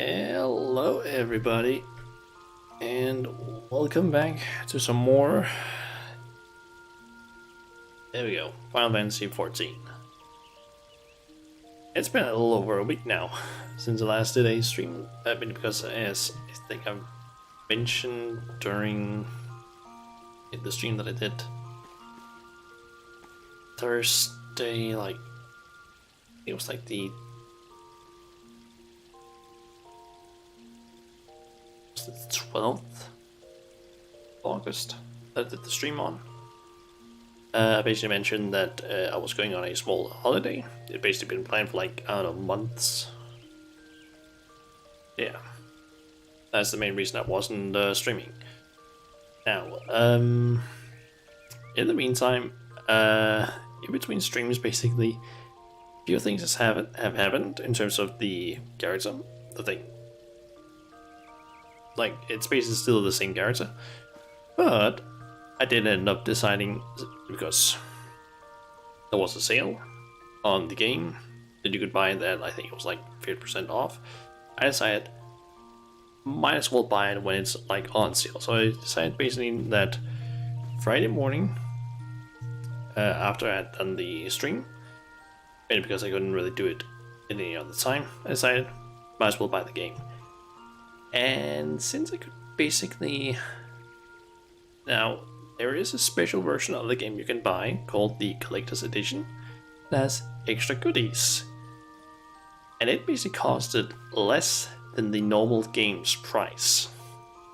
Hello everybody, and welcome back to some more. There we go, Final Fantasy XIV. It's been a little over a week now since the last today's stream, because as I think I've mentioned during the stream that I did Thursday, it was like the 12th August that I did the stream on. I basically mentioned that I was going on a small holiday. It basically been planned for like, I don't know, months. Yeah, that's the main reason I wasn't streaming. Now, in the meantime, in between streams, basically, a few things have happened in terms of the character, the thing. Like, it's basically still the same character, but I did end up deciding, because there was a sale on the game that you could buy that I think it was like 50% off. I decided might as well buy it when it's like on sale. So I decided basically that Friday morning, after I had done the stream, and because I couldn't really do it any other time, I decided might as well buy the game. And since I could basically... Now, there is a special version of the game you can buy called the Collector's Edition that has extra goodies. And it basically costed less than the normal game's price,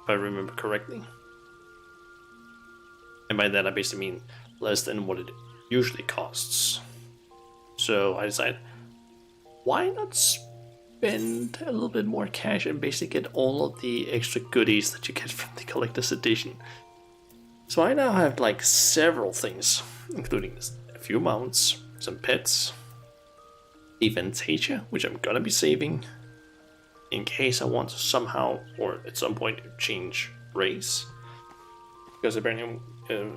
if I remember correctly. And by that I basically mean less than what it usually costs. So I decided, why not spend a little bit more cash and basically get all of the extra goodies that you get from the Collector's Edition. So I now have like several things, including a few mounts, some pets, a Fantasia, which I'm gonna be saving in case I want to somehow or at some point change race. Because apparently,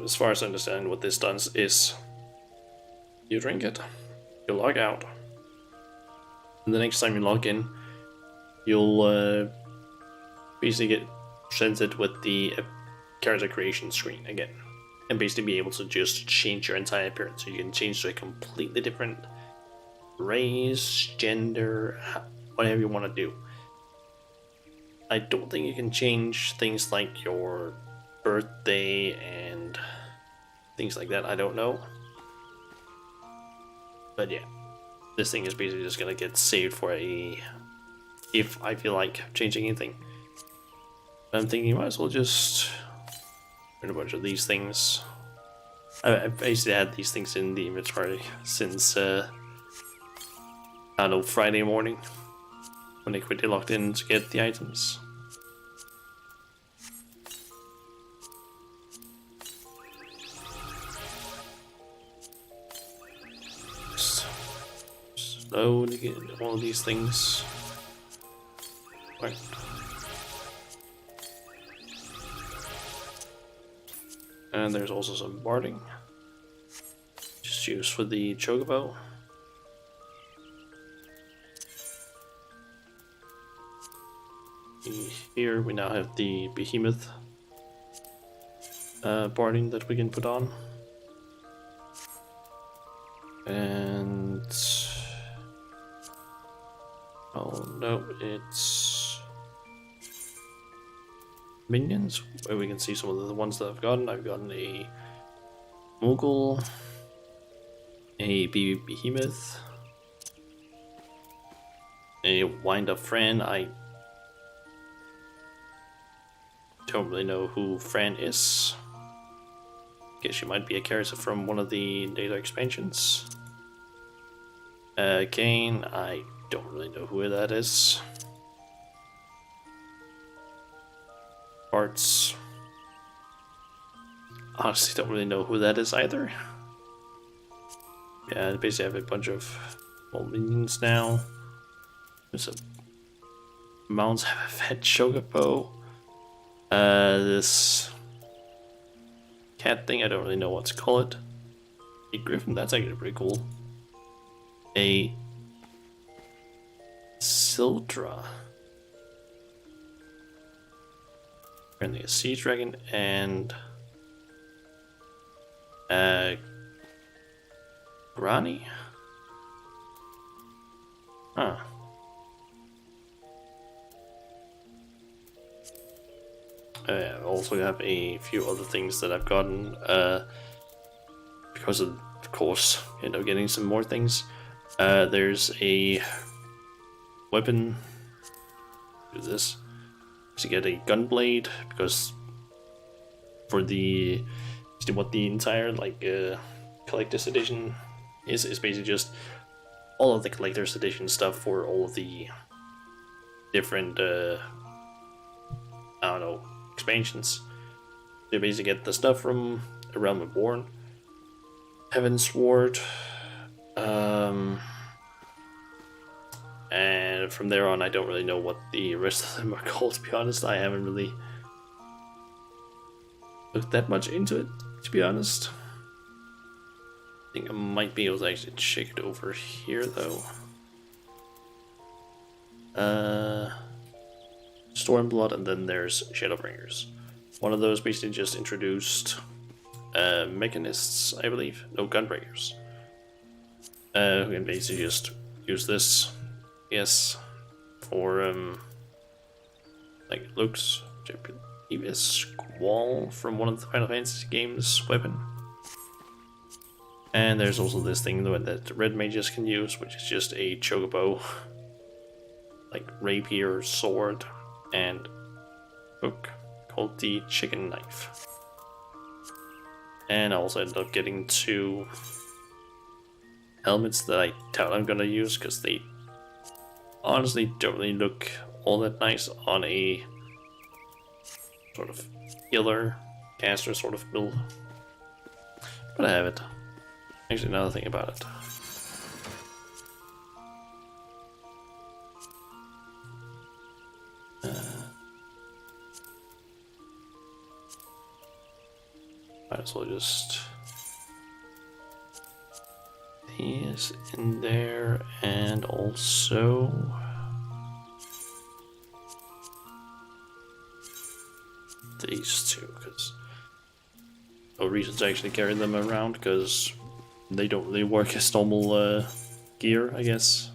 as far as I understand, what this does is you drink it, you log out, and the next time you log in, you'll basically get presented with the character creation screen again, and basically be able to just change your entire appearance. So you can change to a completely different race, gender, whatever you want to do. I don't think you can change things like your birthday and things like that. I don't know. But yeah, this thing is basically just gonna get saved for if I feel like changing anything. I'm thinking you might as well just print a bunch of these things. I've basically had these things in the inventory since I don't know, Friday morning when I quickly logged in to get the items. Slowly get all of these things. Right. And there's also some barding, just used for the chocobo. Here we now have the behemoth barding that we can put on. And oh no, it's minions, where we can see some of the ones that I've gotten. I've gotten a Moogle, a behemoth, a wind-up Fran. I don't really know who Fran is. Guess she might be a character from one of the data expansions. Kane, I don't really know who that is. Parts. Honestly, don't really know who that is either. Yeah, I basically have a bunch of old minions now. There's a mounts have a fat chocobo. This cat thing, I don't really know what to call it. A griffin, that's actually pretty cool. A Sildra. Apparently a sea dragon and Granny? Huh. I also have a few other things that I've gotten because of course, end up getting some more things. There's a weapon. Do this to get a gun blade because for the what the entire like collector's edition is basically just all of the collector's edition stuff for all of the different I don't know, expansions. You basically get the stuff from A Realm Reborn, Heaven's Sword, and from there on I don't really know what the rest of them are called, to be honest. I haven't really looked that much into it, to be honest. I think I might be able to actually check it over here though. Stormblood, and then there's Shadowbringers. One of those basically just introduced mechanists, I believe. No, Gunbreakers. Who can basically just use this, yes, for like looks, which I believe is Squall from one of the Final Fantasy games weapon. And there's also this thing that red mages can use, which is just a chocobo, like rapier, sword, and hook called the chicken knife. And I also ended up getting 2 helmets that I doubt I'm gonna use because they honestly don't really look all that nice on a sort of healer caster sort of build. But I have it. Actually, another thing about it. Might as well just these in there, and also these two, because no reason to actually carry them around because they don't really work as normal gear, I guess.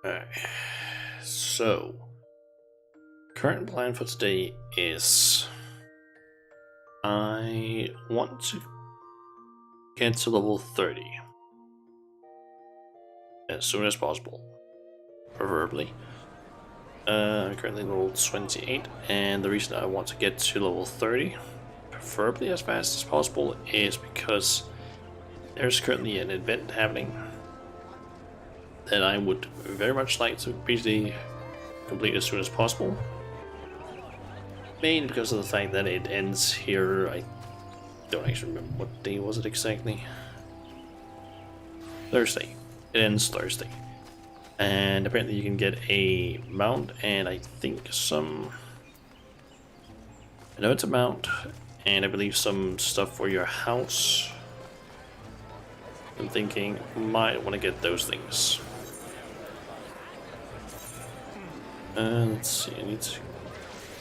Alright, so current plan for today is I want to get to level 30 as soon as possible, preferably. I'm currently level 28, and the reason I want to get to level 30, preferably as fast as possible, is because there's currently an event happening that I would very much like to basically complete as soon as possible. Mainly because of the fact that it ends here. I don't actually remember what day was it exactly. Thursday. It ends Thursday. And apparently you can get a mount and I think some... I know it's a mount and I believe some stuff for your house. I'm thinking might want to get those things. Let's see, I need to...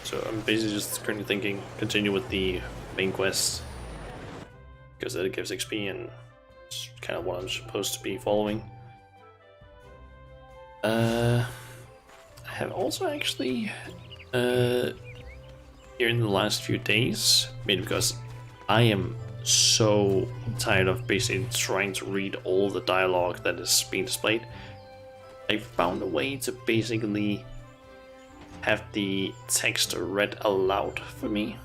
So I'm basically just currently thinking continue with the main quest because that gives XP and it's kind of what I'm supposed to be following. I have also actually here in the last few days, maybe because I am so tired of basically trying to read all the dialogue that is being displayed, I found a way to basically have the text read aloud for me,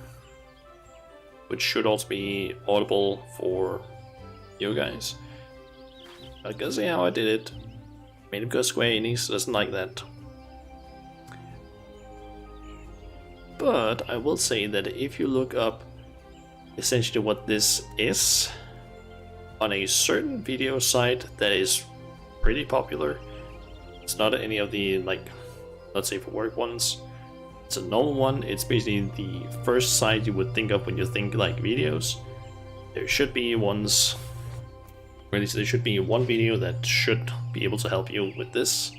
which should also be audible for you guys. I can see how I did it. Maybe because Square Enix doesn't like that. But I will say that if you look up essentially what this is on a certain video site that is pretty popular, it's not any of the like, let's say for work ones, it's a normal one. It's basically the first site you would think of when you think like videos. there should be ones, or at least there should be one video that should be able to help you with this.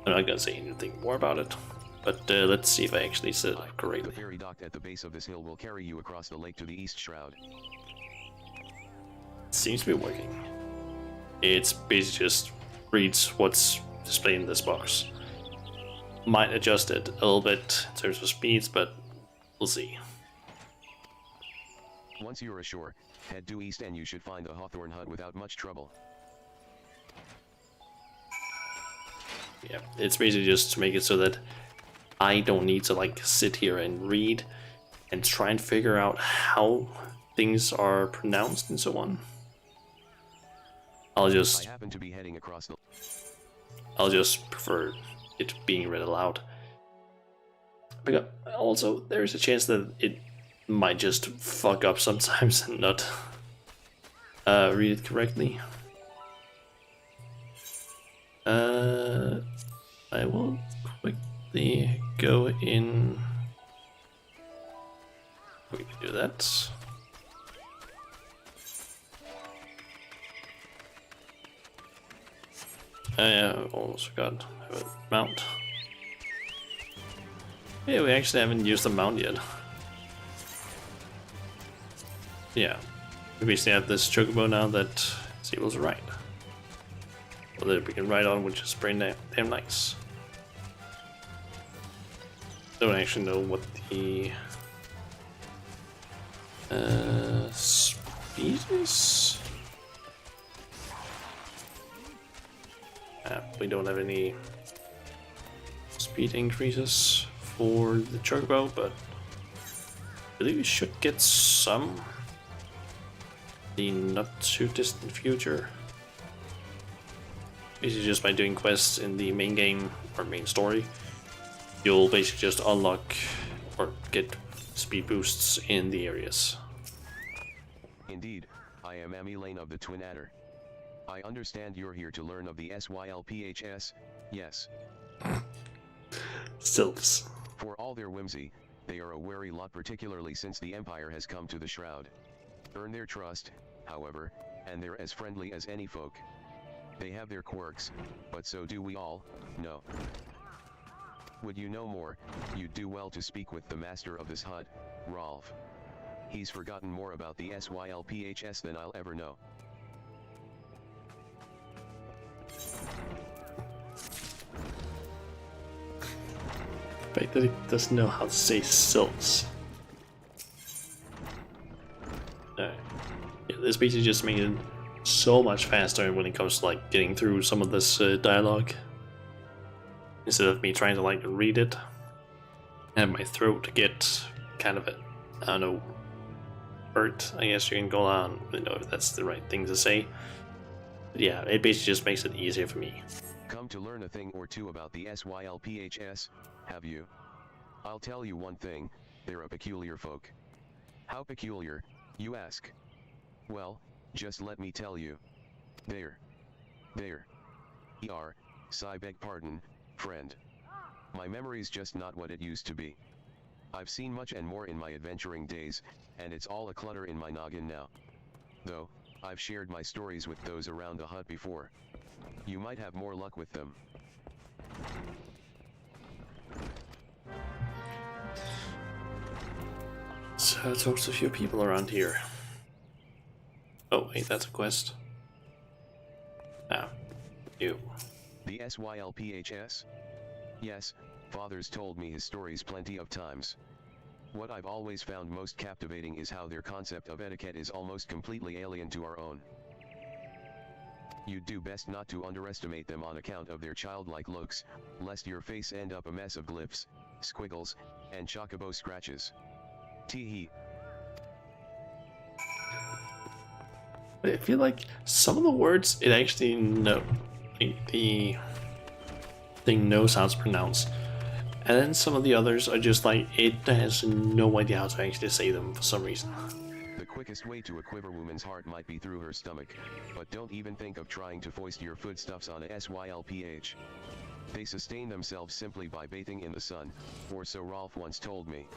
I'm not gonna say anything more about it, but let's see if I actually said it correctly. The ferry docked at the base of this hill will carry you across the lake to the east shroud. Seems to be working. It's basically just reads what's displayed in this box. Might adjust it a little bit in terms of speeds, but we'll see. Once you're ashore, head due east and you should find the Hawthorne hut without much trouble. Yeah, it's basically just to make it so that I don't need to like sit here and read and try and figure out how things are pronounced and so on. I happen to be heading across the... I'll just prefer it being read aloud. Because also, there's a chance that it might just fuck up sometimes and not read it correctly. I will quickly go in. We can do that. I almost forgot. I have a mount. Yeah, we actually haven't used the mount yet. Yeah, we basically have this chocobo now that is able to ride. Well, that we can ride on, which is pretty damn nice. Don't actually know what the speed is. We don't have any speed increases for the chocobo, but I believe we should get some in the not too distant future. Basically just by doing quests in the main game or main story, you'll basically just unlock or get speed boosts in the areas. Indeed, I am Amy Lane of the Twin Adder. I understand you're here to learn of the SYLPHS, yes. Sylphs. For all their whimsy, they are a wary lot, particularly since the Empire has come to the Shroud. Earn their trust, however, and they're as friendly as any folk. They have their quirks, but so do we all, no. Would you know more, you'd do well to speak with the master of this hut, Rolf. He's forgotten more about the SYLPHS than I'll ever know. The fact that he doesn't know how to say sylphs. Yeah, this basically just makes it so much faster when it comes to like getting through some of this dialogue. Instead of me trying to like read it and my throat get kind of, I don't know, hurt, I guess you can go on, I don't know if that's the right thing to say. But yeah, it basically just makes it easier for me. Come to learn a thing or two about the SYLPHS, have you? I'll tell you one thing, they're a peculiar folk. How peculiar, you ask? Well, just let me tell you. There. Beg pardon, friend. My memory's just not what it used to be. I've seen much and more in my adventuring days, and it's all a clutter in my noggin now. Though, I've shared my stories with those around the hut before. You might have more luck with them. So talk to a few people around here. Oh wait, that's a quest. Ah, you. The SYLPHS? Yes, Father's told me his stories plenty of times. What I've always found most captivating is how their concept of etiquette is almost completely alien to our own. You'd do best not to underestimate them on account of their childlike looks, lest your face end up a mess of glyphs, squiggles, and chocobo scratches. Tee-hee. I feel like some of the words it actually know, the thing knows how to pronounce, and then some of the others are just like it has no idea how to actually say them for some reason. The quickest way to a quiverwoman's heart might be through her stomach, but don't even think of trying to foist your foodstuffs on a SYLPH. They sustain themselves simply by bathing in the sun, or so Rolf once told me.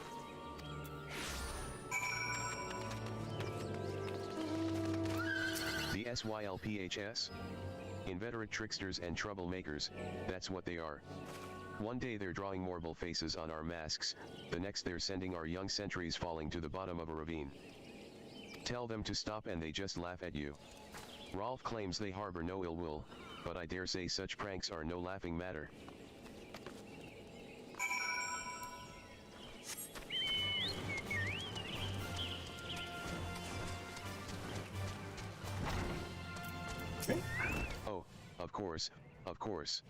SYLPHS? Inveterate tricksters and troublemakers, that's what they are. One day they're drawing marble faces on our masks, the next they're sending our young sentries falling to the bottom of a ravine. Tell them to stop and they just laugh at you. Rolf claims they harbor no ill will, but I dare say such pranks are no laughing matter. Oh, of course.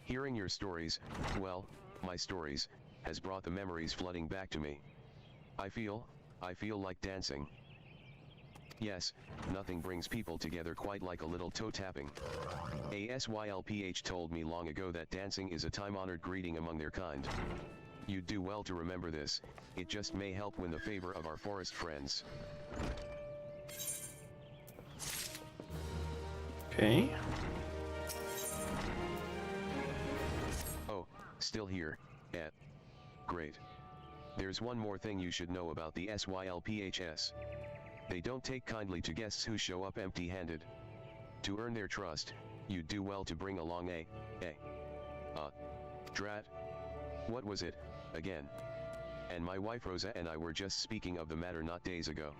Hearing your stories, well, my stories, has brought the memories flooding back to me. I feel like dancing. Yes, nothing brings people together quite like a little toe tapping. ASYLPH told me long ago that dancing is a time-honored greeting among their kind. You'd do well to remember this, it just may help win the favor of our forest friends. Okay. Oh, still here, great. There's one more thing you should know about the SYLPHS. They don't take kindly to guests who show up empty-handed. To earn their trust, you'd do well to bring along drat. What was it, again? And my wife Rosa and I were just speaking of the matter not days ago.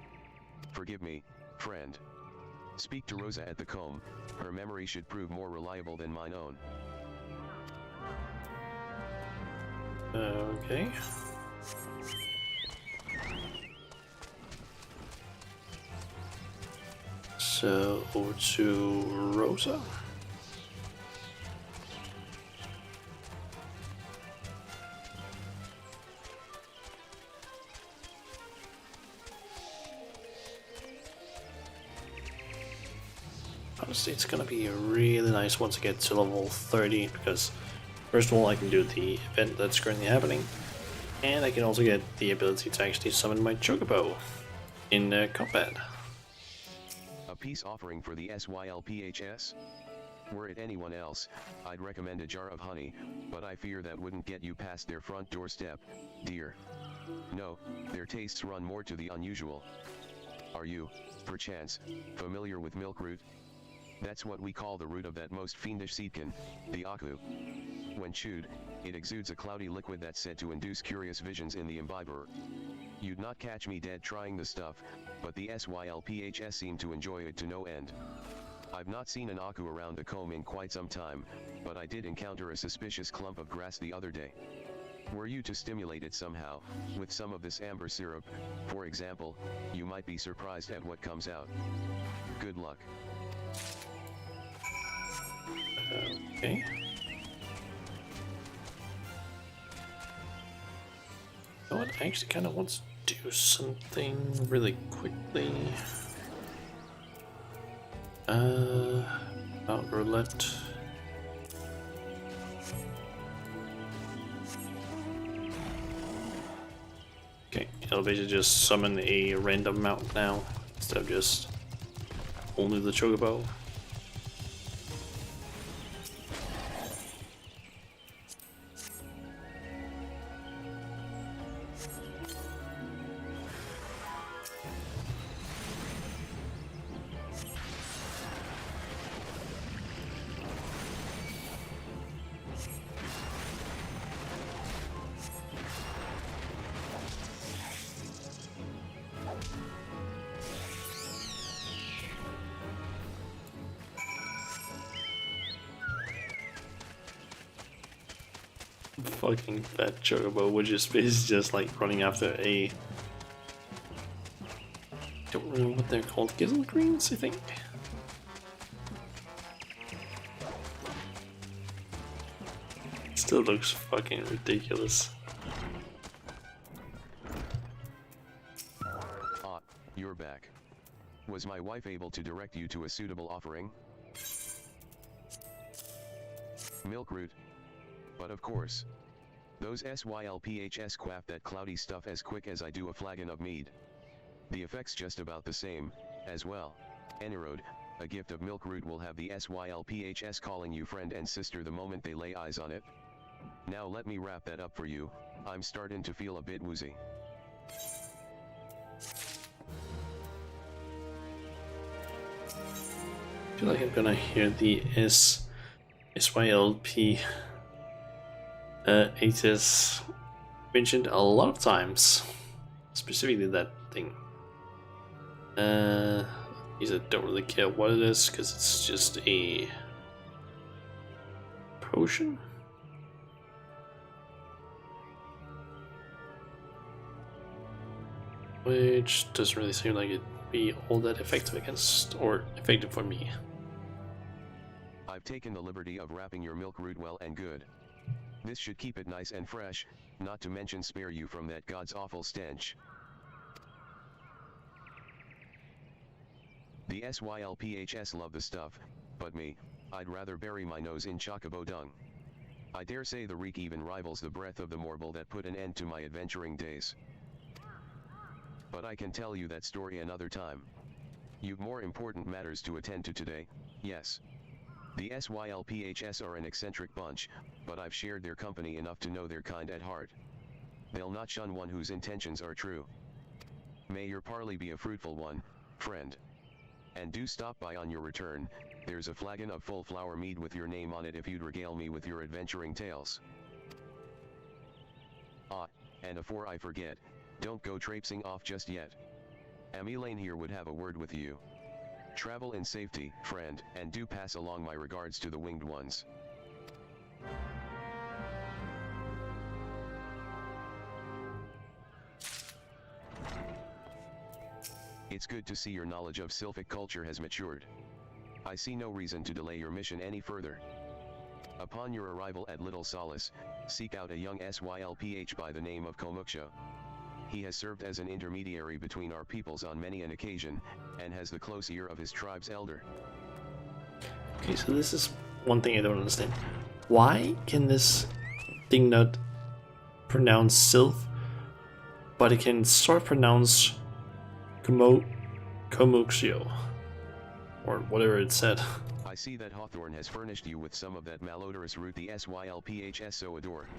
Forgive me, friend. Speak to Rosa at the comb, her memory should prove more reliable than mine own. Okay. So, over to Rosa. Honestly, it's gonna be really nice once I get to level 30, because first of all, I can do the event that's currently happening, and I can also get the ability to actually summon my Chocobo in combat. A peace offering for the SYLPHS? Were it anyone else, I'd recommend a jar of honey, but I fear that wouldn't get you past their front doorstep, dear. No, their tastes run more to the unusual. Are you, perchance, familiar with milkroot? That's what we call the root of that most fiendish seedkin, the aku. When chewed, it exudes a cloudy liquid that's said to induce curious visions in the imbiber. You'd not catch me dead trying the stuff, but the SYLPHS seem to enjoy it to no end. I've not seen an aku around a comb in quite some time, but I did encounter a suspicious clump of grass the other day. Were you to stimulate it somehow, with some of this amber syrup, for example, you might be surprised at what comes out. Good luck. Okay. You know what? I actually kind of want to do something really quickly. About roulette. Okay, I'll basically just summon a random mount now instead of just only the Chocobo. Fucking fat Chocobo, which is basically just like running after a... don't really know what they're called, Gizzle Greens, I think? Still looks fucking ridiculous. Ah, you're back. Was my wife able to direct you to a suitable offering? Milkroot. But of course. Those SYLPHS quaff that cloudy stuff as quick as I do a flagon of mead. The effect's just about the same, as well. Enerode, a gift of milkroot will have the SYLPHS calling you friend and sister the moment they lay eyes on it. Now let me wrap that up for you, I'm starting to feel a bit woozy. feel like I'm gonna hear the SYLP HS mentioned a lot of times, specifically that thing. I don't really care what it is because it's just a potion. Which doesn't really seem like it'd be all that effective against, or effective for me. I've taken the liberty of wrapping your milk root well and good. This should keep it nice and fresh, not to mention spare you from that god's awful stench. The SYLPHS love the stuff, but me, I'd rather bury my nose in chocobo dung. I dare say the reek even rivals the breath of the morble that put an end to my adventuring days. But I can tell you that story another time. You've more important matters to attend to today, yes. The SYLPHS are an eccentric bunch, but I've shared their company enough to know their kind at heart. They'll not shun one whose intentions are true. May your parley be a fruitful one, friend. And do stop by on your return, there's a flagon of full flower mead with your name on it if you'd regale me with your adventuring tales. Ah, and afore I forget, don't go traipsing off just yet. Elaine here would have a word with you. Travel in safety, friend, and do pass along my regards to the winged ones. It's good to see your knowledge of Sylphic culture has matured. I see no reason to delay your mission any further. Upon your arrival at Little Solace, seek out a young SYLPH by the name of Komuksha. He has served as an intermediary between our peoples on many an occasion, and has the close ear of his tribe's elder. Okay, so this is one thing I don't understand. Why can this thing not pronounce Sylph, but it can sort of pronounce Komuksio, or whatever it said? I see that Hawthorne has furnished you with some of that malodorous root the SYLPHS so adore.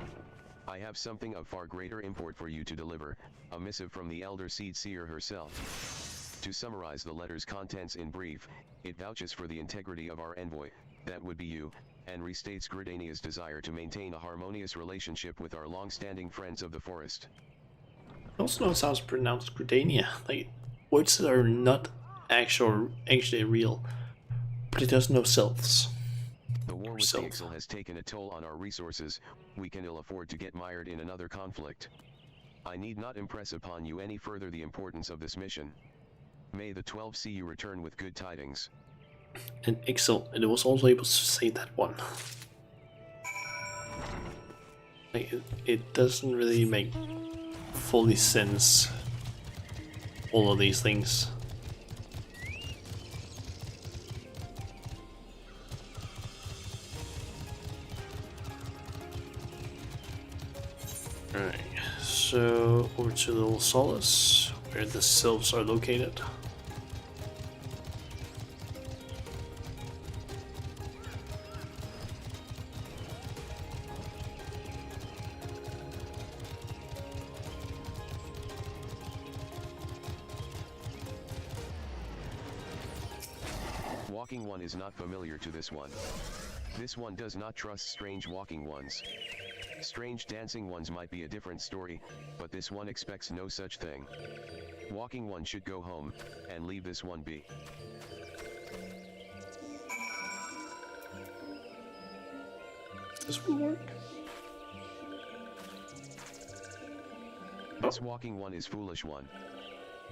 I have something of far greater import for you to deliver, a missive from the elder seed seer herself. To summarize the letter's contents in brief, it vouches for the integrity of our envoy, that would be you, and restates Gridania's desire to maintain a harmonious relationship with our long-standing friends of the forest. It also knows how to pronounce Gridania, like words that are not actually real, but it does know selves. The war with the Ixal has taken a toll on our resources, we can ill afford to get mired in another conflict. I need not impress upon you any further the importance of this mission. May the 12 see you return with good tidings. And Ixal, it was also able to say that one. Like, it doesn't really make fully sense, all of these things. Alright, so over to Little Solace, where the sylphs are located. Walking one is not familiar to this one. This one does not trust strange walking ones. Strange dancing ones might be a different story, but this one expects no such thing. Walking one should go home, and leave this one be. This will work. This walking one is foolish one.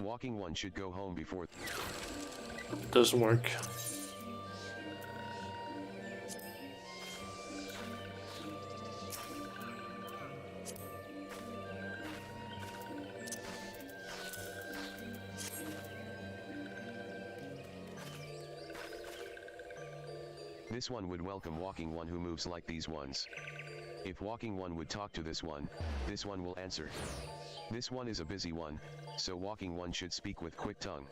Walking one should go home before. Doesn't work. This one would welcome walking one who moves like these ones. If walking one would talk to this one will answer. This one is a busy one, so walking one should speak with quick tongue.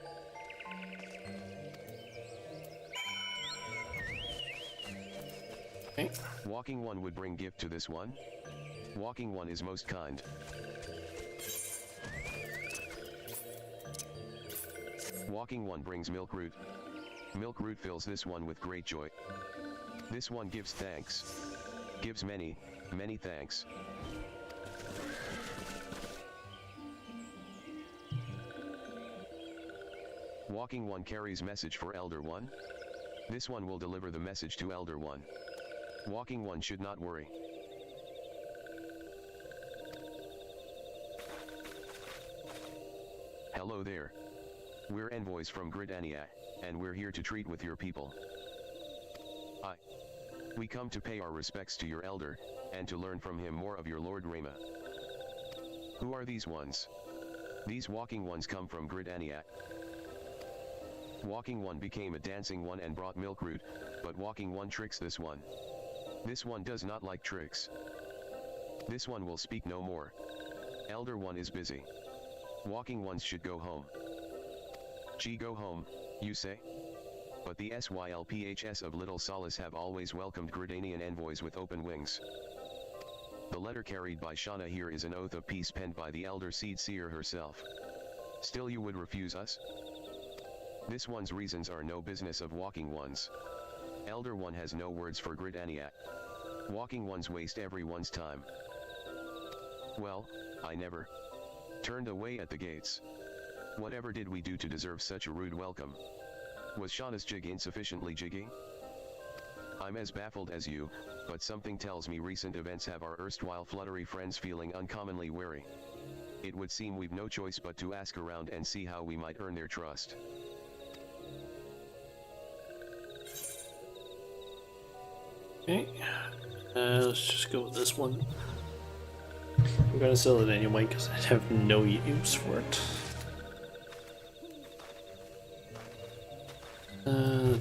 Okay. Walking one would bring gift to this one. Walking one is most kind. Walking one brings milk root. Milk Root fills this one with great joy. This one gives thanks. Gives many, many thanks. Walking One carries message for Elder One. This one will deliver the message to Elder One. Walking One should not worry. Hello there. We're envoys from Gridania, and we're here to treat with your people. We come to pay our respects to your elder, and to learn from him more of your Lord Rama. Who are these ones? These walking ones come from Gridania. Walking One became a dancing one and brought Milk Root, but Walking One tricks this one. This one does not like tricks. This one will speak no more. Elder One is busy. Walking Ones should go home. Gee, go home, you say? But the SYLPHS of Little Solace have always welcomed Gridanian envoys with open wings. The letter carried by Shauna here is an oath of peace penned by the Elder Seed Seer herself. Still you would refuse us? This one's reasons are no business of Walking Ones. Elder One has no words for Gridania. Walking Ones waste everyone's time. Well, I never turned away at the gates. Whatever did we do to deserve such a rude welcome? Was Shauna's jig insufficiently jiggy? I'm as baffled as you, but something tells me recent events have our erstwhile fluttery friends feeling uncommonly wary. It would seem we've no choice but to ask around and see how we might earn their trust. Okay, let's just go with this one. I'm gonna sell it anyway because I have no use for it.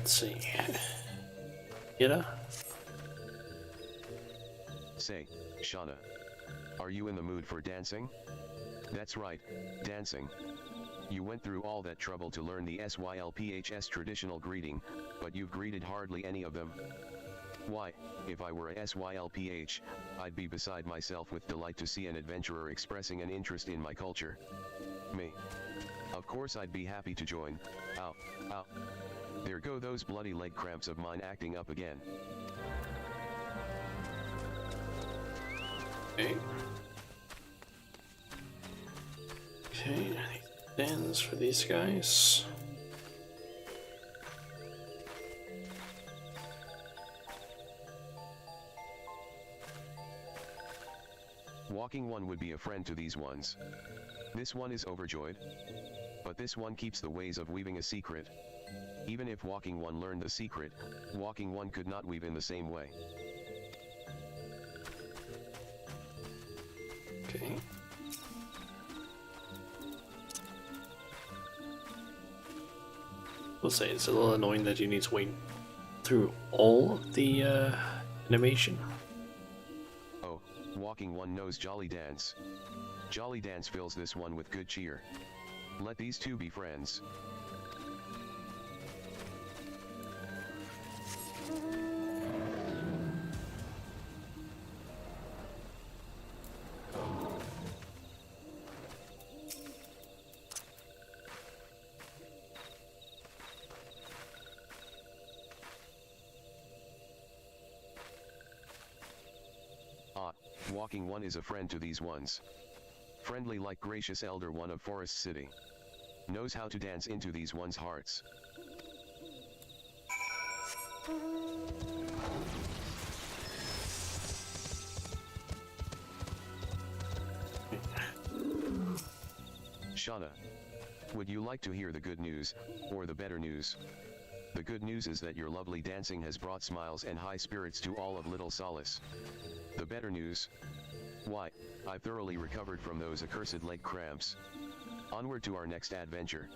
Let's see. Ida? Say, Shauna. Are you in the mood for dancing? That's right, dancing. You went through all that trouble to learn the SYLPHS traditional greeting, but you've greeted hardly any of them. Why, if I were a SYLPH, I'd be beside myself with delight to see an adventurer expressing an interest in my culture. Me. Of course I'd be happy to join. Ow, ow. There go those bloody leg cramps of mine acting up again. Okay. Okay, I need stands for these guys. Walking One would be a friend to these ones. This one is overjoyed. But this one keeps the ways of weaving a secret. Even if Walking One learned the secret, Walking One could not weave in the same way. Okay. We'll say it's a little annoying that you need to wait through all of the animation. Oh, Walking One knows Jolly Dance. Jolly Dance fills this one with good cheer. Let these two be friends. Walking One is a friend to these ones. Friendly like gracious Elder One of Forest City. Knows how to dance into these ones' hearts. Shauna, would you like to hear the good news, or the better news? The good news is that your lovely dancing has brought smiles and high spirits to all of Little Solace. The better news? Why, I've thoroughly recovered from those accursed leg cramps. Onward to our next adventure.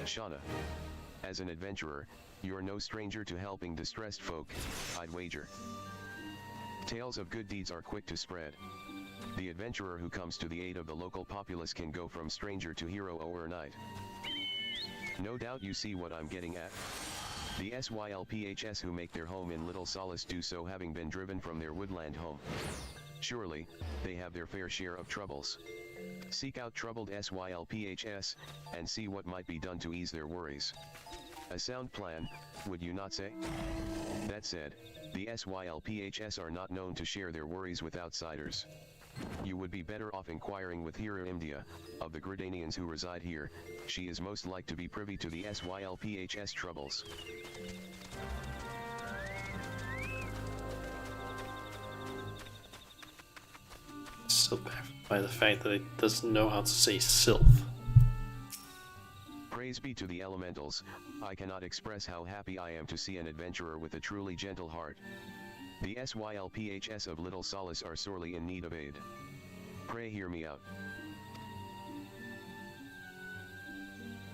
Shauna. As an adventurer, you're no stranger to helping distressed folk, I'd wager. Tales of good deeds are quick to spread. The adventurer who comes to the aid of the local populace can go from stranger to hero overnight. No doubt you see what I'm getting at. The SYLPHS who make their home in Little Solace do so having been driven from their woodland home. Surely, they have their fair share of troubles. Seek out troubled SYLPHS, and see what might be done to ease their worries. A sound plan, would you not say? That said, the SYLPHS are not known to share their worries with outsiders. You would be better off inquiring with Hira Imdia, of the Gridanians who reside here. She is most like to be privy to the SYLPHS troubles. So baffled by the fact that it doesn't know how to say sylph. Praise be to the elementals, I cannot express how happy I am to see an adventurer with a truly gentle heart. The SYLPHS of Little Solace are sorely in need of aid. Pray hear me out.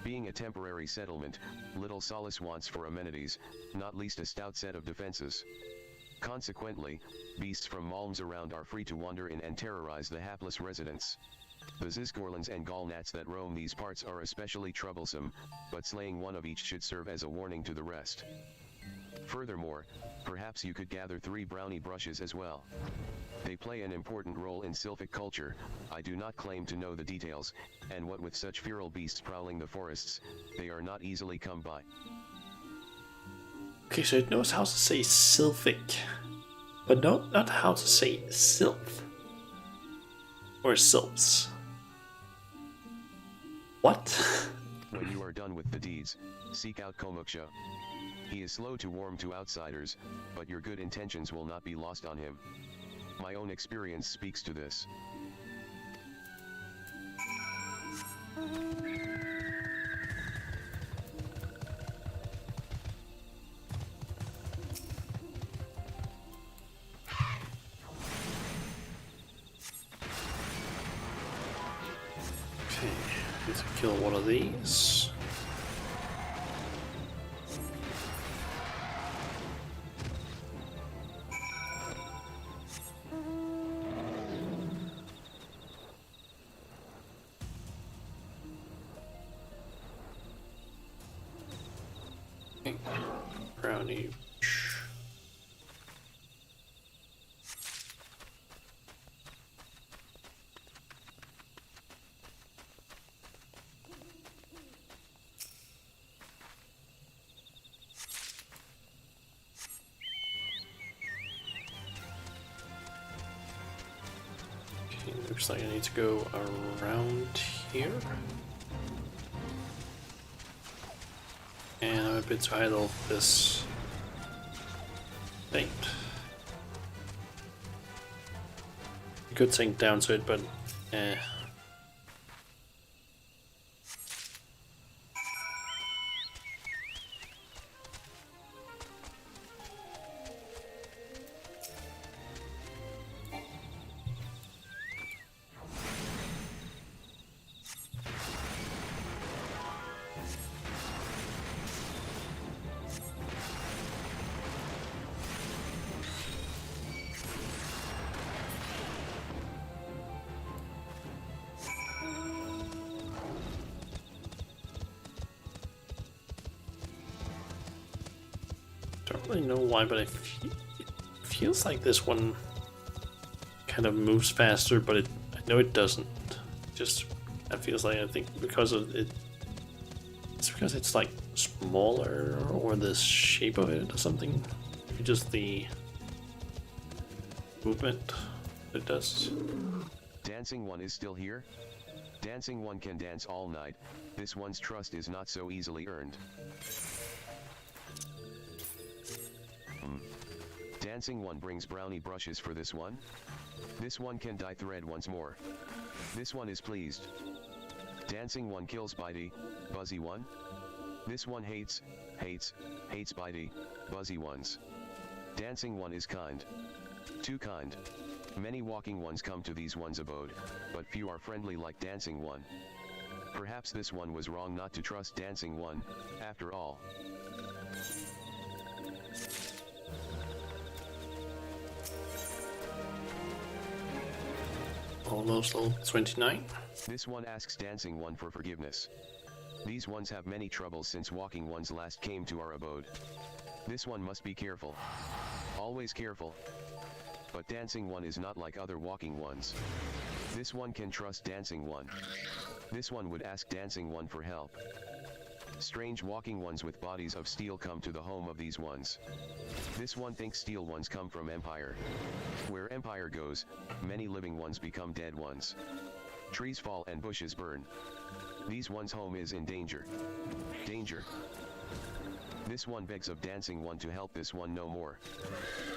Being a temporary settlement, Little Solace wants for amenities, not least a stout set of defenses. Consequently, beasts from malms around are free to wander in and terrorize the hapless residents. The Zizgorlans and Gallnats that roam these parts are especially troublesome, but slaying one of each should serve as a warning to the rest. Furthermore, perhaps you could gather 3 brownie brushes as well. They play an important role in sylphic culture. I do not claim to know the details, and what with such feral beasts prowling the forests, they are not easily come by. Okay, so it knows how to say sylphic, but not how to say sylph. Or sylphs. What? When you are done with the deeds, seek out Komuksha. He is slow to warm to outsiders, but your good intentions will not be lost on him. My own experience speaks to this. Okay, need to kill one of these. Brownie. Okay, looks like I need to go around here. And I'm a bit tired of this thing. You could sink down to it, but don't really know why, but it feels like this one kind of moves faster, but I know it doesn't. Just it feels like, I think because of it, it's because it's like smaller or the shape of it or something. Just the movement it does. Dancing one is still here? Dancing one can dance all night. This one's trust is not so easily earned. Dancing one brings brownie brushes for this one. This one can dye thread once more. This one is pleased. Dancing one kills Bitey, buzzy one. This one hates Bitey, buzzy ones. Dancing one is kind. Too kind. Many walking ones come to these one's abode, but few are friendly like dancing one. Perhaps this one was wrong not to trust dancing one, after all. Almost level 29. This one asks dancing one for forgiveness. These ones have many troubles since walking ones last came to our abode. This one must be careful. Always careful. but dancing one is not like other walking ones. This one can trust dancing one. This one would ask dancing one for help. Strange walking ones with bodies of steel come to the home of these ones. This one thinks steel ones come from Empire. Where Empire goes, many living ones become dead ones. Trees fall and bushes burn. These one's home is in danger. Danger. This one begs of dancing one to help this one no more.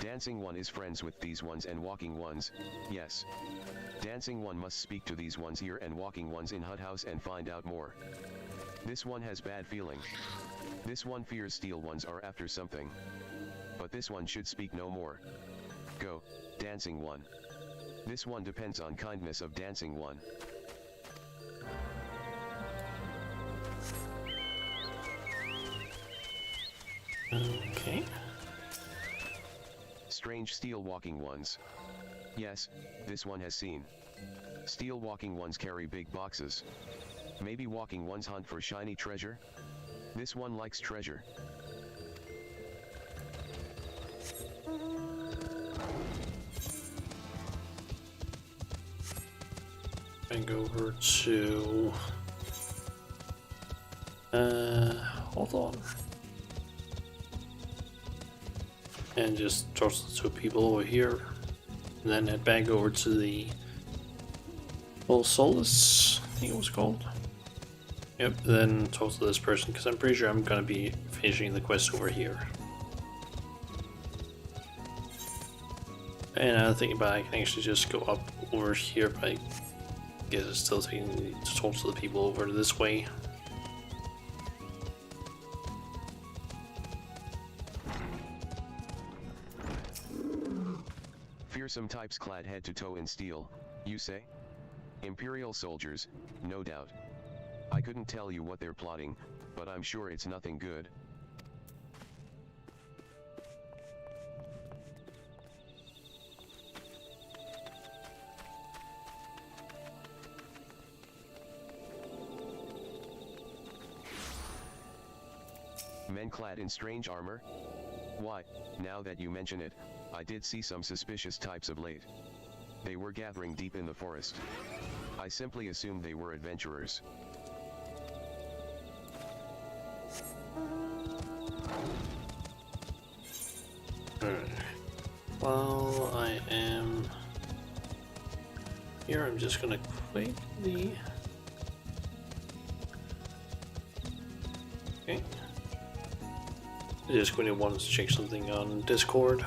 Dancing one is friends with these ones and walking ones, yes. Dancing one must speak to these ones here and walking ones in hut house and find out more. This one has bad feeling. This one fears steel ones are after something. But this one should speak no more. Go, dancing one. This one depends on kindness of dancing one. Okay. Strange steel walking ones. Yes, this one has seen. Steel walking ones carry big boxes. Maybe walking ones hunt for shiny treasure? This one likes treasure. And go over to hold on. And just toss the two people over here. And then head back over to the Full Solace, I think it was called. Yep, then talk to this person, because I'm pretty sure I'm gonna be finishing the quest over here. And I think about it, I can actually just go up over here, but I guess it's still taking me to talk to the people over this way. Fearsome types clad head to toe in steel, you say? Imperial soldiers, no doubt. I couldn't tell you what they're plotting, but I'm sure it's nothing good. Men clad in strange armor? Why, now that you mention it, I did see some suspicious types of late. They were gathering deep in the forest. I simply assumed they were adventurers. While I am here, I'm just gonna quickly. Okay. I just quickly wanted to check something on Discord.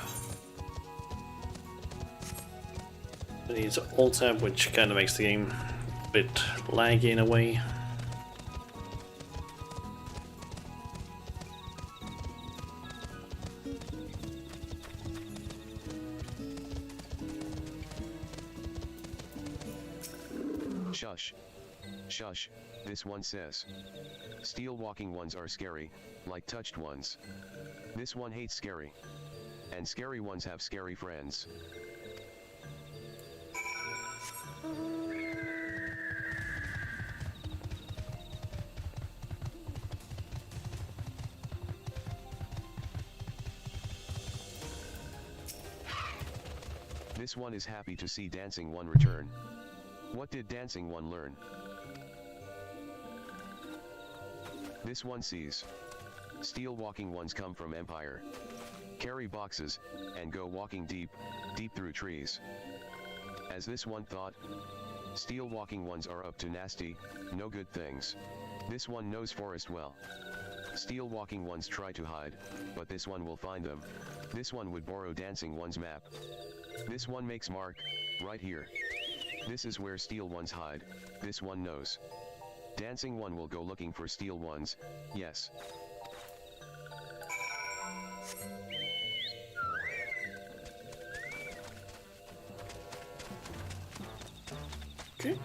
It needs alt tab, which kind of makes the game a bit laggy in a way. Shush. Shush, this one says. Steel walking ones are scary, like touched ones. This one hates scary. And scary ones have scary friends. This one is happy to see Dancing One return. What did Dancing One learn? This one sees. Steel walking ones come from Empire. Carry boxes, and go walking deep, deep through trees. As this one thought, steel walking ones are up to nasty, no good things. This one knows forest well. Steel walking ones try to hide, but this one will find them. This one would borrow Dancing One's map. This one makes mark, right here. This is where steel ones hide, this one knows. Dancing One will go looking for steel ones, yes. Okay.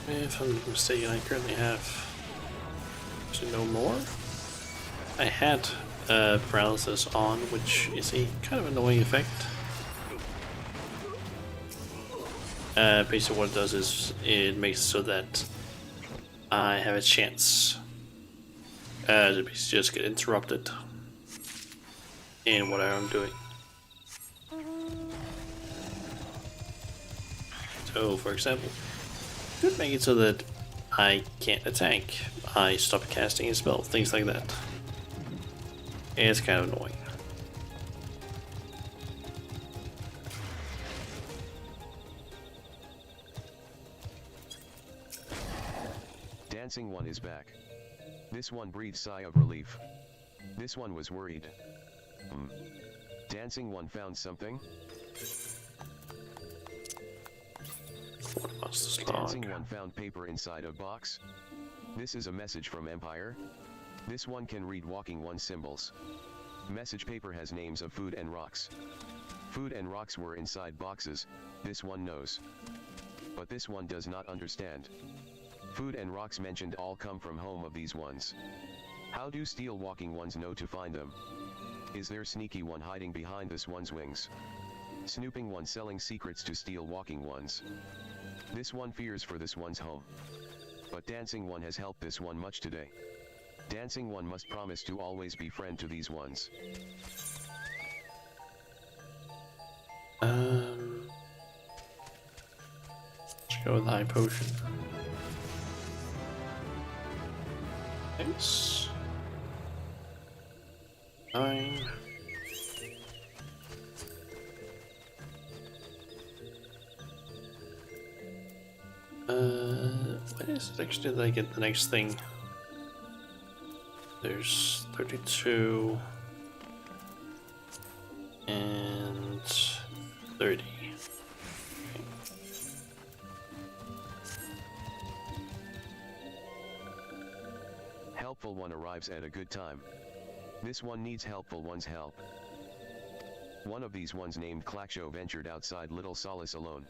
If I'm not mistaken, I currently have actually no more. I had paralysis on, which is a kind of annoying effect. Basically what it does is it makes it so that I have a chance to basically just get interrupted in whatever I'm doing. So, for example, you could make it so that I can't attack, I stop casting a spell, things like that. It's kind of annoying. Dancing one is back. This one breathed sigh of relief. This one was worried. Dancing one found something? What was this Dancing log? one found paper inside a box. This is a message from Empire. This one can read walking one symbols. Message paper has names of food and rocks. Food and rocks were inside boxes, this one knows. But this one does not understand. Food and rocks mentioned all come from home of these ones. How do steel walking ones know to find them? Is there sneaky one hiding behind this one's wings? Snooping one selling secrets to steel walking ones. This one fears for this one's home. But dancing one has helped this one much today. Dancing one must promise to always be friend to these ones. Let's go with high potion. Thanks. 9. When is it actually that I get the next thing? There's 32 and 30. Helpful one arrives at a good time. This one needs helpful one's help. One of these ones named Clackshow ventured outside Little Solace alone.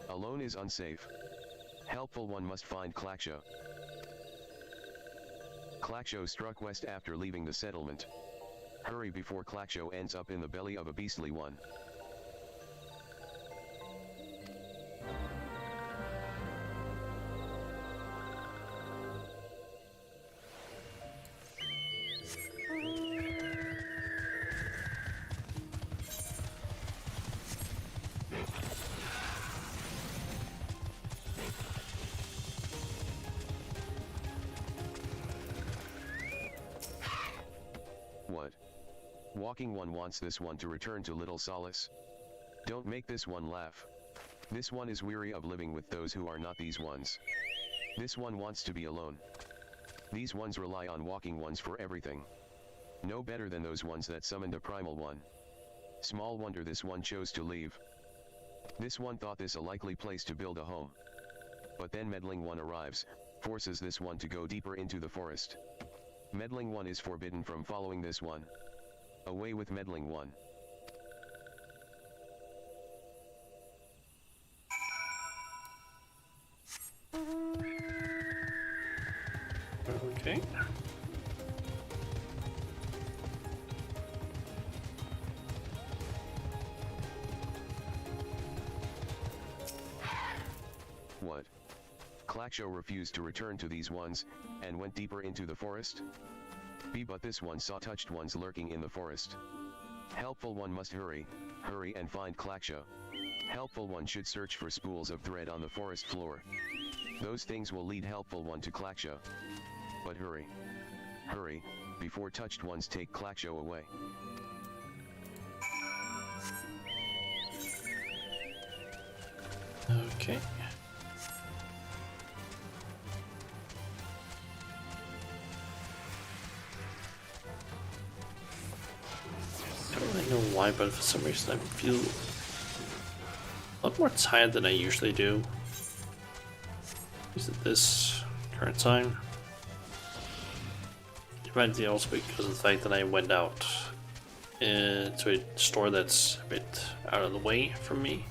Alone is unsafe. Helpful one must find Clackshow. Clackshow struck west after leaving the settlement. Hurry before Clackshow ends up in the belly of a beastly one. What? Walking one wants this one to return to Little Solace? Don't make this one laugh. This one is weary of living with those who are not these ones. This one wants to be alone. These ones rely on walking ones for everything. No better than those ones that summoned a primal one. Small wonder this one chose to leave. This one thought this a likely place to build a home. But then meddling one arrives, forces this one to go deeper into the forest. Meddling one is forbidden from following this one. Away with meddling one. Okay. What? Clackshow refused to return to these ones, and went deeper into the forest? But this one saw touched ones lurking in the forest. Helpful one must hurry and find Clackshow. Helpful one should search for spools of thread on the forest floor. Those things will lead helpful one to Clackshow. But hurry, before touched ones take Clackshow away. Okay. I don't really know why, but for some reason I feel a lot more tired than I usually do. Is it this current time? It might be also because of the fact that I went out to a store that's a bit out of the way from me,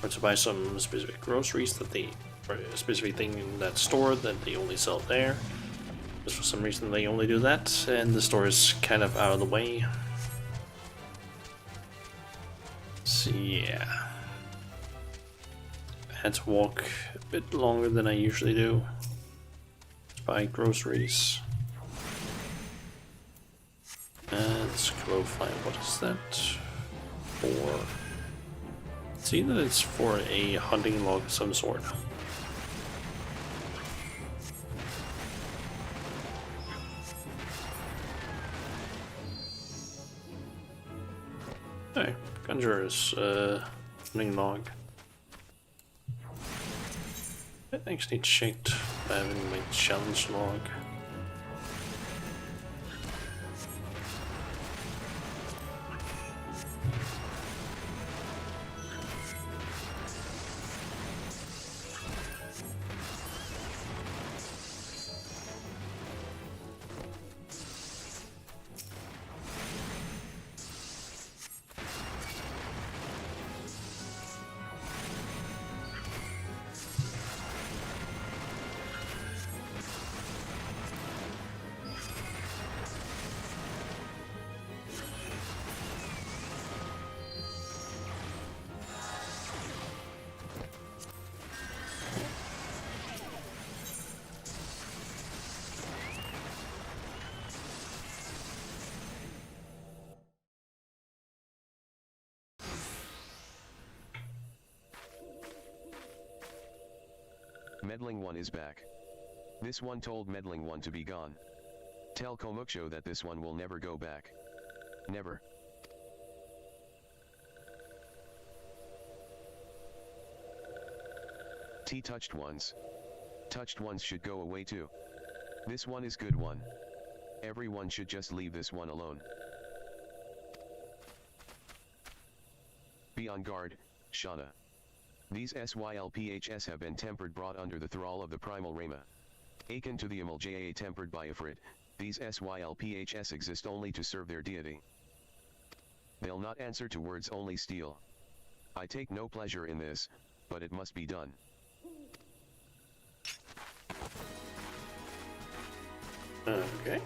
or to buy some specific groceries that they or a specific thing in that store that they only sell there. Just for some reason they only do that, and the store is kind of out of the way. So yeah. I had to walk a bit longer than I usually do to buy groceries. Let's go find, what is that for? See that it's for a hunting log of some sort. Hey, Conjurer's hunting log. I actually checked by having my challenge log. Meddling One is back. This one told Meddling One to be gone. Tell Komuksho that this one will never go back. Never. Touched ones. Touched ones should go away too. This one is good one. Everyone should just leave this one alone. Be on guard, Shauna. These SYLPHS have been tempered, brought under the thrall of the primal Rama. Akin to the Amal-Jaa tempered by Ifrit, these SYLPHS exist only to serve their deity. They'll not answer to words, only steal. I take no pleasure in this, but it must be done. Okay.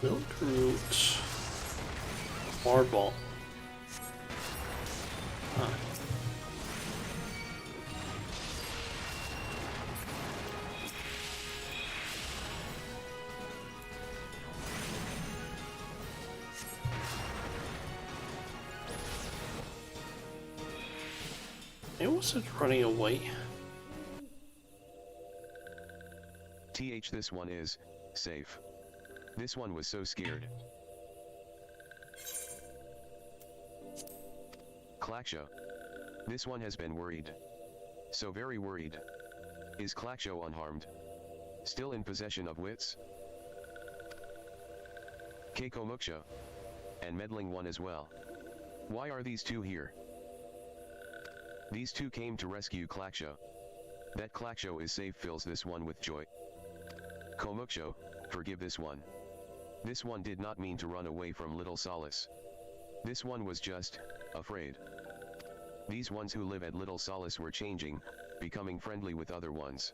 Milk root. Marble. Huh. It wasn't running away. This one is safe. This one was so scared. Klaksho. This one has been worried. So very worried. Is Klaksho unharmed? Still in possession of wits? Keiko Muksho. And Meddling One as well. Why are these two here? These two came to rescue Klaksho. That Klaksho is safe fills this one with joy. Komuksho, forgive this one. This one did not mean to run away from Little Solace. This one was just afraid. These ones who live at Little Solace were changing, becoming friendly with other ones.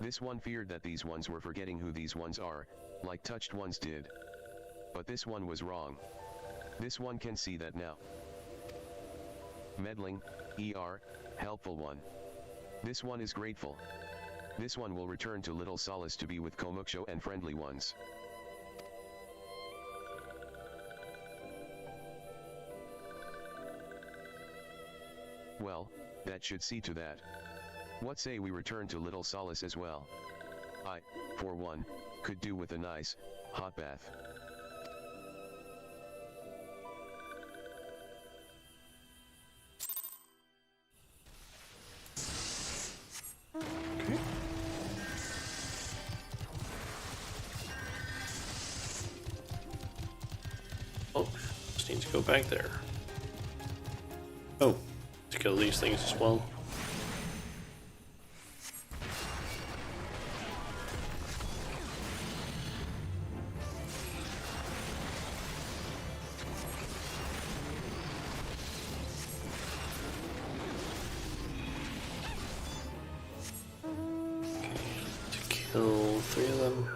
This one feared that these ones were forgetting who these ones are, like touched ones did. But this one was wrong. This one can see that now. Meddling, helpful one. This one is grateful. This one will return to Little Solace to be with Komuksho and friendly ones. Well, that should see to that. What say we return to Little Solace as well? I, for one, could do with a nice, hot bath. Okay. Oh, just need to go back there. Oh, to kill these things as well. Kill 3 of them.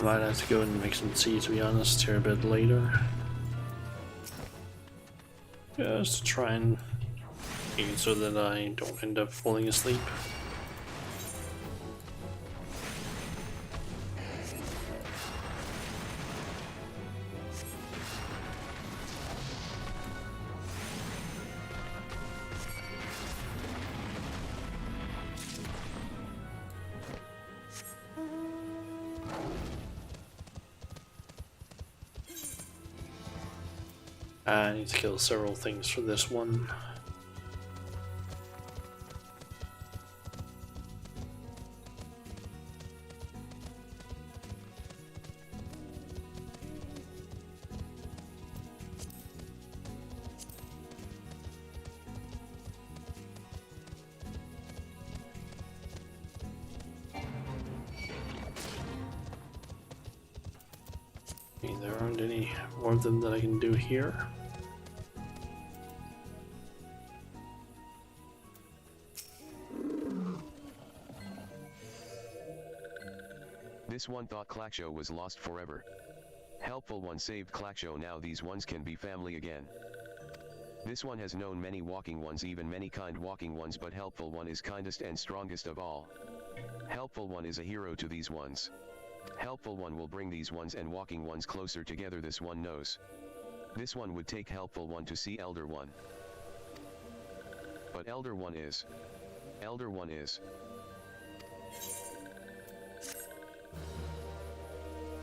I might have to go and make some tea, to be honest, here a bit later. Just to try and make it so that I don't end up falling asleep. I need to kill several things for this one. Okay, there aren't any more of them that I can do here. This one thought Klaksho was lost forever. Helpful one saved Klaksho, now these ones can be family again. This one has known many walking ones, even many kind walking ones, but helpful one is kindest and strongest of all. Helpful one is a hero to these ones. Helpful one will bring these ones and walking ones closer together, this one knows. This one would take helpful one to see Elder One. But Elder One is.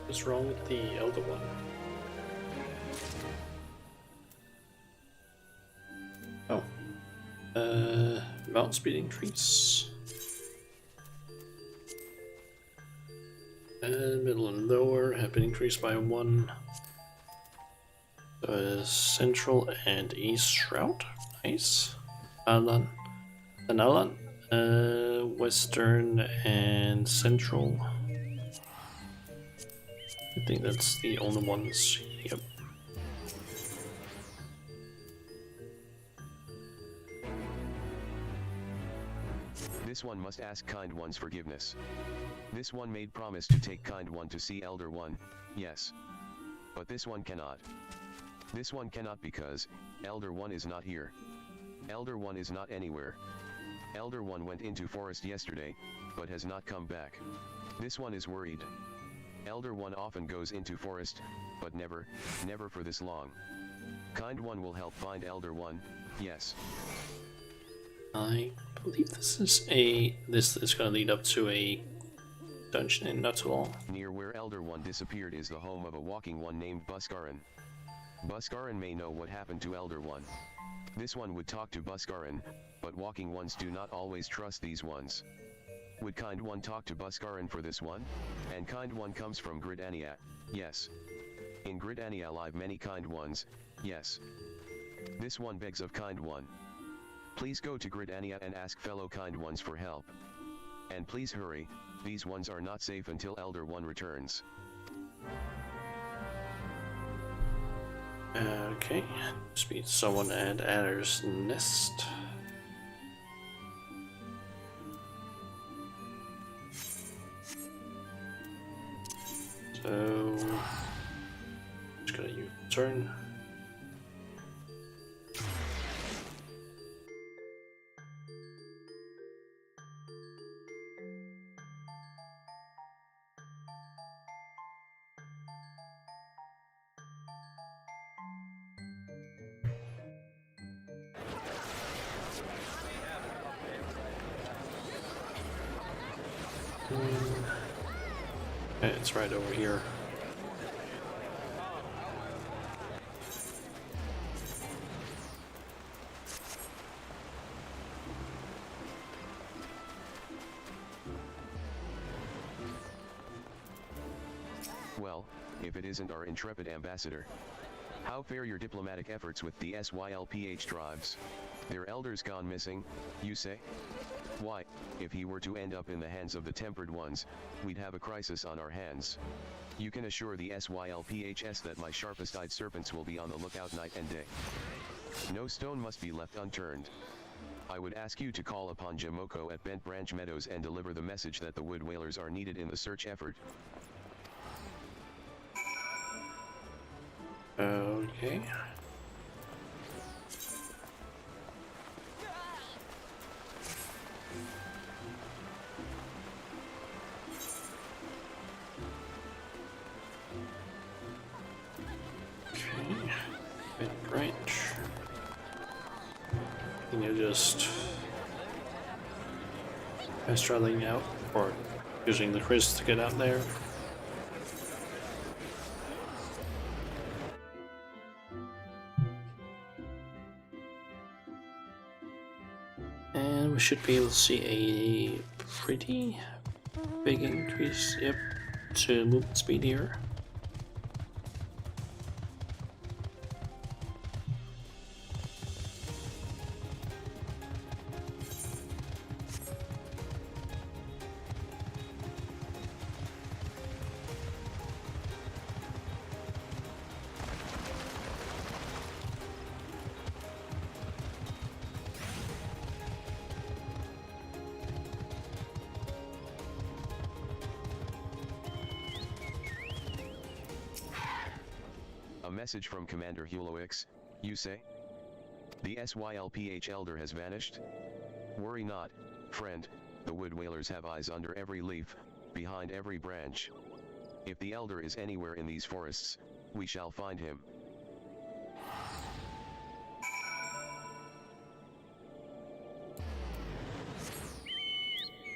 What's wrong with the Elder One? Oh. Mount speed increase. And middle and lower have been increased by 1. Central and east route. Nice. Alan. And Alan. Western and central. I think that's the only ones. Yep. This one must ask kind one's forgiveness. This one made promise to take kind one to see Elder One, yes. But this one cannot. This one cannot because Elder One is not here. Elder One is not anywhere. Elder One went into forest yesterday, but has not come back. This one is worried. Elder One often goes into forest, but never for this long. Kind one will help find Elder One, yes. I believe this is gonna lead up to a dungeon in not too long. Near where Elder One disappeared is the home of a walking one named Buskarin. Buskarin may know what happened to Elder One. This one would talk to Buskarin, but walking ones do not always trust these ones. Would kind one talk to Buskarin for this one? And kind one comes from Gridania, yes. In Gridania live many kind ones, yes. This one begs of kind one. Please go to Gridania and ask fellow kind ones for help. And please hurry, these ones are not safe until Elder One returns. Okay, speed someone at Adder's Nest. So just gonna use turn. Okay, it's right over here. Well, if it isn't our intrepid ambassador. How fare your diplomatic efforts with the SYLPH tribes? Their elders gone missing, you say? Why, if he were to end up in the hands of the Tempered Ones, we'd have a crisis on our hands. You can assure the SYLPHS that my sharpest-eyed serpents will be on the lookout night and day. No stone must be left unturned. I would ask you to call upon Jamoko at Bent Branch Meadows and deliver the message that the Wood Whalers are needed in the search effort. Okay. Bent branch. Can you just fast traveling out or using the Chris to get out there? And we should be able to see a pretty big increase, yep, to movement speed here. A message from Commander Huloix, you say? The SYLPH elder has vanished? Worry not, friend, the Wood Whalers have eyes under every leaf, behind every branch. If the elder is anywhere in these forests, we shall find him.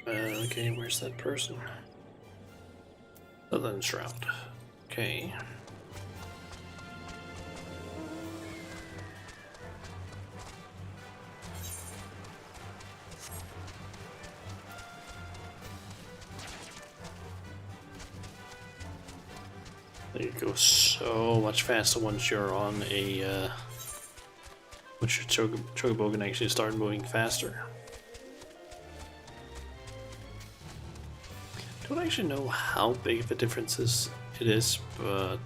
Okay, where's that person? Southern Shroud. Okay. You go so much faster once you're on a once your chocobo can actually start moving faster. Don't actually know how big of a difference it is, but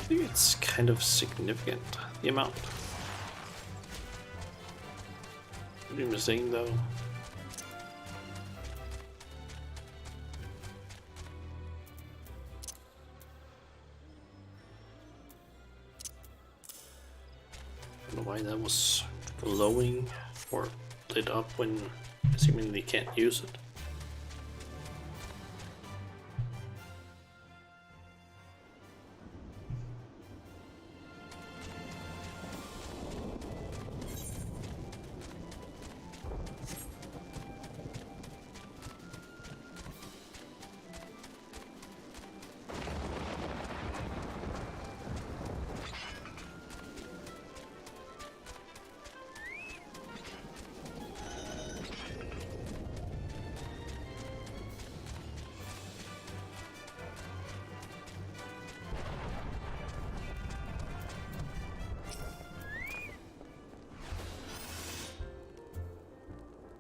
I think it's kind of significant, the amount. Could be mistaken though. Don't know why that was glowing or lit up when assuming they can't use it.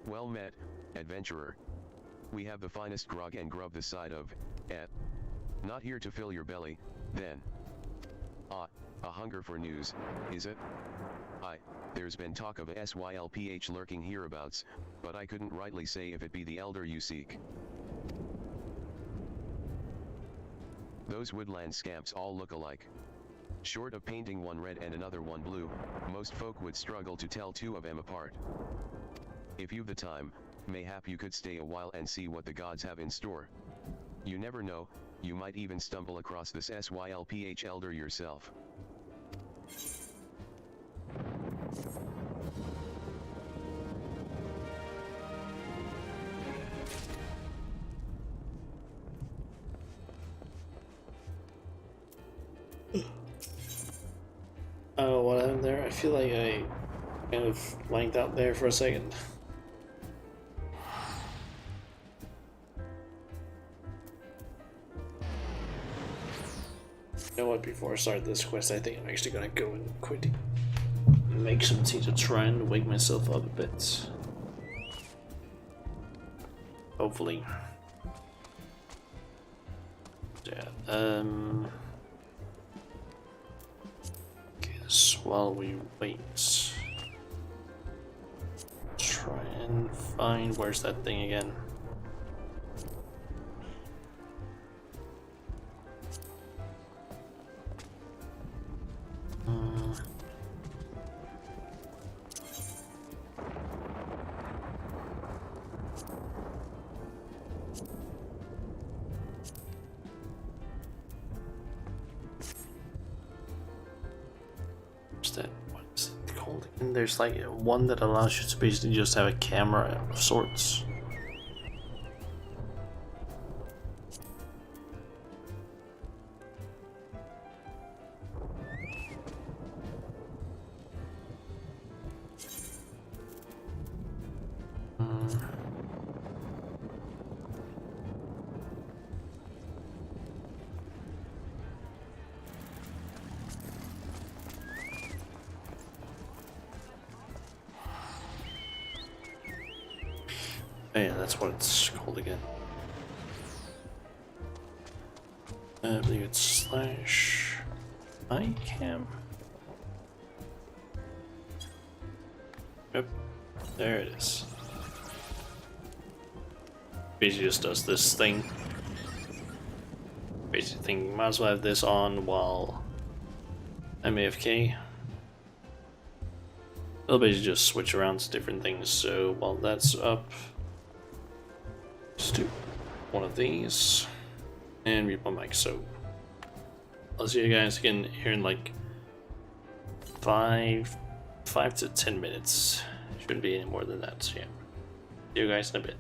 Well met, adventurer. We have the finest grog and grub this side of, not here to fill your belly, then. Ah, a hunger for news, is it? There's been talk of a SYLPH lurking hereabouts, but I couldn't rightly say if it be the elder you seek. Those woodland scamps all look alike. Short of painting one red and another one blue, most folk would struggle to tell two of them apart. If you've the time, mayhap you could stay a while and see what the gods have in store. You never know, you might even stumble across this SYLPH elder yourself. Oh, what happened there? I feel like I kind of blanked out there for a second. You know what, before I start this quest, I think I'm actually gonna go and quickly make some tea to try and wake myself up a bit. Hopefully. Yeah, guess while we wait, try and find, where's that thing again? What's it called? And there's like one that allows you to basically just have a camera of sorts. Yeah, that's what it's called again. I believe it's slash iCam. Yep, there it is. Basically just does this thing. Basically think might as well have this on while I'm AFK. It'll basically just switch around to different things, so while that's up, just do one of these and mute my mic. So I'll see you guys again here in like 5 to 10 minutes. Shouldn't be any more than that. So yeah, see you guys in a bit.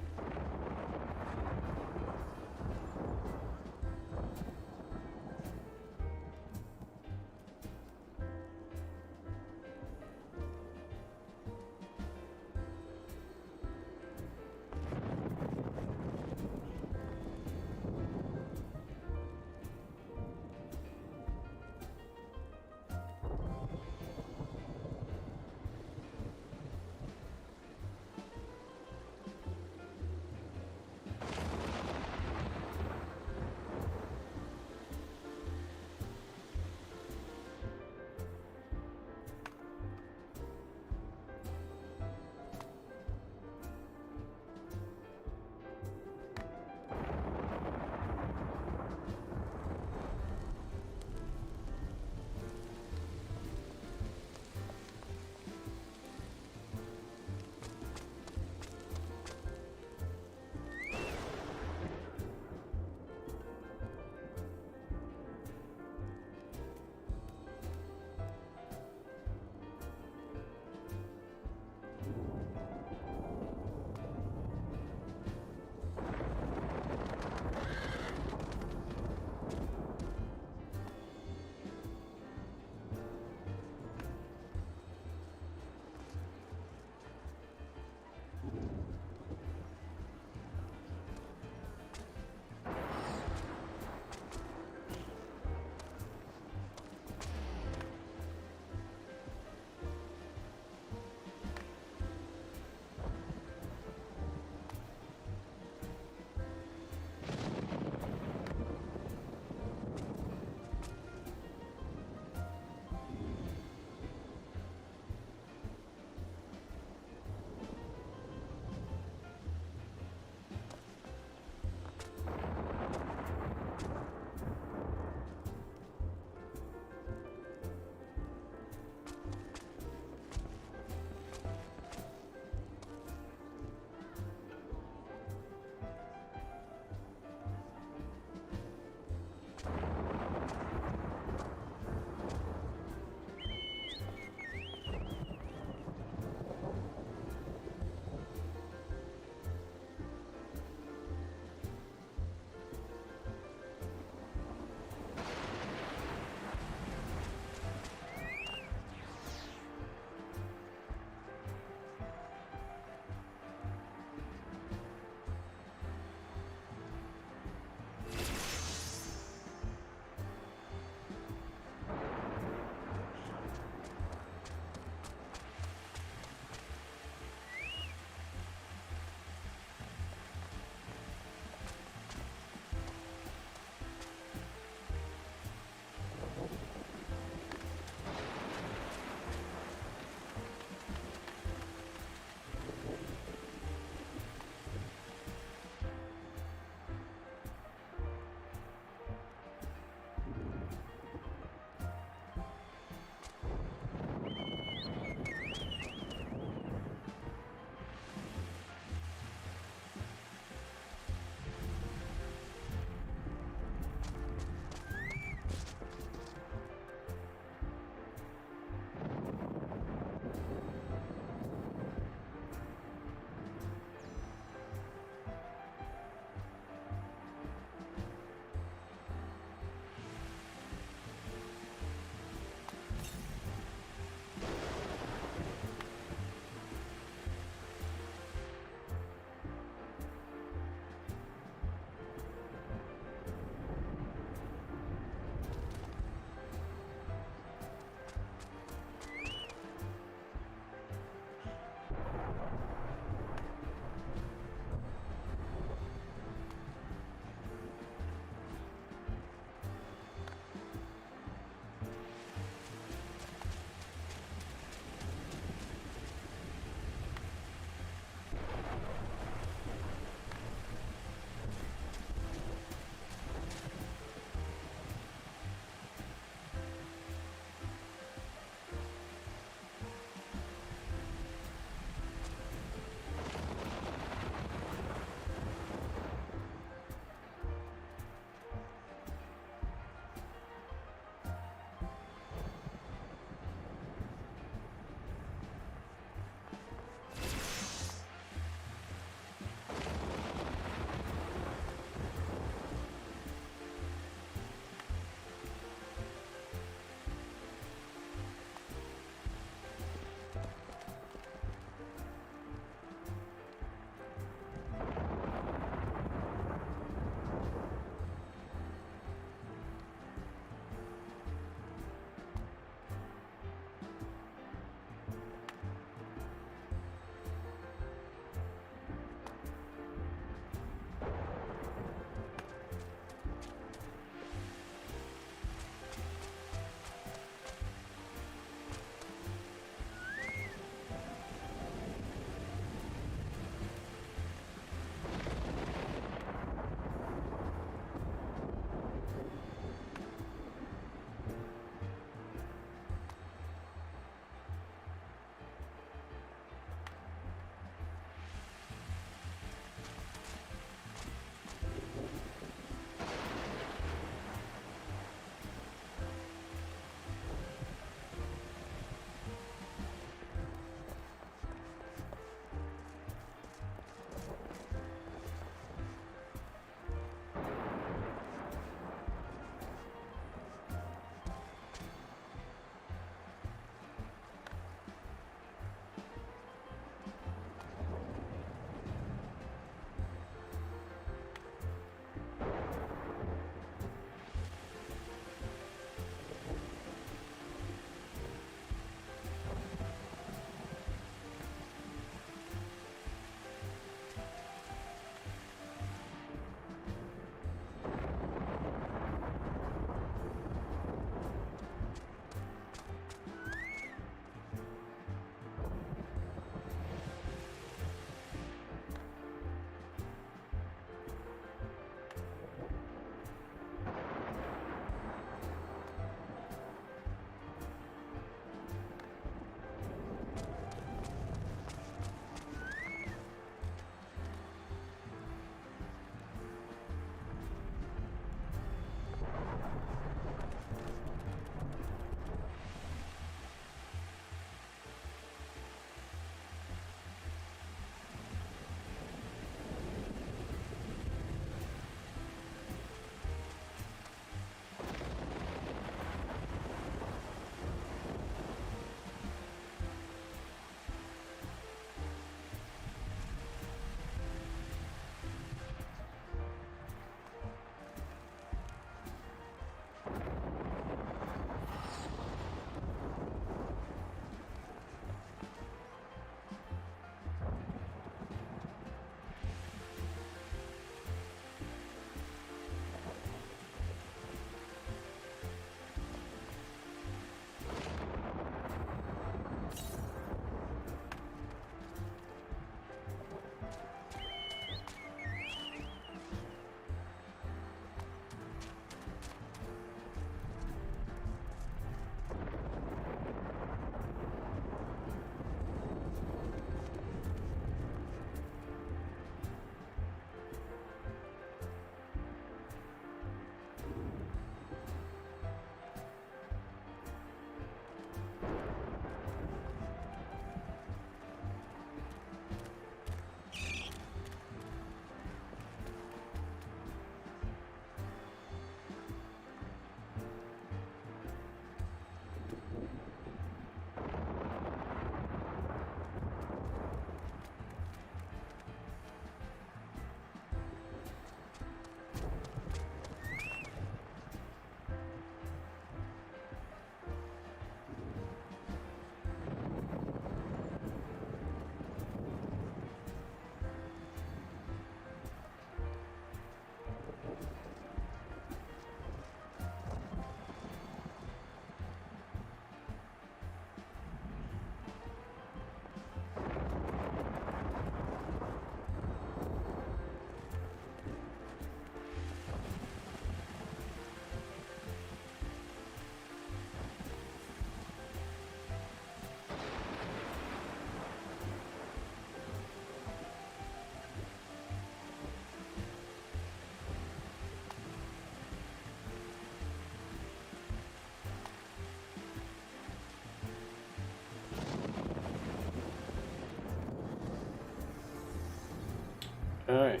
Alright.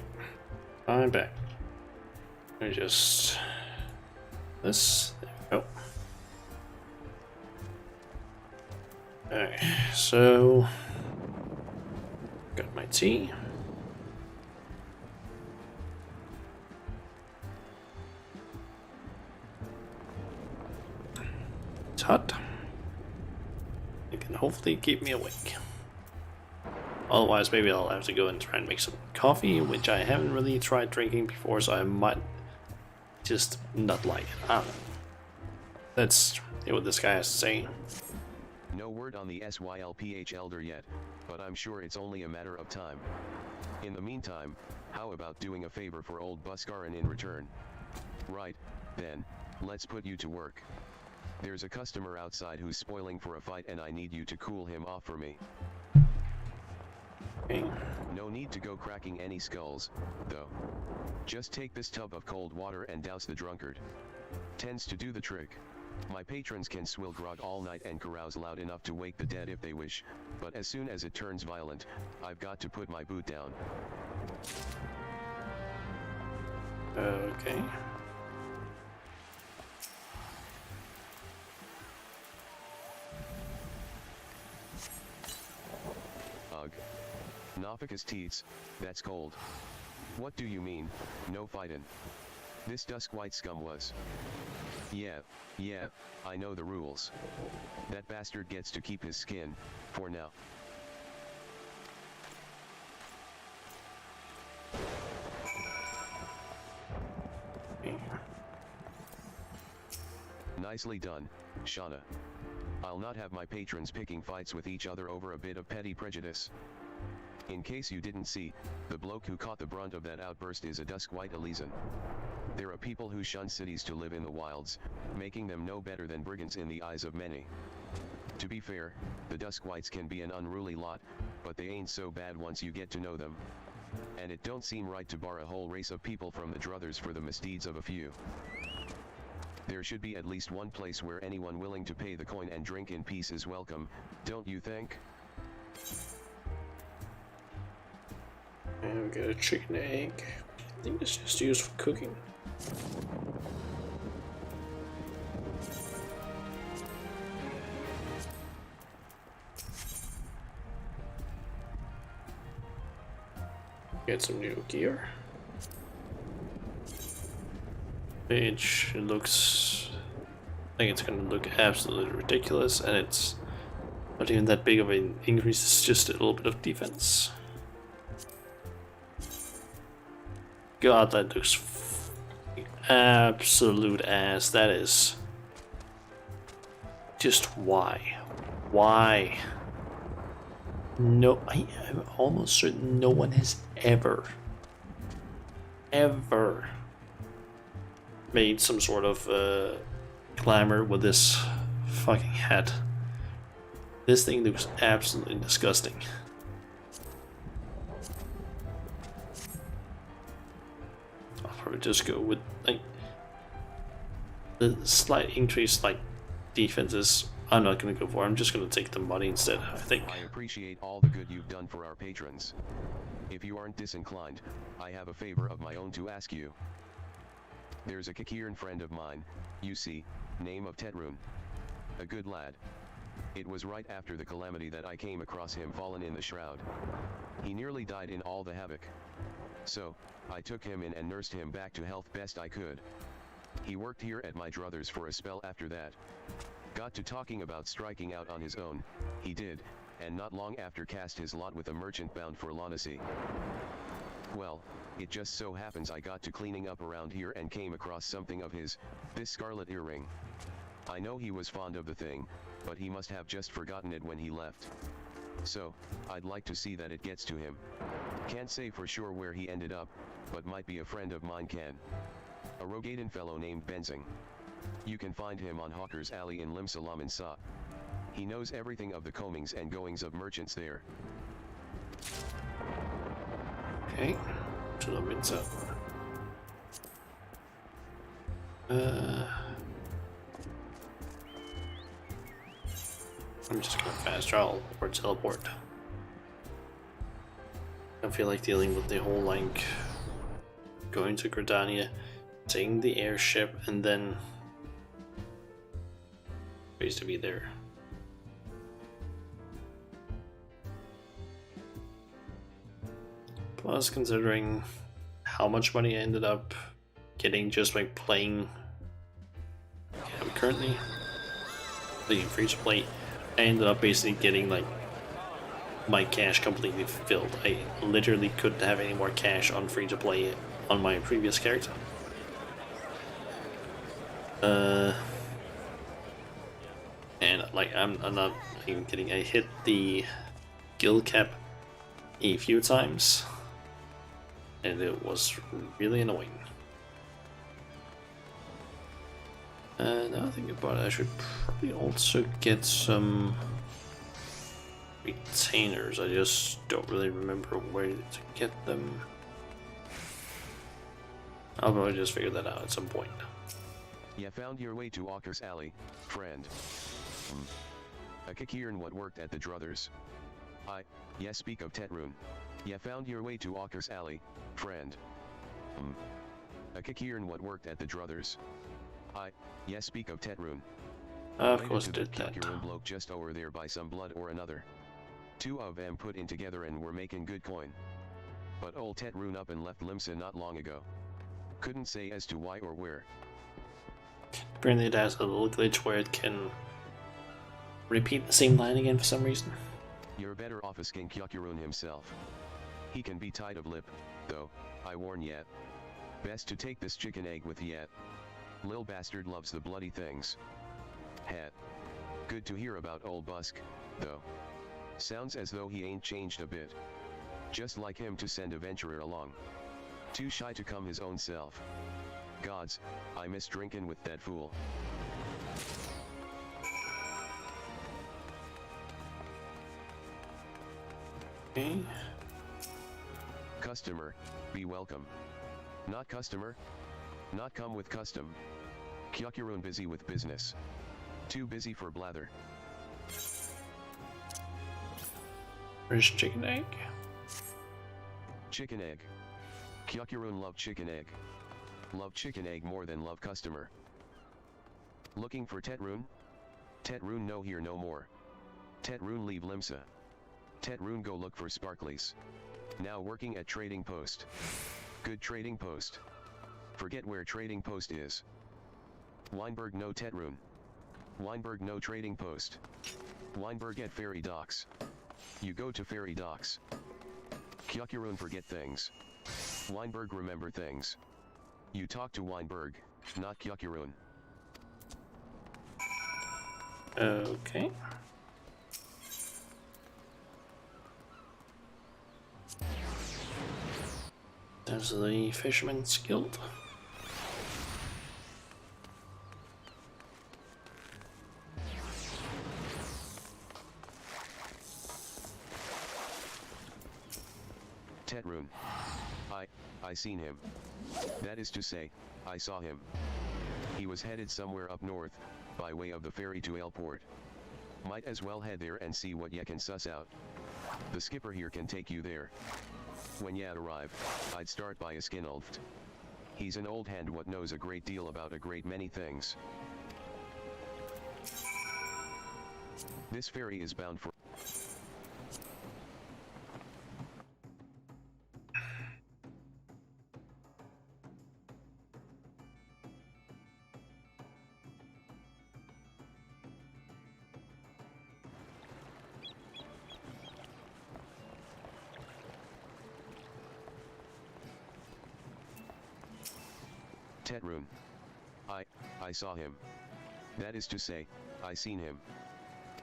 I'm back. Let me just... This... There we go. Alright, so... Got my tea. It's hot. It can hopefully keep me awake. Otherwise, maybe I'll have to go and try and make some coffee, which I haven't really tried drinking before, so I might just not like it. I don't know. Let's hear what this guy has to say. No word on the SYLPH elder yet, but I'm sure it's only a matter of time. In the meantime, how about doing a favor for old Buskarin in return? Right, then, let's put you to work. There's a customer outside who's spoiling for a fight and I need you to cool him off for me. Okay. No need to go cracking any skulls, though. Just take this tub of cold water and douse the drunkard. Tends to do the trick. My patrons can swill grog all night and carouse loud enough to wake the dead if they wish, but as soon as it turns violent, I've got to put my boot down. Okay. Ugh. Nopicus teats, that's cold. What do you mean, no fightin'? This dusk white scum was. Yeah, I know the rules. That bastard gets to keep his skin, for now. Nicely done, Shauna. I'll not have my patrons picking fights with each other over a bit of petty prejudice. In case you didn't see, the bloke who caught the brunt of that outburst is a dusk white Elysian. There are people who shun cities to live in the wilds, making them no better than brigands in the eyes of many. To be fair, the dusk whites can be an unruly lot, but they ain't so bad once you get to know them. And it don't seem right to bar a whole race of people from the druthers for the misdeeds of a few. There should be at least one place where anyone willing to pay the coin and drink in peace is welcome, don't you think? And we got a chicken egg. I think it's just used for cooking. Get some new gear. Which looks... I think it's gonna look absolutely ridiculous, and it's not even that big of an increase, it's just a little bit of defense. God, that looks absolute ass. That is just why? Why? No, I am almost certain no one has ever made some sort of glamour with this fucking hat. This thing looks absolutely disgusting. I'll probably just go with like the slight increase, like defenses. I'm not gonna go for. I'm just gonna take the money instead, I think. I appreciate all the good you've done for our patrons. If you aren't disinclined, I have a favor of my own to ask you. There's a Kikiran friend of mine, you see, name of Tetrun. A good lad. It was right after the calamity that I came across him fallen in the shroud. He nearly died in all the havoc. So, I took him in and nursed him back to health best I could. He worked here at my druthers for a spell after that. Got to talking about striking out on his own, he did, and not long after cast his lot with a merchant bound for Launacy. Well, it just so happens I got to cleaning up around here and came across something of his, this scarlet earring. I know he was fond of the thing, but he must have just forgotten it when he left. So, I'd like to see that it gets to him. Can't say for sure where he ended up, but might be a friend of mine can. A Rogadan fellow named Benzing. You can find him on Hawker's Alley in Limsalam and Sa. He knows everything of the comings and goings of merchants there. Okay, to the Minsa. I'm just gonna fast travel or teleport. I feel like dealing with the whole like going to Gridania, taking the airship, and then ways to be there. Plus, considering how much money I ended up getting just by playing, I'm currently playing free to play. I ended up basically getting like my cash completely filled. I literally couldn't have any more cash on free to play on my previous character. And like I'm not even kidding. I hit the guild cap a few times, and it was really annoying. Now I think about it, I should probably also get some retainers. I just don't really remember where to get them. I'll probably just figure that out at some point. You found your way to Walker's Alley, friend. A Kikirn what worked at the Druthers. Yes, speak of Tetrune. You found your way to Walker's Alley, friend. A Kikirn what worked at the Druthers. Yes, speak of Tetrune. Of course did that. Kikirn bloke just over there by some blood or another. Two of them put in together and were making good coin. But old Tetrune up and left Limsa not long ago. Couldn't say as to why or where. Apparently it has a little glitch where it can repeat the same line again for some reason. You're better off asking Kyakurun himself. He can be tight of lip, though, I warn yet. Best to take this chicken egg with yet. Lil bastard loves the bloody things. Het. Good to hear about old Busk, though. Sounds as though he ain't changed a bit. Just like him to send a venturer along. Too shy to come his own self. Gods, I miss drinking with that fool. Okay. Customer, be welcome. Not customer. Not come with custom. Kyakurun busy with business. Too busy for blather. Where's chicken egg? Chicken egg. Kyakurun love chicken egg. Love chicken egg more than love customer. Looking for Tetrune? Tetrune no here no more. Tetrune leave Limsa. Tetrune go look for Sparklies. Now working at trading post. Good trading post. Forget where trading post is. Weinberg no Tetrune. Weinberg no trading post. Weinberg at ferry docks. You go to ferry docks. Kyakurun forget things. Weinberg remember things. You talk to Weinberg, not Kyakurun. Okay. There's the Fisherman's Guild. Tetrune. I seen him. That is to say, I saw him. He was headed somewhere up north, by way of the ferry to Airport. Might as well head there and see what ya can suss out. The skipper here can take you there. When ya arrive, I'd start by a Skinulft. He's an old hand what knows a great deal about a great many things. This ferry is bound for... Tetrune. I saw him. That is to say, I seen him.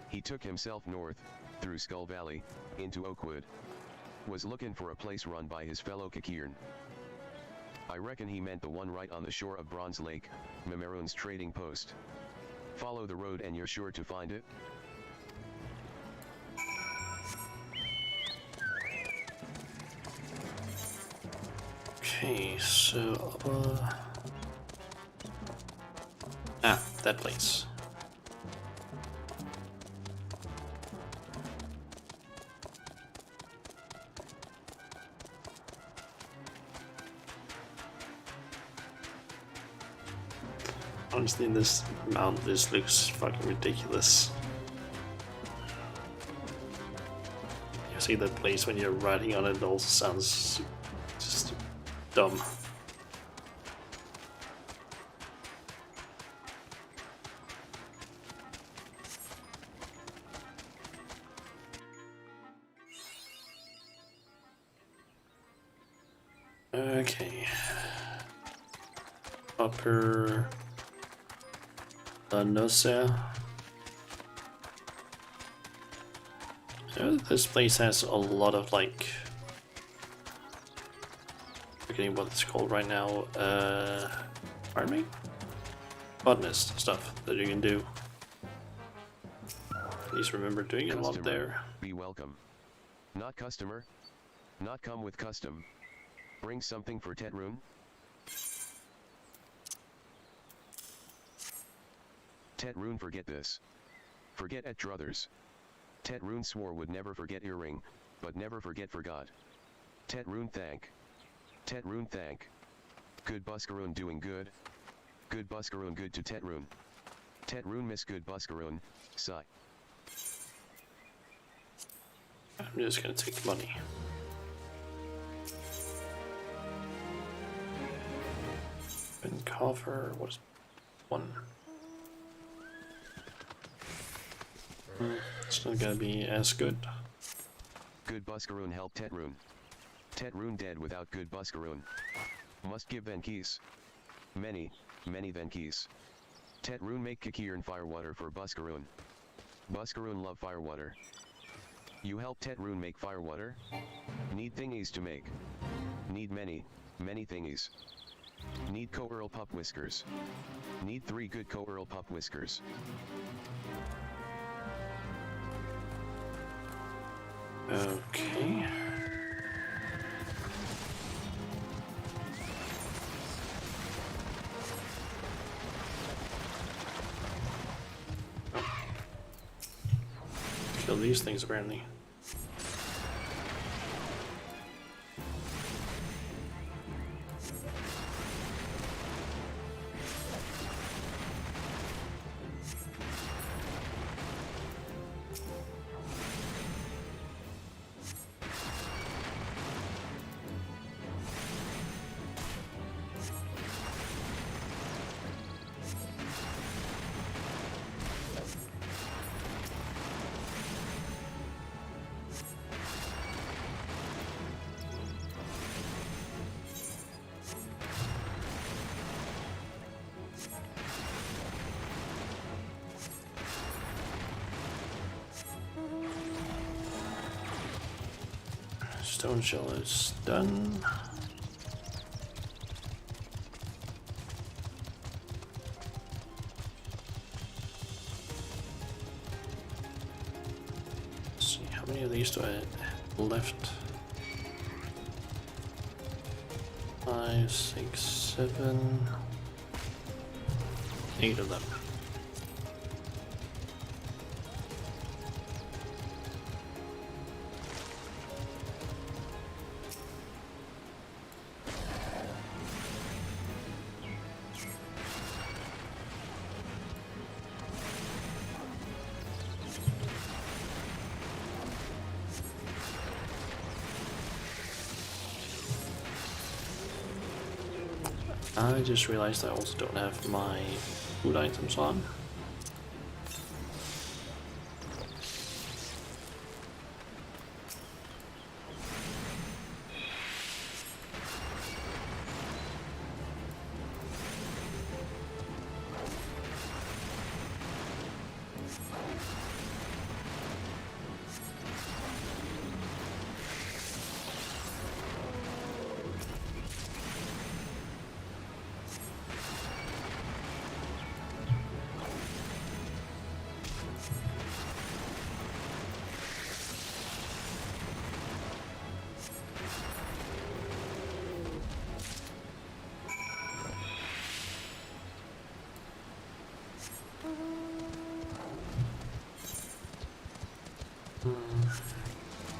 He took himself north, through Skull Valley, into Oakwood. Was looking for a place run by his fellow Kikirn. I reckon he meant the one right on the shore of Bronze Lake, Mimerun's trading post. Follow the road and you're sure to find it. Okay, so that place. Honestly, this mount, this looks fucking ridiculous. You see that place when you're riding on it, it also sounds just dumb. Okay. Upper Lanosa. This place has a lot of like, forgetting what it's called right now. Pardon me? Botanist stuff that you can do. Please remember doing a lot there. Be welcome. Not customer. Not come with custom. Bring something for Tetrune. Tetrune forget this. Forget at druthers. Tetrune swore would never forget earring, but never forget forgot. Tetrune thank. Tetrune thank. Good Buscarone doing good. Good Buscarone good to Tetrune. Tetrune miss good Buscarone, sigh. I'm just gonna take the money. And coffer was one. It's not gonna be as good. Good Buscarone help Tetrune. Tetrune dead without good Buscarone. Must give Venkeys. Many Venkeys. Tetrune make Kikir and firewater for Buscarone. Buscarone love firewater. You help Tetrune make firewater? Need thingies to make. Need many thingies. Need co-earl pup whiskers. Need 3 good co-earl pup whiskers. Okay. Kill these things apparently. Stone shell is done. Let's see, how many of these do I have left? 5, 6, 7, 8 of them. I just realized I also don't have my food items on.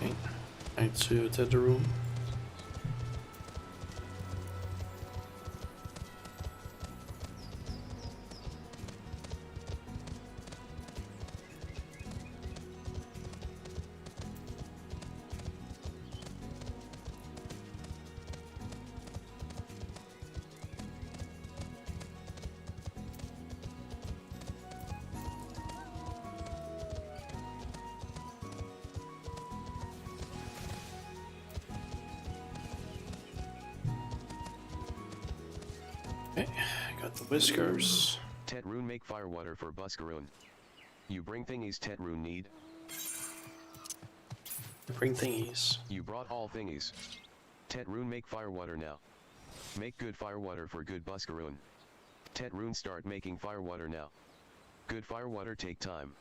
Okay, right to the room. Okay, got the whiskers. Tet Rune make firewater for Buscaroon. You bring thingies Tet Rune need. Bring thingies. You brought all thingies. Tet Rune make firewater now. Make good firewater for good Buscaroon. Tet Rune start making firewater now. Good firewater take time.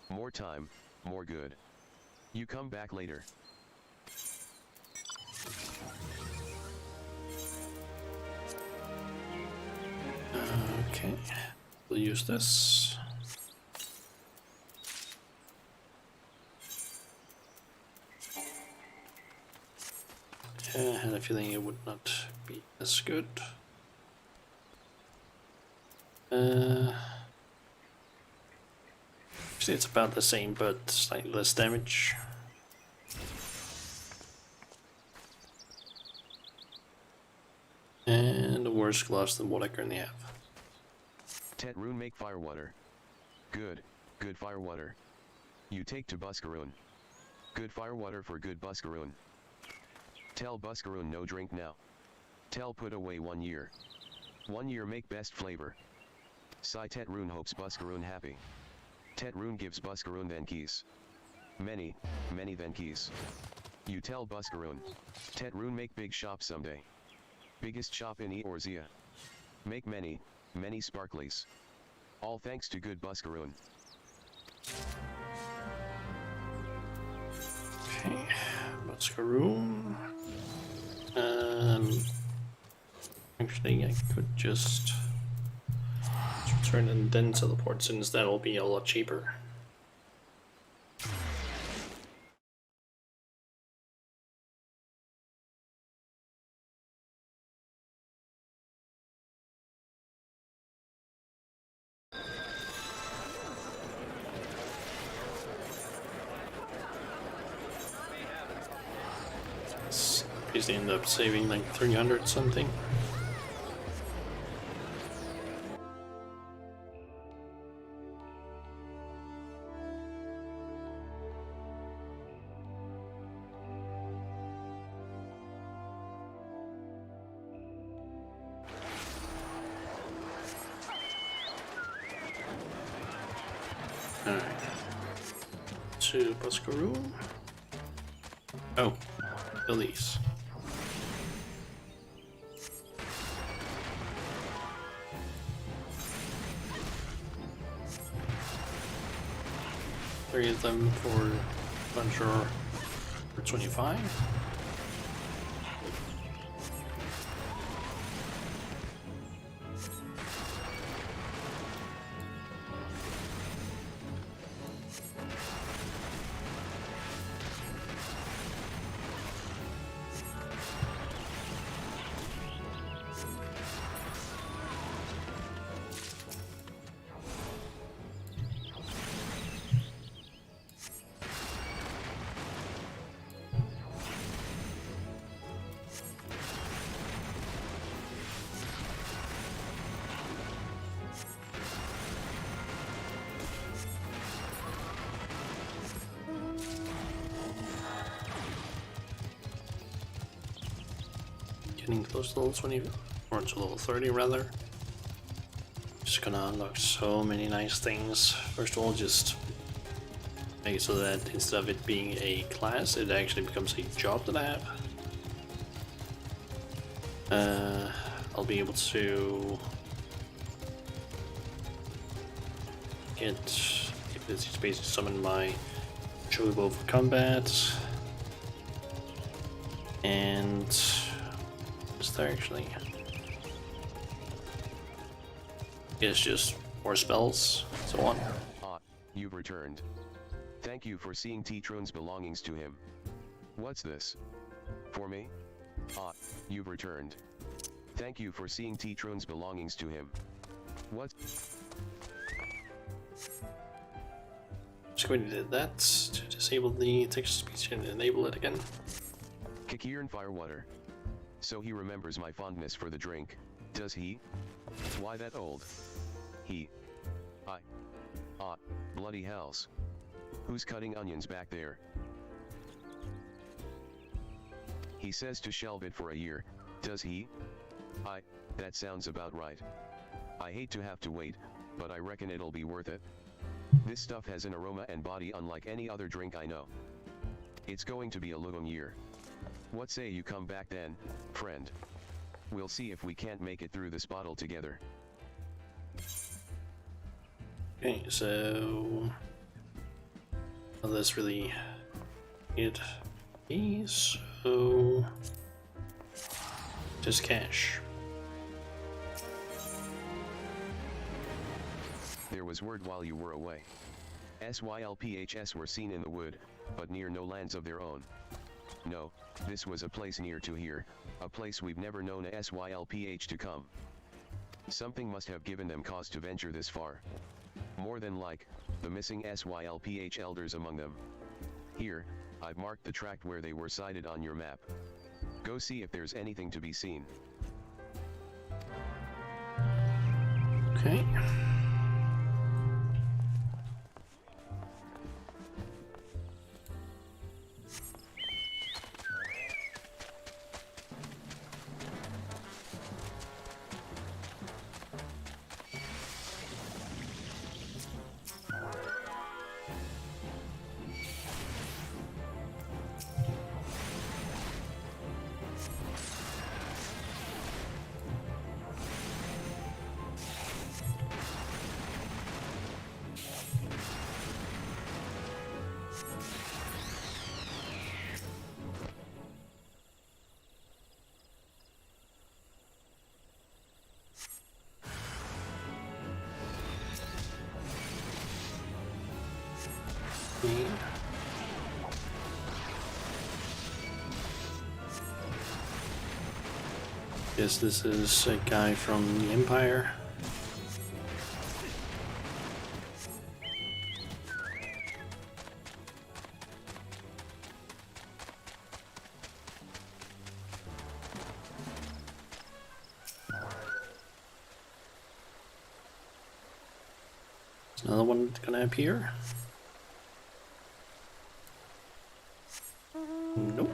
More time, more good. You come back later. Okay, we'll use this. I had a feeling it would not be as good. Actually, it's about the same, but slightly less damage. And worse gloves than what I currently have. Tet Rune make firewater. Good, good firewater. You take to Buscaroon. Good firewater for good Buscaroon. Tell Buscaroon no drink now. Tell put away 1 year. 1 year make best flavor. Sai Tet Rune hopes Buscaroon happy. Tet Rune gives Buscaroon then keys. Many, many then keys. You tell Buscaroon. Tet Rune make big shop someday. Biggest shop in Eorzea. Make many, many sparklies. All thanks to good Buscaroon. Okay, Buscaroon. Actually, I could just return and then teleport, since that'll be a lot cheaper. Basically end up saving like 300 something. Alright. To Buscaroon. Oh, Elise. Three of them for Buncher for 25. Getting close to level 20, or to level 30 rather. Just gonna unlock so many nice things. First of all, just make it so that instead of it being a class, it actually becomes a job that I have. I'll be able to get, if it's basically summon my Chocobo for combat, and is there actually? It's just more spells, so on. Ah, you've returned. Thank you for seeing T-Trone's belongings to him. What's this? For me? Ah, you've returned. Thank you for seeing T-Trone's belongings to him. What? Just going to do that to disable the text-to-speech and enable it again. Kikir Firewater. So he remembers my fondness for the drink, does he? Why that old? He. Bloody hells. Who's cutting onions back there? He says to shelve it for a year, does he? That sounds about right. I hate to have to wait, but I reckon it'll be worth it. This stuff has an aroma and body unlike any other drink I know. It's going to be a long year. What say you come back then, friend? We'll see if we can't make it through this bottle together. Okay, so well, that's really it. Okay, so just cash. There was word while you were away. SYLPHS were seen in the wood, but near no lands of their own. No, this was a place near to here, a place we've never known a SYLPH to come. Something must have given them cause to venture this far. More than like, the missing SYLPH elders among them. Here, I've marked the tract where they were sighted on your map. Go see if there's anything to be seen. Okay. Guess this is a guy from the Empire. Is another one gonna appear? Nope.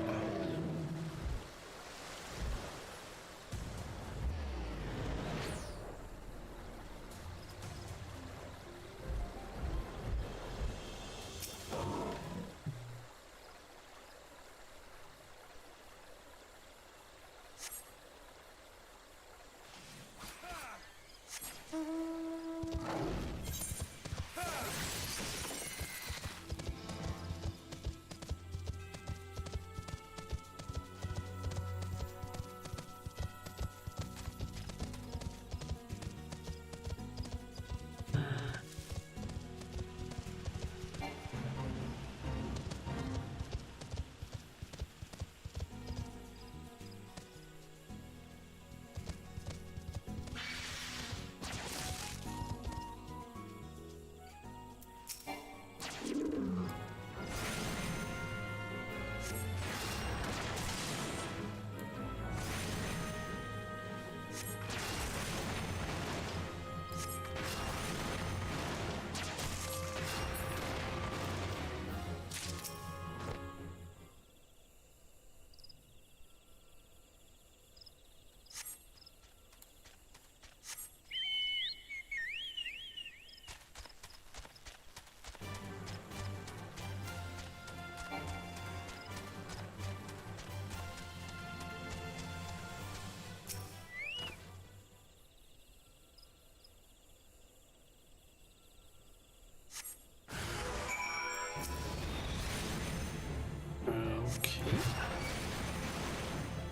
Okay.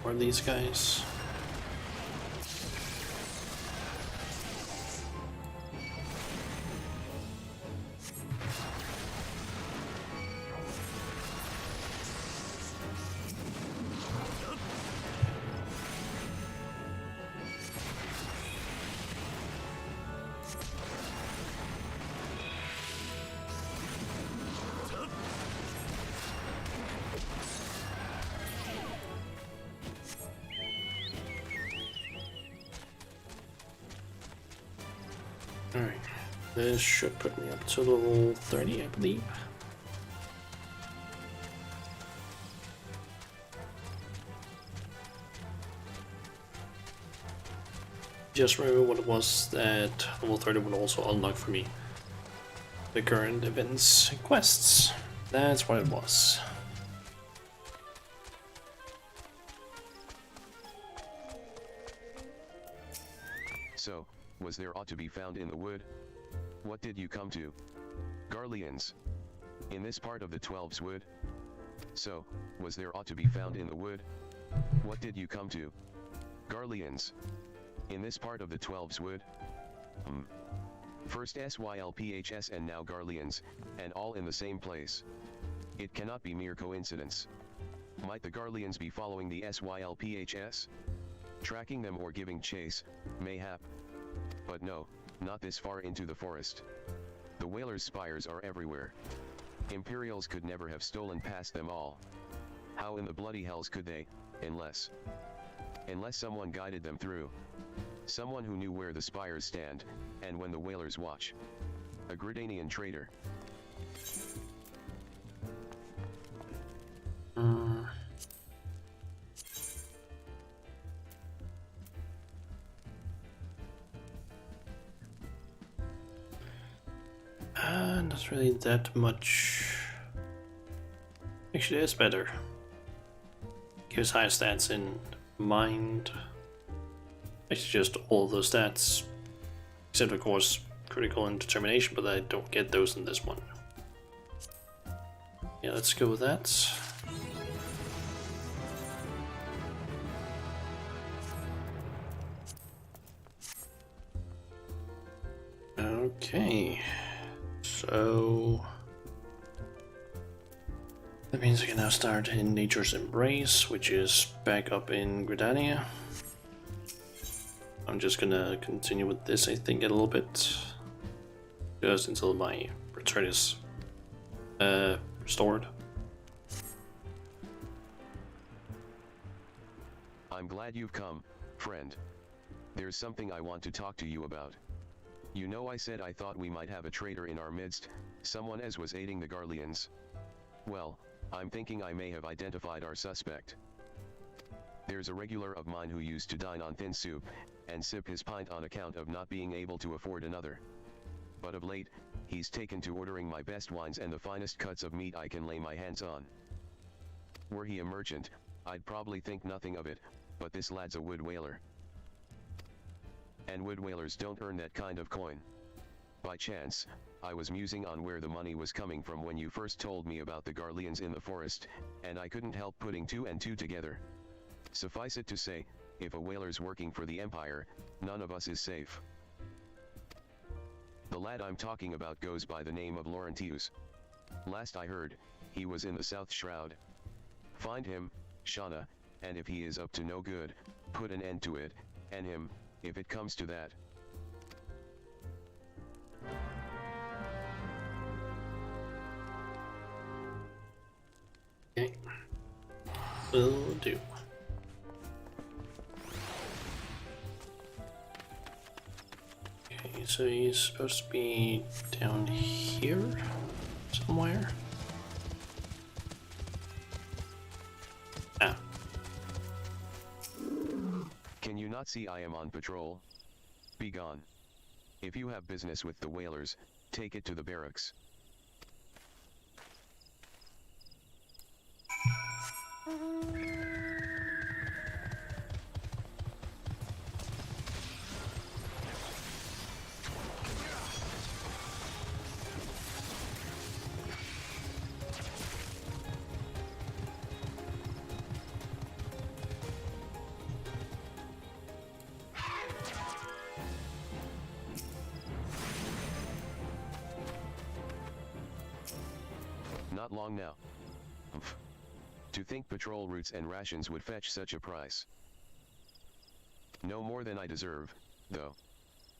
Where are these guys? Alright, this should put me up to level 30, I believe. Just remember what it was that level 30 would also unlock for me. The current events and quests. That's what it was. So, was there ought to be found in the wood? What did you come to? Garleans. In this part of the 12's wood? So, was there ought to be found in the wood? What did you come to? Garleans. In this part of the 12's wood? First SYLPHS and now Garleans, and all in the same place. It cannot be mere coincidence. Might the Garleans be following the SYLPHS? Tracking them or giving chase, mayhap. But no, not this far into the forest. The whalers' spires are everywhere. Imperials could never have stolen past them all. How in the bloody hells could they, unless someone guided them through. Someone who knew where the spires stand, and when the whalers watch. A Gridanian traitor. Not really that much. Actually, it's better. Gives high stats in mind. Actually, just all those stats, except of course critical and determination, but I don't get those in this one. Yeah, let's go with that. Okay, so that means we can now start in Nature's Embrace, which is back up in Gridania. I'm just gonna continue with this, I think, a little bit, just until my return is restored. I'm glad you've come, friend. There's something I want to talk to you about. You know, I said I thought we might have a traitor in our midst, someone as was aiding the Garleans. Well, I'm thinking I may have identified our suspect. There's a regular of mine who used to dine on thin soup, and sip his pint on account of not being able to afford another. But of late, he's taken to ordering my best wines and the finest cuts of meat I can lay my hands on. Were he a merchant, I'd probably think nothing of it, but this lad's a wood whaler. And wood whalers don't earn that kind of coin. By chance, I was musing on where the money was coming from when you first told me about the Garleans in the forest, and I couldn't help putting two and two together. Suffice it to say, if a whaler's working for the Empire, none of us is safe. The lad I'm talking about goes by the name of Laurentius. Last I heard, he was in the South Shroud. Find him, Shauna, and if he is up to no good, put an end to it, and him, if it comes to that. Okay, will do. Okay, so he's supposed to be down here somewhere. Ah. Can you not see I am on patrol? Be gone. If you have business with the whalers, take it to the barracks. Not long now. To think patrol routes and rations would fetch such a price. No more than I deserve, though.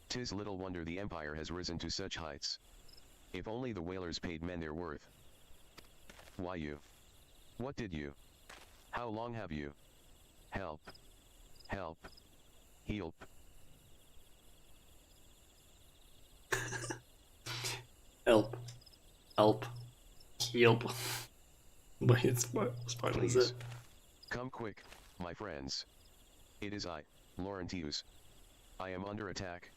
'Tis little wonder the Empire has risen to such heights. If only the whalers paid men their worth. Why you? What did you? How long have you? Help. Help. Help. Help. Help. Help. But it's Spartan is it? Come quick, my friends. It is I, Laurentius. I am under attack.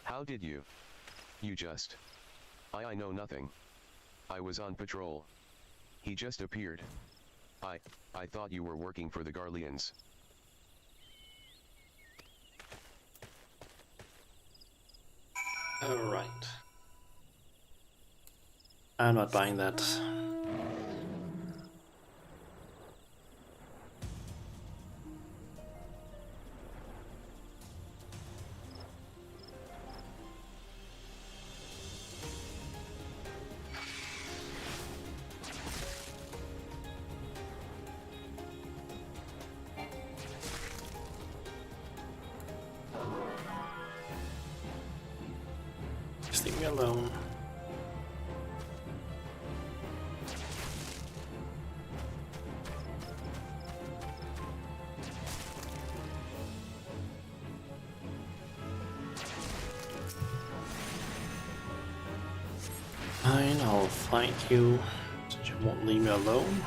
How did you? You just... I know nothing. I was on patrol. He just appeared. I thought you were working for the Garleans. Alright. I'm not buying that. Just leave me alone. Fine, I'll fight you, since you won't leave me alone.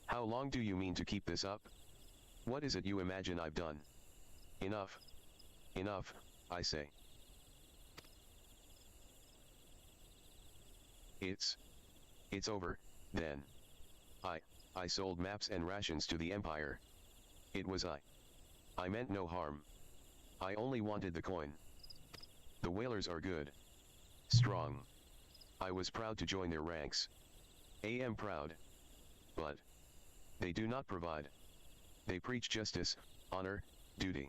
How long do you mean to keep this up? What is it you imagine I've done? Enough. Enough, I say. It's over, then. I sold maps and rations to the Empire. It was I meant no harm. I only wanted the coin. The whalers are good. Strong. I was proud to join their ranks. I am proud. But they do not provide. They preach justice, honor, duty.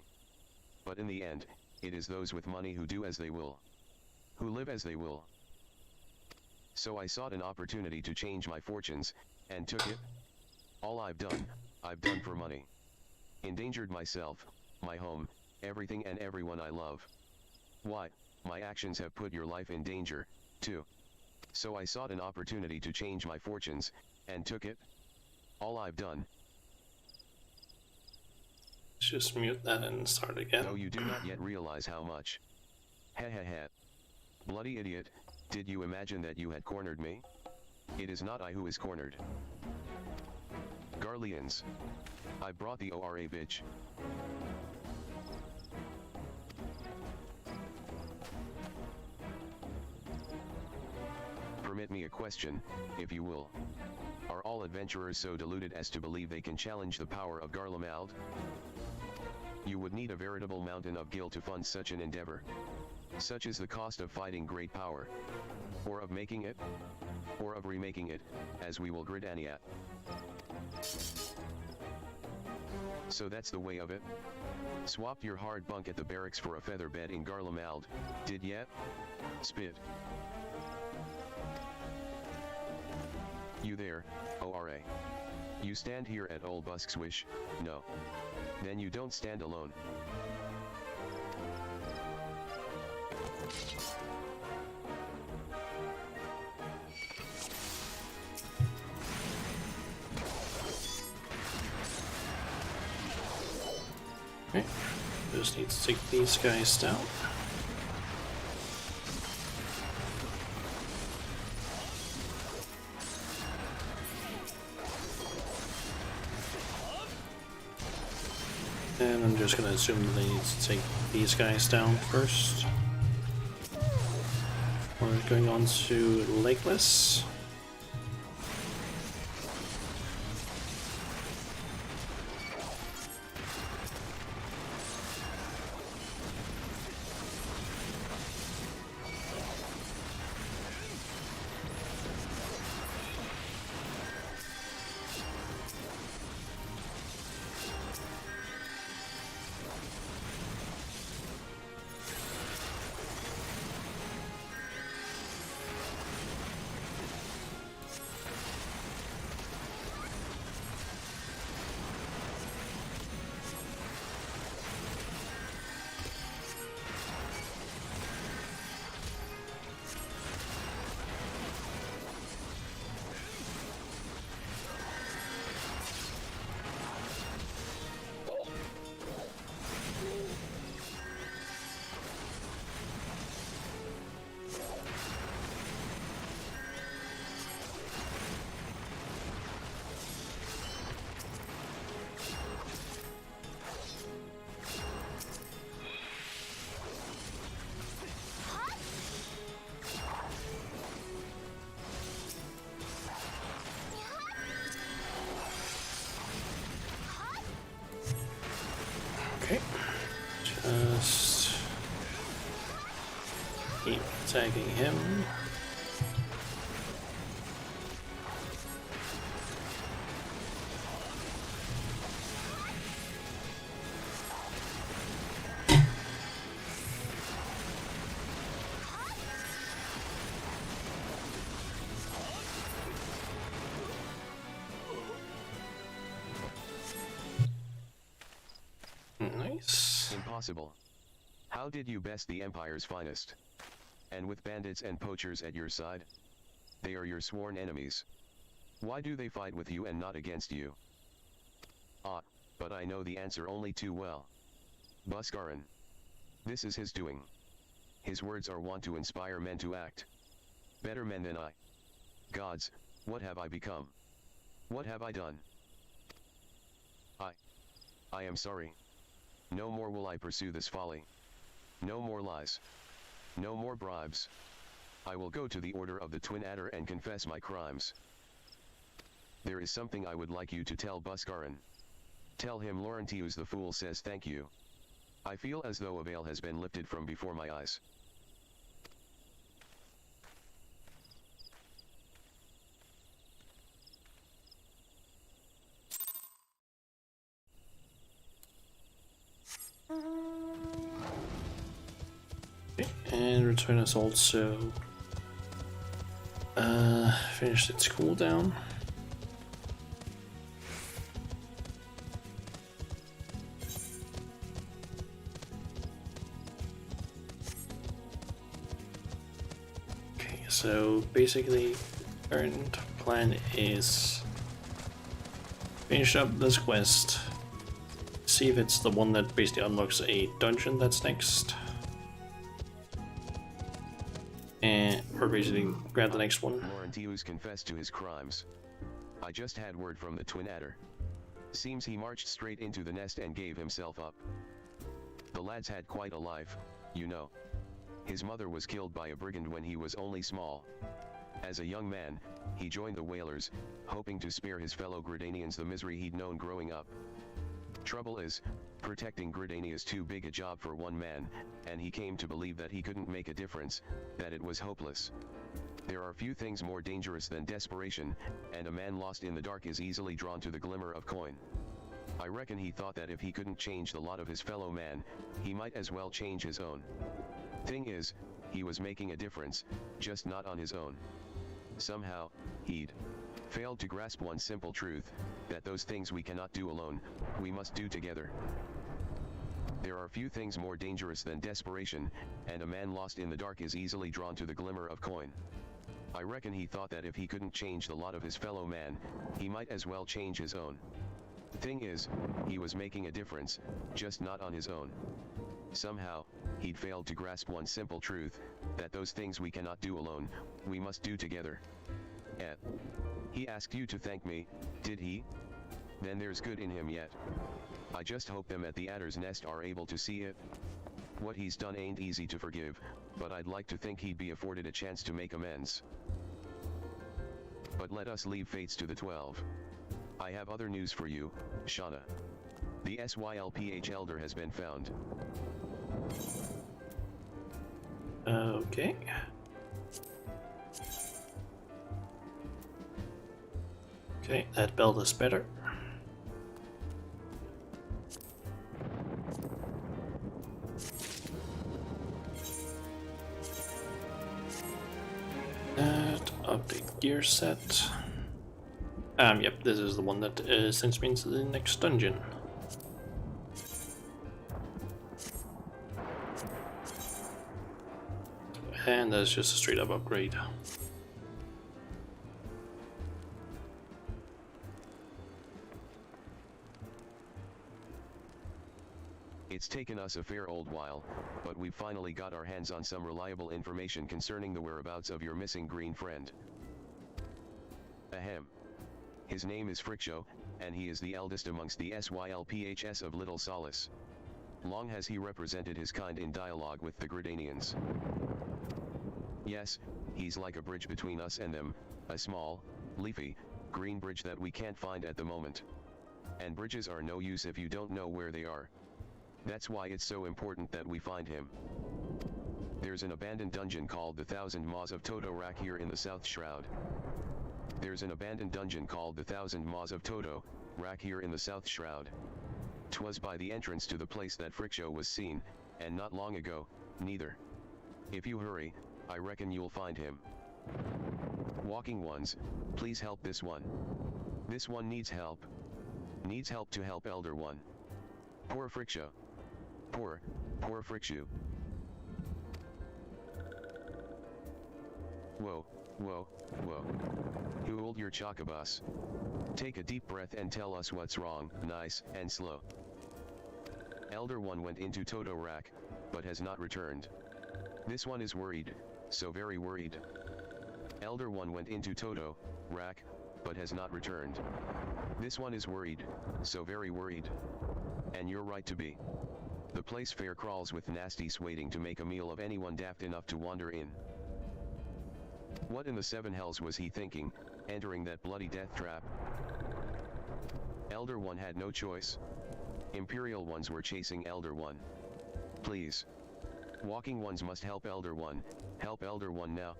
But in the end, it is those with money who do as they will. Who live as they will. So I sought an opportunity to change my fortunes, and took it. All I've done for money. Endangered myself, my home, everything and everyone I love. Why, my actions have put your life in danger, too. So I sought an opportunity to change my fortunes, and took it. All I've done. Just mute that and start again. No, you do not yet realize how much. Heh heh heh. Bloody idiot, did you imagine that you had cornered me? It is not I who is cornered. Garleans. I brought the ORA bitch. Permit me a question, if you will. Are all adventurers so deluded as to believe they can challenge the power of Garlemald? You would need a veritable mountain of guilt to fund such an endeavor. Such is the cost of fighting great power. Or of making it. Or of remaking it, as we will grid Annie at. So that's the way of it? Swapped your hard bunk at the barracks for a feather bed in Garlemald, did yet? Spit. You there, ORA. You stand here at Old Buskswish, no. Then you don't stand alone. Okay, just need to take these guys down. And I'm just gonna assume that I need to take these guys down first. We're going on to Lakeless. Just keep attacking him. Nice. Impossible. How did you best the Empire's finest? And with bandits and poachers at your side? They are your sworn enemies. Why do they fight with you and not against you? Ah, but I know the answer only too well. Buscarin. This is his doing. His words are wont to inspire men to act. Better men than I. Gods, what have I become? What have I done? I am sorry. No more will I pursue this folly. No more lies. No more bribes. I will go to the Order of the Twin Adder and confess my crimes. There is something I would like you to tell Buscarin. Tell him Laurentius the Fool says thank you. I feel as though a veil has been lifted from before my eyes. Okay, and return has also finished its cooldown. Okay, so basically current plan is finish up this quest, see if it's the one that basically unlocks a dungeon that's next, and or basically grab the next one. Laurentius confessed to his crimes. I just had word from the Twin Adder. Seems he marched straight into the nest and gave himself up. The lad's had quite a life, you know. His mother was killed by a brigand when he was only small. As a young man, he joined the Whalers, hoping to spare his fellow Gridanians the misery he'd known growing up. Trouble is, protecting Gridania is too big a job for one man, and he came to believe that he couldn't make a difference, that it was hopeless. There are few things more dangerous than desperation, and a man lost in the dark is easily drawn to the glimmer of coin. I reckon he thought that if he couldn't change the lot of his fellow man, he might as well change his own. Thing is, he was making a difference, just not on his own. Somehow, he'd failed to grasp one simple truth, that those things we cannot do alone, we must do together. There are few things more dangerous than desperation, and a man lost in the dark is easily drawn to the glimmer of coin. I reckon he thought that if he couldn't change the lot of his fellow man, he might as well change his own. Thing is, he was making a difference, just not on his own. Somehow, he'd failed to grasp one simple truth, that those things we cannot do alone, we must do together. He asked you to thank me, did he? Then there's good in him yet. I just hope them at the Adder's Nest are able to see it. What he's done ain't easy to forgive, but I'd like to think he'd be afforded a chance to make amends. But let us leave fates to the 12. I have other news for you, Shauna. The SYLPH Elder has been found. Okay. Okay, that belt is better. Update gear set. Yep, this is the one that sends me into the next dungeon. And that's just a straight up upgrade. It's taken us a fair old while, but we've finally got our hands on some reliable information concerning the whereabouts of your missing green friend. Ahem. His name is Frickshow, and he is the eldest amongst the SYLPHS of Little Solace. Long has he represented his kind in dialogue with the Gridanians. Yes, he's like a bridge between us and them, a small, leafy, green bridge that we can't find at the moment. And bridges are no use if you don't know where they are. That's why it's so important that we find him. There's an abandoned dungeon called the Thousand Maws of Toto-Rak here in the South Shroud. There's an abandoned dungeon called the Thousand Maws of Toto-Rak here in the South Shroud. 'Twas by the entrance to the place that Frikshow was seen, and not long ago, neither. If you hurry, I reckon you'll find him. Walking ones, please help this one. This one needs help. Needs help to help Elder One. Poor Frikshow. Poor Frikshow. Whoa, whoa, whoa. Hold your chocobus. Take a deep breath and tell us what's wrong, nice and slow. Elder One went into Toto-Rak, but has not returned. This one is worried, so very worried. Elder One went into Toto-Rak, but has not returned. This one is worried, so very worried. And you're right to be. The place fair crawls with nasties waiting to make a meal of anyone daft enough to wander in. What in the seven hells was he thinking, entering that bloody death trap? Elder One had no choice. Imperial ones were chasing Elder One. Please. Walking ones must help Elder One, help Elder One now.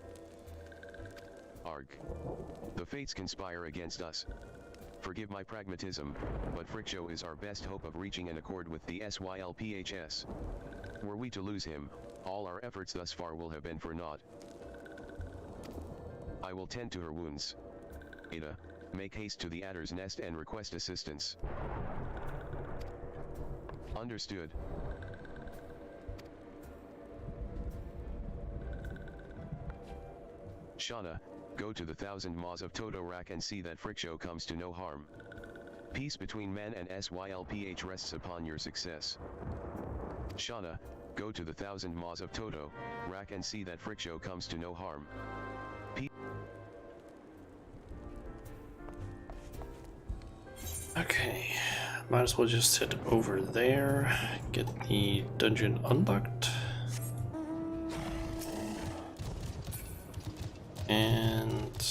Arg. The fates conspire against us. Forgive my pragmatism, but Frikshow is our best hope of reaching an accord with the SYLPHS. Were we to lose him, all our efforts thus far will have been for naught. I will tend to her wounds. Ada, make haste to the adder's nest and request assistance. Understood. Shauna, go to the Thousand Maws of Toto-Rak and see that Frikshow comes to no harm. Peace between man and SYLPH rests upon your success. Shauna, go to the Thousand Maws of Toto-Rak and see that Frikshow comes to no harm. Okay, might as well just head over there, get the dungeon unlocked. And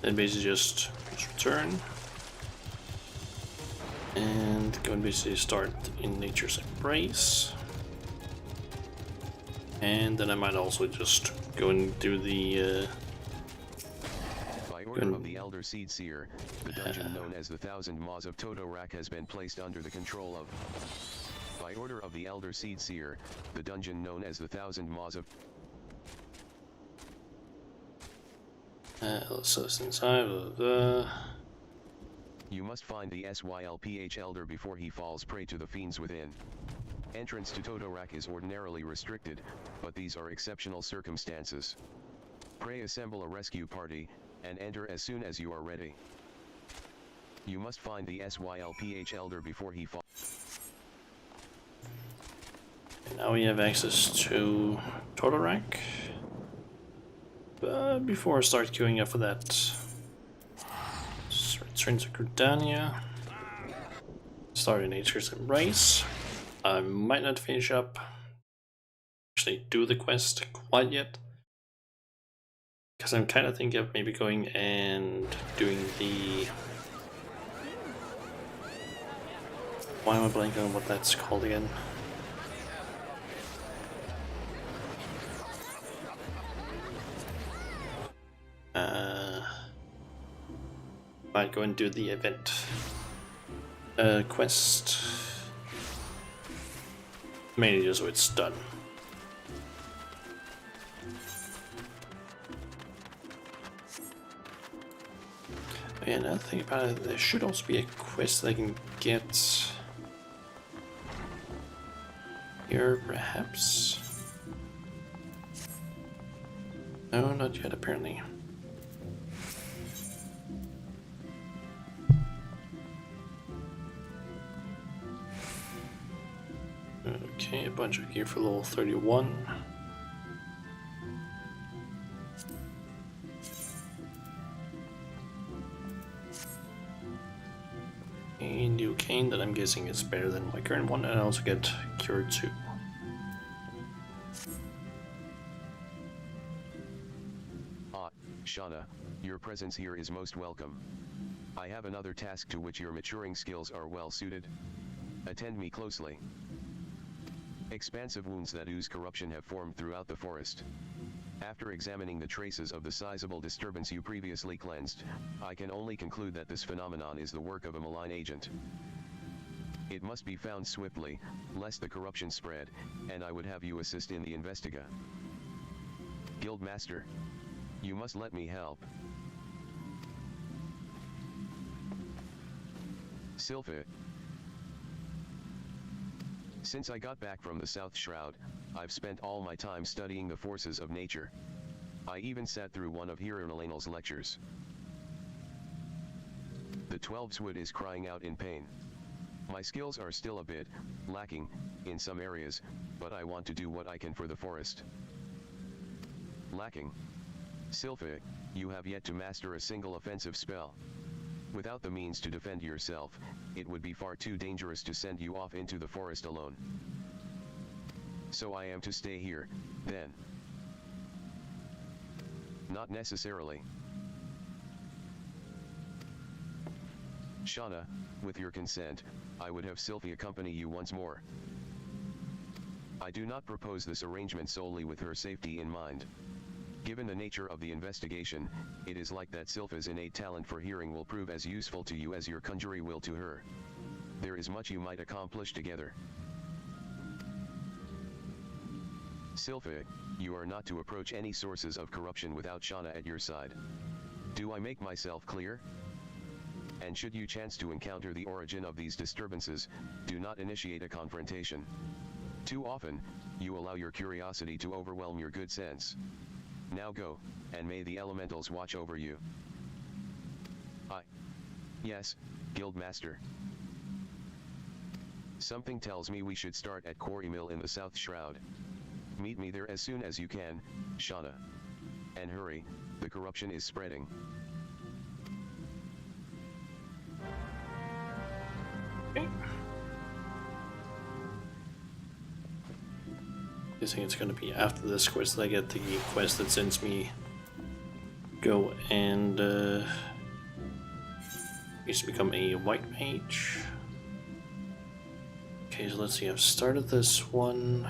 then basically just return. And go and basically start in Nature's Embrace. And then I might also just go and do the By order of the Elder Seed Seer, the dungeon known as the Thousand Maws of Toto-Rak has been placed under the control of. By order of the Elder Seed Seer, the dungeon known as the Thousand Maws of. So since I You must find the SYLPH Elder before he falls prey to the fiends within. Entrance to Toto-Rak is ordinarily restricted, but these are exceptional circumstances. Pray assemble a rescue party, and enter as soon as you are ready. You must find the SYLPH Elder before he falls. Now we have access to Toto-Rak. But before I start queuing up for that, let's return to Gridania. Start in Nature's Embrace. I might not finish up, actually do the quest quite yet. Because I'm kind of thinking of maybe going and doing the... Why am I blanking on what that's called again? Might go and do the event quest. Mainly just so it's done. Yeah, another thing about it, there should also be a quest that I can get here, perhaps. No, not yet, apparently. Okay, a bunch of gear for level 31. A new cane that I'm guessing is better than my current one, and I also get Cure 2. Shauna, your presence here is most welcome. I have another task to which your maturing skills are well suited. Attend me closely. Expansive wounds that ooze corruption have formed throughout the forest. After examining the traces of the sizable disturbance you previously cleansed, I can only conclude that this phenomenon is the work of a malign agent. It must be found swiftly, lest the corruption spread, and I would have you assist in the investiga. Guildmaster, you must let me help. Sylpha. Since I got back from the South Shroud, I've spent all my time studying the forces of nature. I even sat through one of Hieronalanel's lectures. The 12's wood is crying out in pain. My skills are still a bit lacking in some areas, but I want to do what I can for the forest. Lacking. Sylpha, you have yet to master a single offensive spell. Without the means to defend yourself, it would be far too dangerous to send you off into the forest alone. So I am to stay here, then? Not necessarily. Shauna, with your consent, I would have Sylphy accompany you once more. I do not propose this arrangement solely with her safety in mind. Given the nature of the investigation, it is like that Sylpha's innate talent for hearing will prove as useful to you as your conjury will to her. There is much you might accomplish together. Sylpha, you are not to approach any sources of corruption without Shauna at your side. Do I make myself clear? And should you chance to encounter the origin of these disturbances, do not initiate a confrontation. Too often, you allow your curiosity to overwhelm your good sense. Now go, and may the elementals watch over you. Yes, Guildmaster. Something tells me we should start at Quarry Mill in the South Shroud. Meet me there as soon as you can, Shauna. And hurry, the corruption is spreading. Okay. Guessing it's going to be after this quest that I get the quest that sends me go and needs to become a white mage. Okay, so let's see, I've started this one.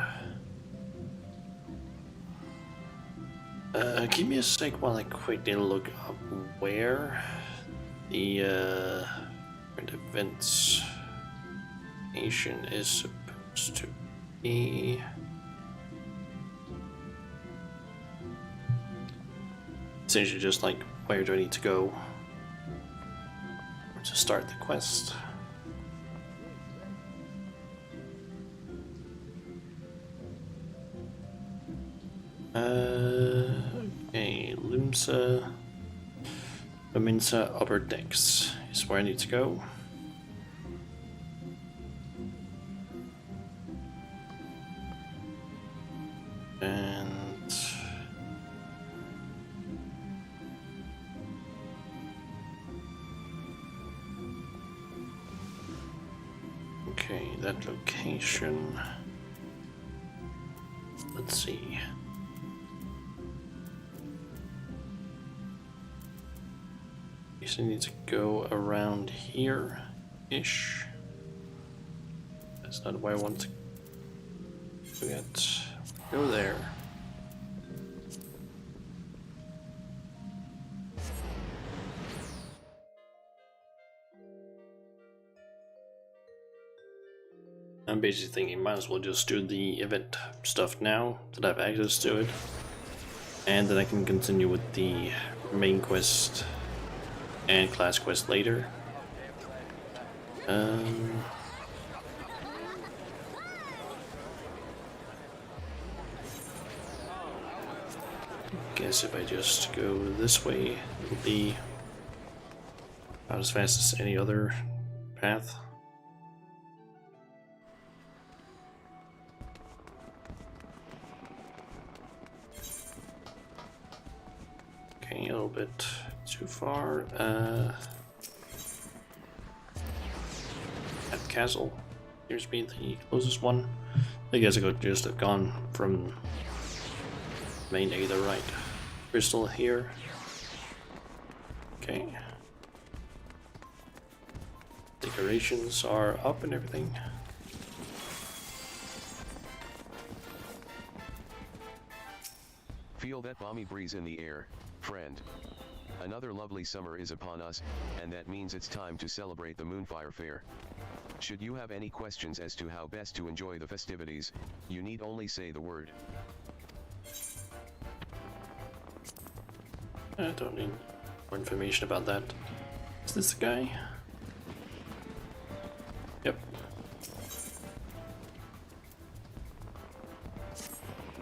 Give me a sec while I quickly look up where the events nation is supposed to be. Essentially just like, where do I need to go to start the quest? Okay, Lumsa, Baminsa, Upper Decks is where I need to go. And okay, that location. Let's see. I need to go around here-ish. That's not where I want to go yet. Go there. I'm basically thinking might as well just do the event stuff now that I have access to it. And then I can continue with the main quest and class quest later. Guess if I just go this way, it'll be about as fast as any other path. Okay, a little bit too far. At Castle appears to be the closest one. I guess I could just have gone from main to the right. Crystal here. Okay. Decorations are up and everything. Feel that balmy breeze in the air, friend. Another lovely summer is upon us, and that means it's time to celebrate the Moonfire Fair. Should you have any questions as to how best to enjoy the festivities, you need only say the word. I don't need more information about that. Is this the guy? Yep.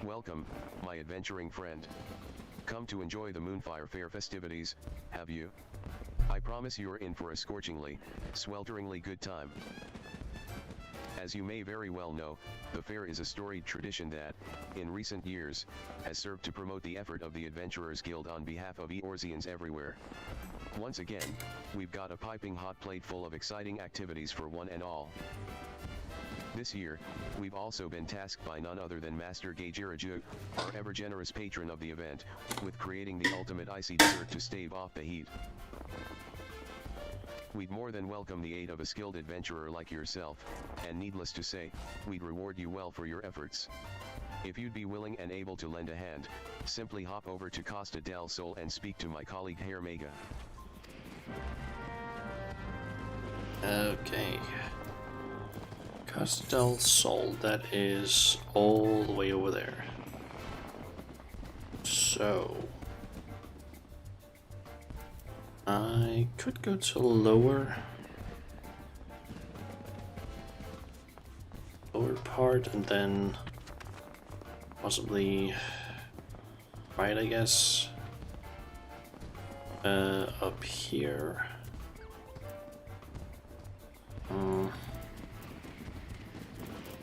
Welcome, my adventuring friend. Come to enjoy the Moonfire Fair festivities, have you? I promise you're in for a scorchingly, swelteringly good time. As you may very well know, the fair is a storied tradition that, in recent years, has served to promote the effort of the Adventurers Guild on behalf of Eorzeans everywhere. Once again, we've got a piping hot plate full of exciting activities for one and all. This year, we've also been tasked by none other than Master Gaijiraju, our ever-generous patron of the event, with creating the ultimate icy dessert to stave off the heat. We'd more than welcome the aid of a skilled adventurer like yourself, and needless to say, we'd reward you well for your efforts. If you'd be willing and able to lend a hand, simply hop over to Costa del Sol and speak to my colleague Herr Mega. Okay. Costa del Sol, that is all the way over there. So I could go to lower part and then possibly right, I guess, up here.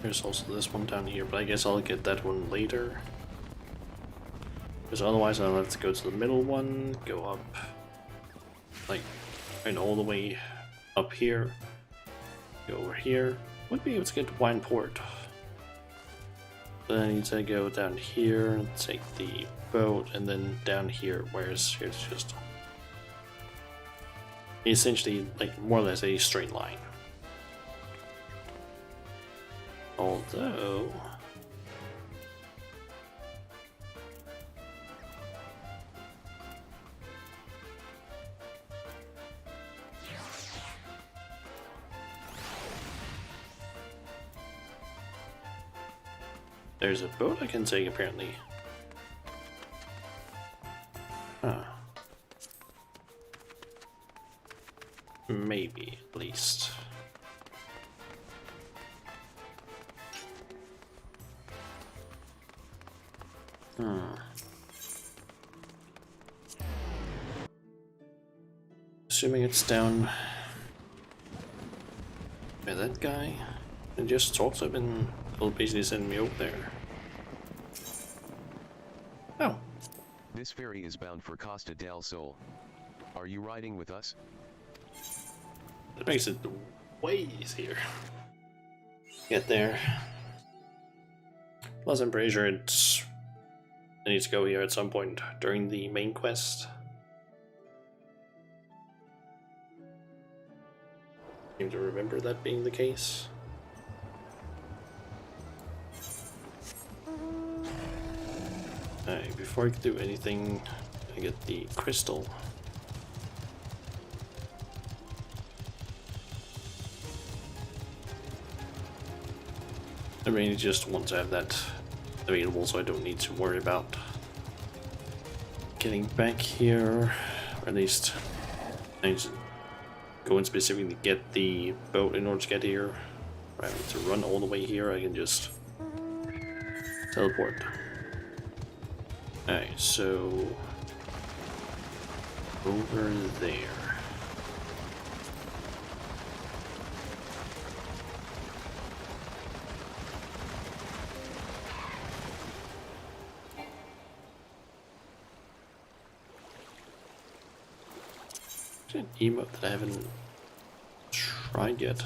There's also this one down here, but I guess I'll get that one later. Because otherwise I'll have to go to the middle one, go up, like, and all the way up here, go over here. Would be able to get to Wine Port. Then I need to go down here and take the boat, and then down here, whereas here's just essentially like more or less a straight line. Although there's a boat I can take apparently. Huh. Maybe at least. Assuming it's down by that guy. I just talked to him and he'll basically send me over there. Oh. This ferry is bound for Costa del Sol. Are you riding with us? That makes it way easier. Get there. Plus I'm pretty sure I need to go here at some point during the main quest. Seem to remember that being the case. Alright, before I can do anything, I get the crystal. I really just want to have that available so I don't need to worry about getting back here, or at least I need to go and specifically get the boat in order to get here. If I have to run all the way here, I can just teleport. Alright, so over there. An emote that I haven't tried yet.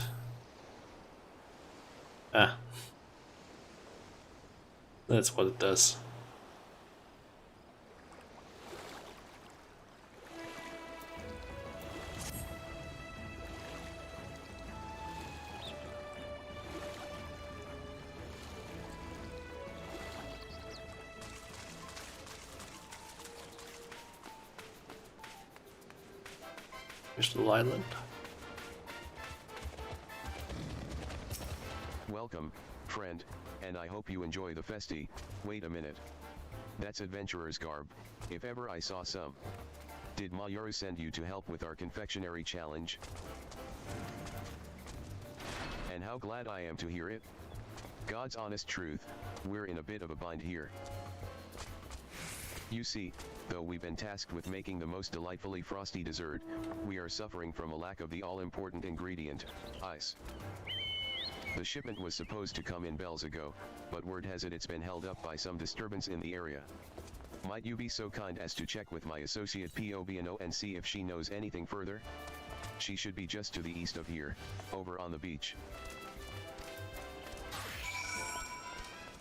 Ah. That's what it does. Here's the island. Welcome, friend, and I hope you enjoy the festi. Wait a minute. That's adventurer's garb, if ever I saw some. Did Mayoru send you to help with our confectionery challenge? And how glad I am to hear it. God's honest truth, we're in a bit of a bind here. You see, though we've been tasked with making the most delightfully frosty dessert, we are suffering from a lack of the all-important ingredient, ice. The shipment was supposed to come in bells ago, but word has it it's been held up by some disturbance in the area. Might you be so kind as to check with my associate Pobno and see if she knows anything further? She should be just to the east of here, over on the beach.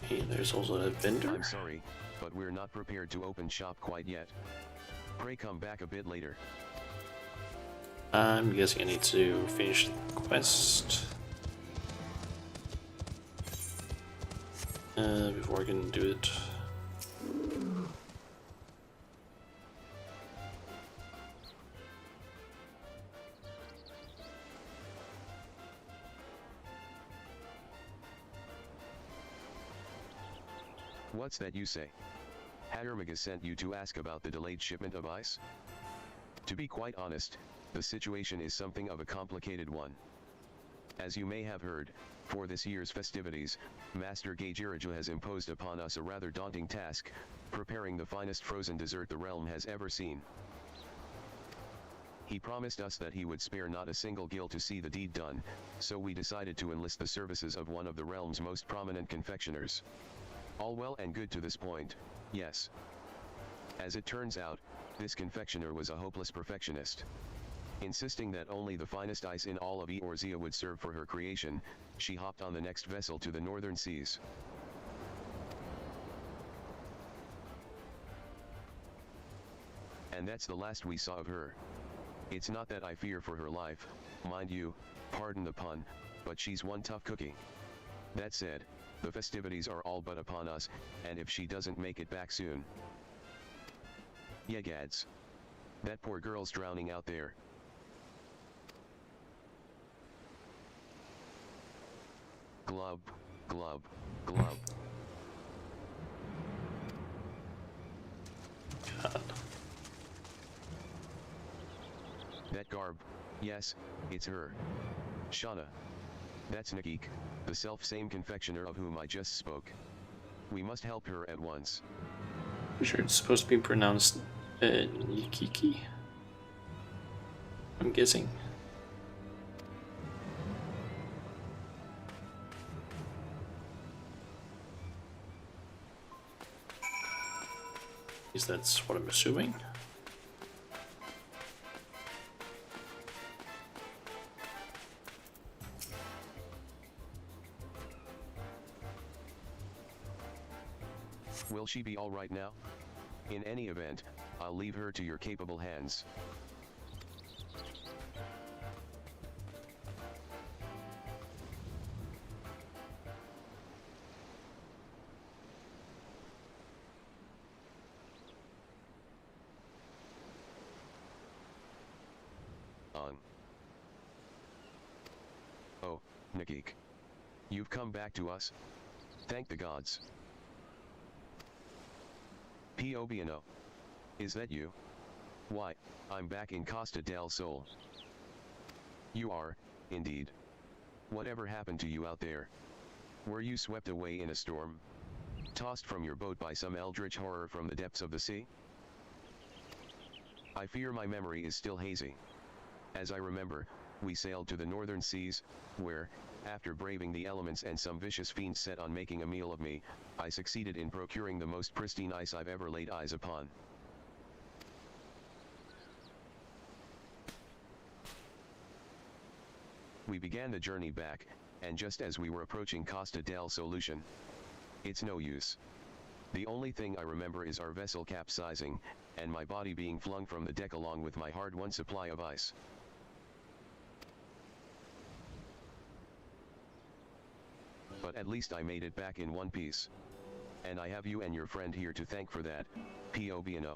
Hey, there's also a vendor. I'm sorry, but we're not prepared to open shop quite yet. Pray come back a bit later. I'm guessing I need to finish the quest before I can do it. What's that you say? Hattermagus sent you to ask about the delayed shipment of ice? To be quite honest, the situation is something of a complicated one. As you may have heard, for this year's festivities, Master Gaijiraju has imposed upon us a rather daunting task, preparing the finest frozen dessert the realm has ever seen. He promised us that he would spare not a single gill to see the deed done, so we decided to enlist the services of one of the realm's most prominent confectioners. All well and good to this point, yes. As it turns out, this confectioner was a hopeless perfectionist. Insisting that only the finest ice in all of Eorzea would serve for her creation, she hopped on the next vessel to the northern seas. And that's the last we saw of her. It's not that I fear for her life, mind you, pardon the pun, but she's one tough cookie. That said, the festivities are all but upon us, and if she doesn't make it back soon... Yeah, gads. That poor girl's drowning out there. Glub, glub, glub. God. That garb, yes, it's her. Shauna. That's Nikik, the self-same confectioner of whom I just spoke. We must help her at once. Pretty sure it's supposed to be pronounced Nikiki. I'm guessing. At least that's what I'm assuming. Will she be all right now? In any event, I'll leave her to your capable hands. Oh, Nikik. You've come back to us? Thank the gods. Pobno. Is that you? Why, I'm back in Costa del Sol. You are, indeed. Whatever happened to you out there? Were you swept away in a storm? Tossed from your boat by some eldritch horror from the depths of the sea? I fear my memory is still hazy. As I remember, we sailed to the northern seas, where, after braving the elements and some vicious fiends set on making a meal of me, I succeeded in procuring the most pristine ice I've ever laid eyes upon. We began the journey back, and just as we were approaching Costa del Solution. It's no use. The only thing I remember is our vessel capsizing, and my body being flung from the deck along with my hard-won supply of ice. But at least I made it back in one piece. And I have you and your friend here to thank for that, Pobno.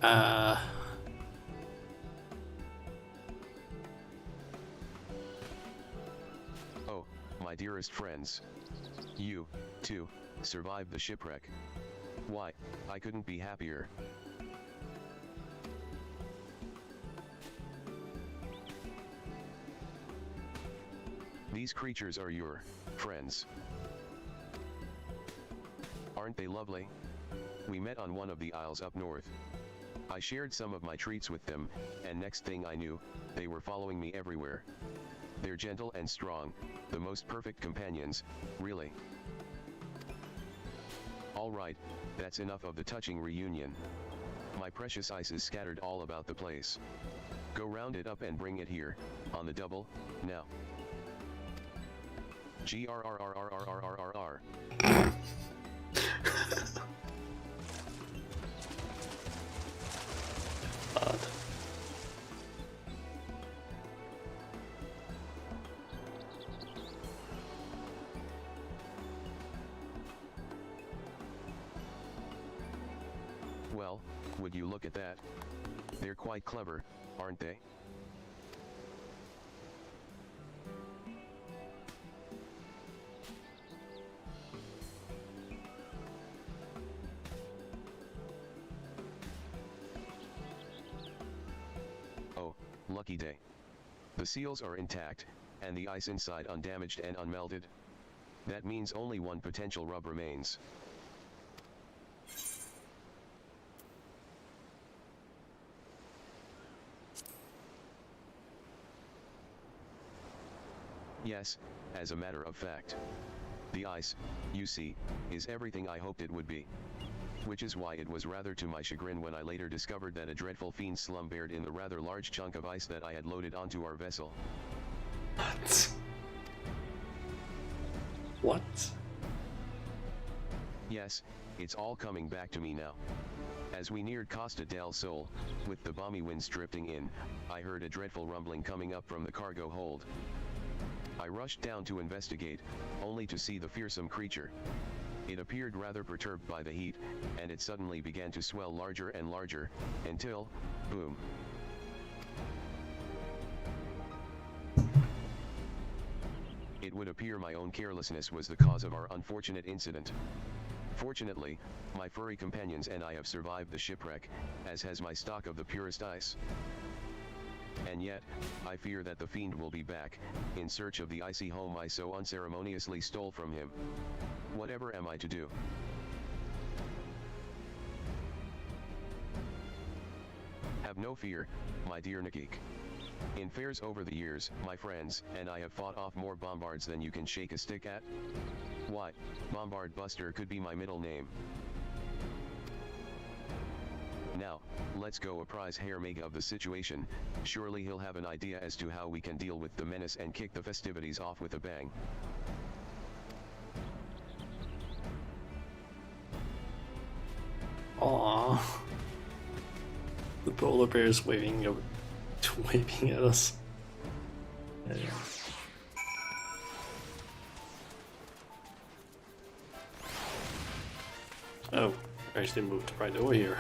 Uh, Oh, my dearest friends. You, too, survived the shipwreck. Why, I couldn't be happier. These creatures are your friends. Aren't they lovely? We met on one of the isles up north. I shared some of my treats with them, and next thing I knew, they were following me everywhere. They're gentle and strong, the most perfect companions, really. Alright, that's enough of the touching reunion. My precious ice is scattered all about the place. Go round it up and bring it here, on the double, now. GRRRRRRRRR. God. Well, would you look at that? They're quite clever, aren't they? Oh, lucky day. The seals are intact, and the ice inside undamaged and unmelted. That means only one potential rub remains. Yes, as a matter of fact. The ice, you see, is everything I hoped it would be. Which is why it was rather to my chagrin when I later discovered that a dreadful fiend slumbered in the rather large chunk of ice that I had loaded onto our vessel. What? What? Yes, it's all coming back to me now. As we neared Costa del Sol, with the balmy winds drifting in, I heard a dreadful rumbling coming up from the cargo hold. I rushed down to investigate, only to see the fearsome creature. It appeared rather perturbed by the heat, and it suddenly began to swell larger and larger, until, boom. It would appear my own carelessness was the cause of our unfortunate incident. Fortunately, my furry companions and I have survived the shipwreck, as has my stock of the purest ice. And yet, I fear that the fiend will be back, in search of the icy home I so unceremoniously stole from him. Whatever am I to do? Have no fear, my dear Nikik. In fairs over the years, my friends and I have fought off more bombards than you can shake a stick at. Why, Bombard Buster could be my middle name. Now, let's go apprise Herr Mega of the situation. Surely he'll have an idea as to how we can deal with the menace and kick the festivities off with a bang. Aww. The polar bear is waving at us. Yeah. Oh, I actually moved right over here.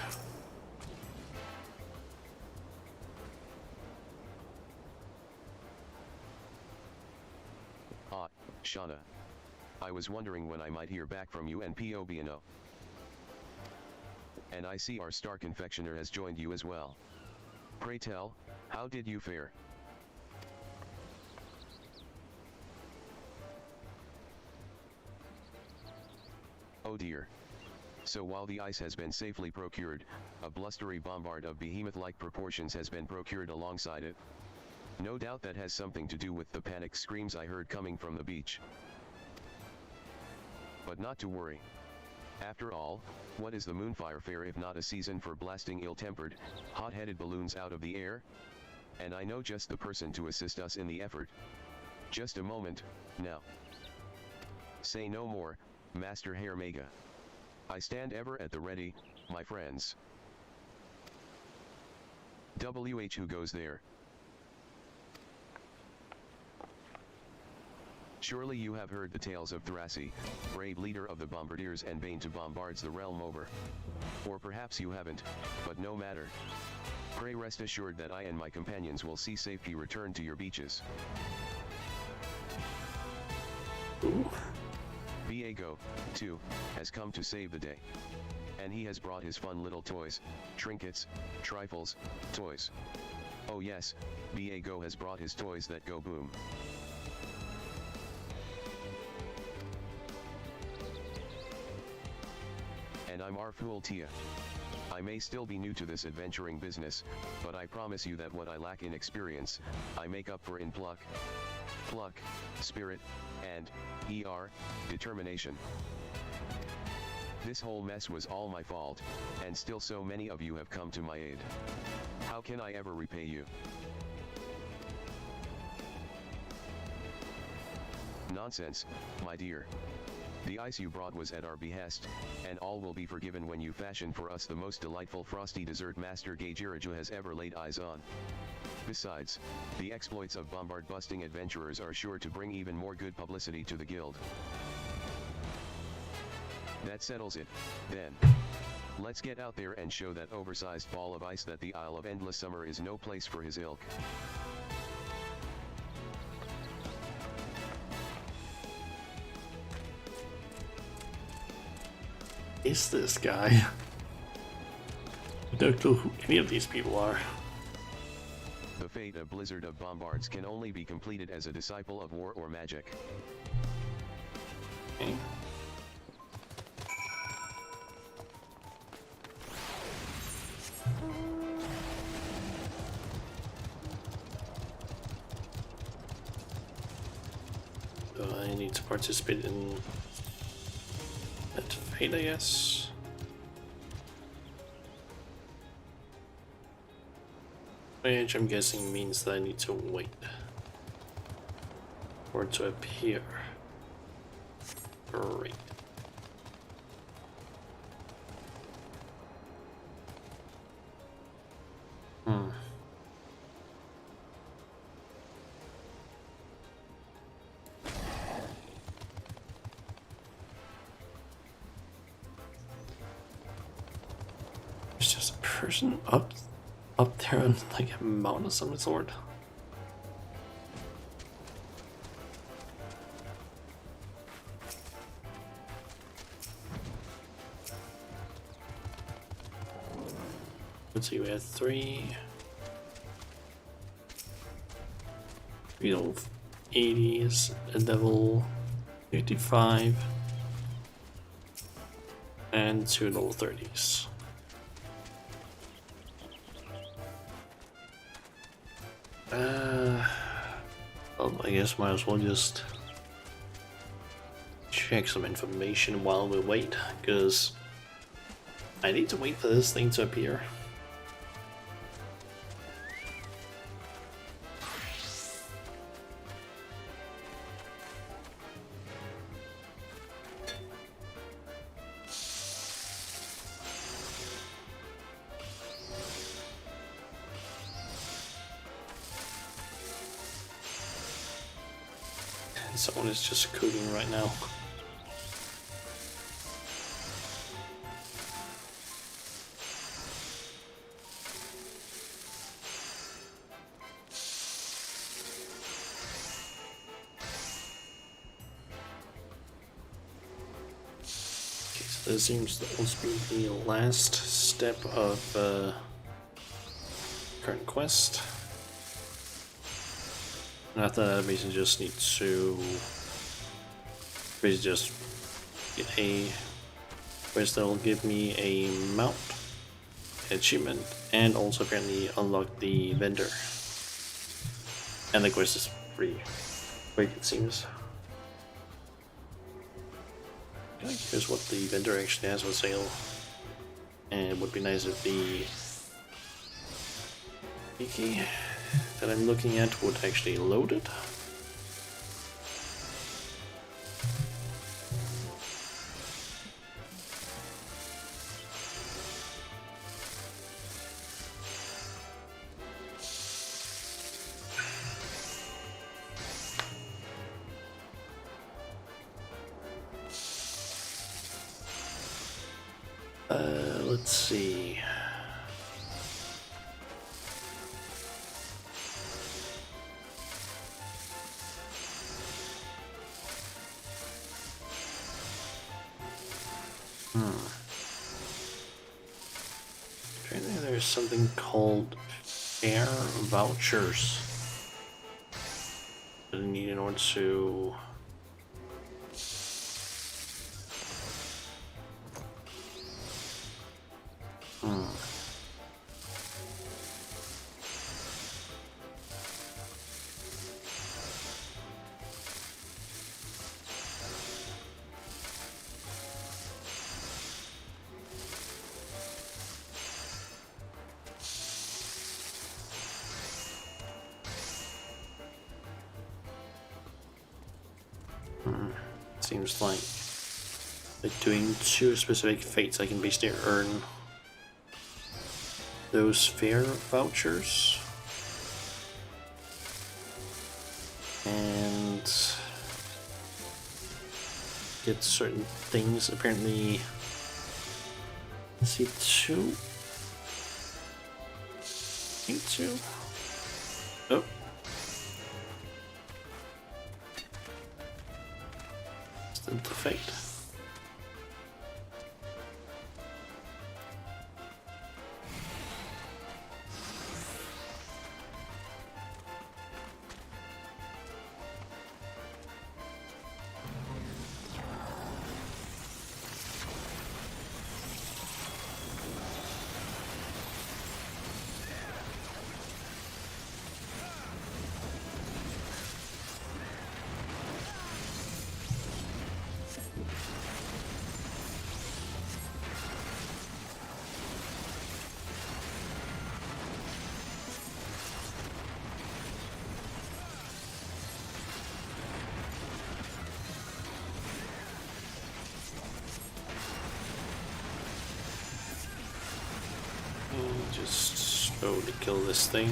Ah, Shauna. I was wondering when I might hear back from you and Pobno. And I see our star confectioner has joined you as well. Pray tell, how did you fare? Oh dear. So while the ice has been safely procured, a blustery bombard of behemoth-like proportions has been procured alongside it. No doubt that has something to do with the panicked screams I heard coming from the beach. But not to worry. After all, what is the Moonfire Fair if not a season for blasting ill-tempered, hot-headed balloons out of the air? And I know just the person to assist us in the effort. Just a moment, now. Say no more, Master Herr Mega. I stand ever at the ready, my friends. WH who goes there? Surely you have heard the tales of Thrasy, brave leader of the bombardiers and bane to bombards the realm over. Or perhaps you haven't, but no matter. Pray rest assured that I and my companions will see safety return to your beaches. Ooh. Viego, too, has come to save the day. And he has brought his fun little toys, trinkets, trifles, toys. Oh yes, Viego has brought his toys that go boom. And I'm our fool Tia. I may still be new to this adventuring business, but I promise you that what I lack in experience, I make up for in pluck, spirit, and, determination. This whole mess was all my fault, and still so many of you have come to my aid. How can I ever repay you? Nonsense, my dear. The ice you brought was at our behest, and all will be forgiven when you fashion for us the most delightful frosty dessert Master Gaijiraju has ever laid eyes on. Besides, the exploits of bombard-busting adventurers are sure to bring even more good publicity to the guild. That settles it, then. Let's get out there and show that oversized ball of ice that the Isle of Endless Summer is no place for his ilk. Is this guy? I don't know who any of these people are. The fate of Blizzard of Bombards can only be completed as a disciple of war or magic. Okay. So I need to participate in that fate, I guess. Which I'm guessing means that I need to wait for it to appear. Great. There's just a person up there on like a mountain of some sort. Let's see, we have three level 80s, a level 55, and 2 level 30s. Well, I guess might as well just check some information while we wait, because I need to wait for this thing to appear. Someone is just cooking right now. Okay, so this seems to also be the last step of current quest. And after that, I basically just need to just get a quest that will give me a mount achievement and also apparently unlock the vendor. And the quest is pretty quick, it seems. Okay, here's what the vendor actually has for sale. And it would be nice if the wiki that I'm looking at would actually load it. let's see. Apparently there's something called fair vouchers that I need in order to seems like doing 2 specific fates I can basically earn those fair vouchers and get certain things. Apparently, let's see, 2. I think 2. Oh. Still the fate. Just slowly kill this thing.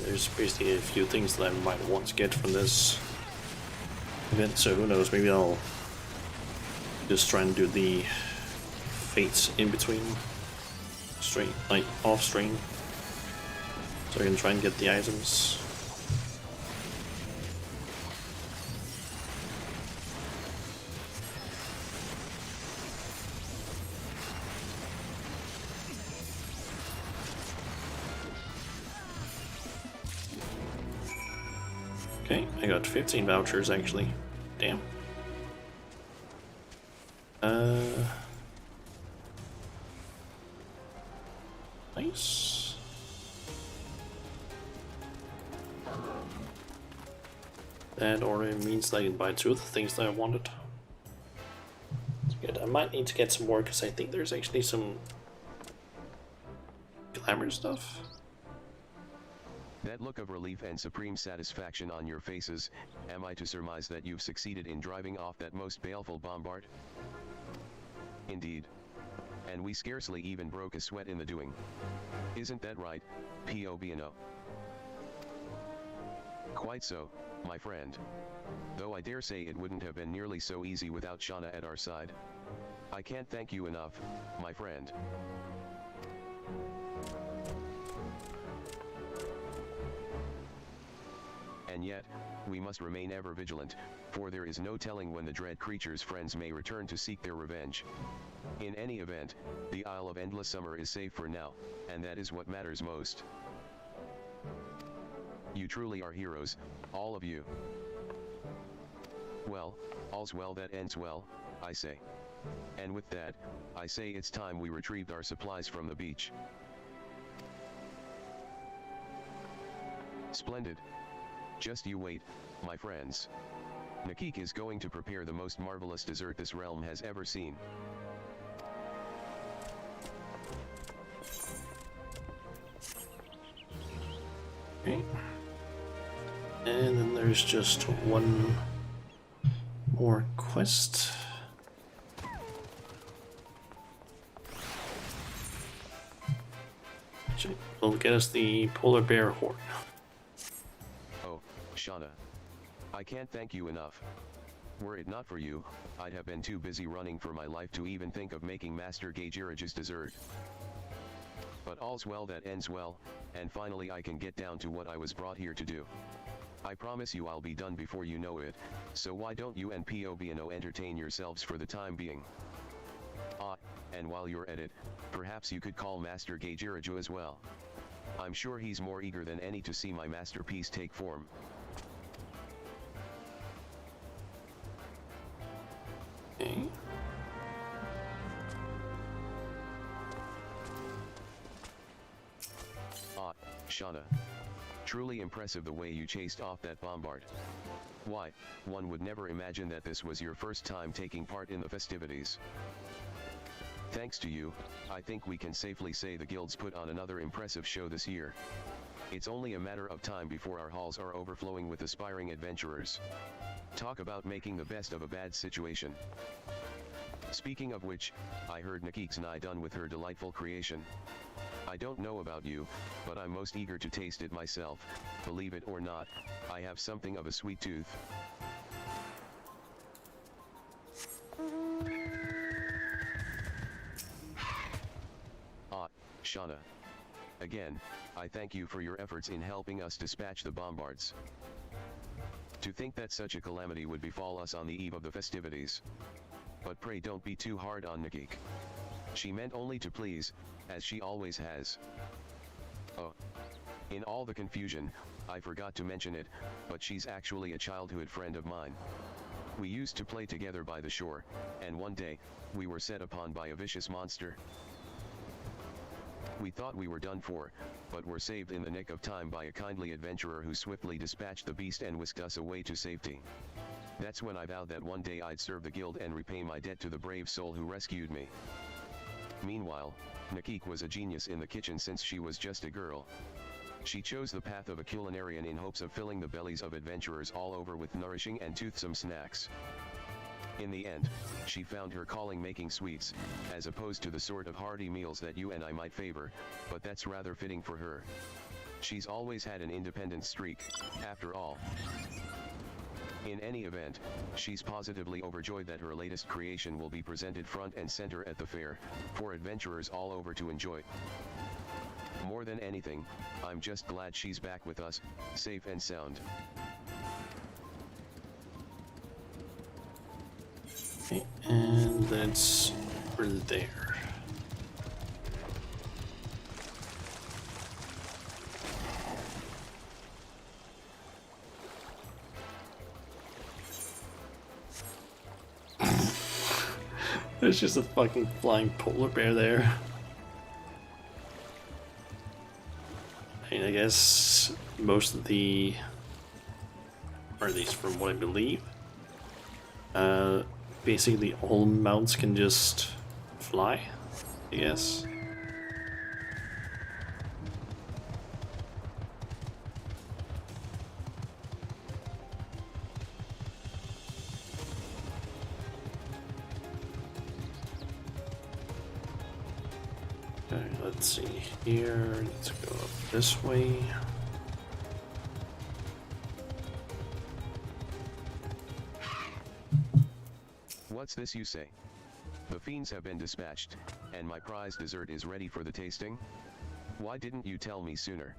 There's basically a few things that I might want to get from this event, so who knows, maybe I'll just try and do the fates in between, straight, like off stream, so I can try and get the items. Okay, I got 15 vouchers actually. Damn. Nice. That already means that I can buy 2 of the things that I wanted. That's good. I might need to get some more because I think there's actually some glamour stuff. That look of relief and supreme satisfaction on your faces, am I to surmise that you've succeeded in driving off that most baleful bombard? Indeed. And we scarcely even broke a sweat in the doing. Isn't that right, P.O.B.N.O.? Quite so, my friend. Though I dare say it wouldn't have been nearly so easy without Shauna at our side. I can't thank you enough, my friend. And yet, we must remain ever vigilant, for there is no telling when the dread creature's friends may return to seek their revenge. In any event, the Isle of Endless Summer is safe for now, and that is what matters most. You truly are heroes, all of you. Well, all's well that ends well, I say. And with that, I say it's time we retrieved our supplies from the beach. Splendid. Just you wait, my friends. Nakik is going to prepare the most marvelous dessert this realm has ever seen. Okay. And then there's just one more quest. Which will get us the polar bear horn. Oh, Shauna. I can't thank you enough. Were it not for you, I'd have been too busy running for my life to even think of making Master Gaijirage's dessert. But all's well that ends well, and finally I can get down to what I was brought here to do. I promise you I'll be done before you know it, so why don't you and Pobano entertain yourselves for the time being? Ah, and while you're at it, perhaps you could call Master Gaijiraju as well. I'm sure he's more eager than any to see my masterpiece take form. Okay. Ah, Shauna. Truly impressive the way you chased off that bombard. Why, one would never imagine that this was your first time taking part in the festivities. Thanks to you, I think we can safely say the guilds put on another impressive show this year. It's only a matter of time before our halls are overflowing with aspiring adventurers. Talk about making the best of a bad situation. Speaking of which, I heard Nikki's nigh done with her delightful creation. I don't know about you, but I'm most eager to taste it myself. Believe it or not, I have something of a sweet tooth. Ah, Shauna. Again, I thank you for your efforts in helping us dispatch the bombards. To think that such a calamity would befall us on the eve of the festivities. But pray don't be too hard on Nikki. She meant only to please, as she always has. Oh. In all the confusion, I forgot to mention it, but she's actually a childhood friend of mine. We used to play together by the shore, and one day, we were set upon by a vicious monster. We thought we were done for, but were saved in the nick of time by a kindly adventurer who swiftly dispatched the beast and whisked us away to safety. That's when I vowed that one day I'd serve the guild and repay my debt to the brave soul who rescued me. Meanwhile, Nikki was a genius in the kitchen since she was just a girl. She chose the path of a culinarian in hopes of filling the bellies of adventurers all over with nourishing and toothsome snacks. In the end, she found her calling making sweets, as opposed to the sort of hearty meals that you and I might favor, but that's rather fitting for her. She's always had an independent streak, after all. In any event, she's positively overjoyed that her latest creation will be presented front and center at the fair, for adventurers all over to enjoy. More than anything, I'm just glad she's back with us, safe and sound. Okay, and that's over there. There's just a fucking flying polar bear there. I mean, I guess most of the, or at least from what I believe, basically all mounts can just fly, I guess. Okay, let's see here. Let's go up this way. What's this you say? The fiends have been dispatched, and my prize dessert is ready for the tasting? Why didn't you tell me sooner?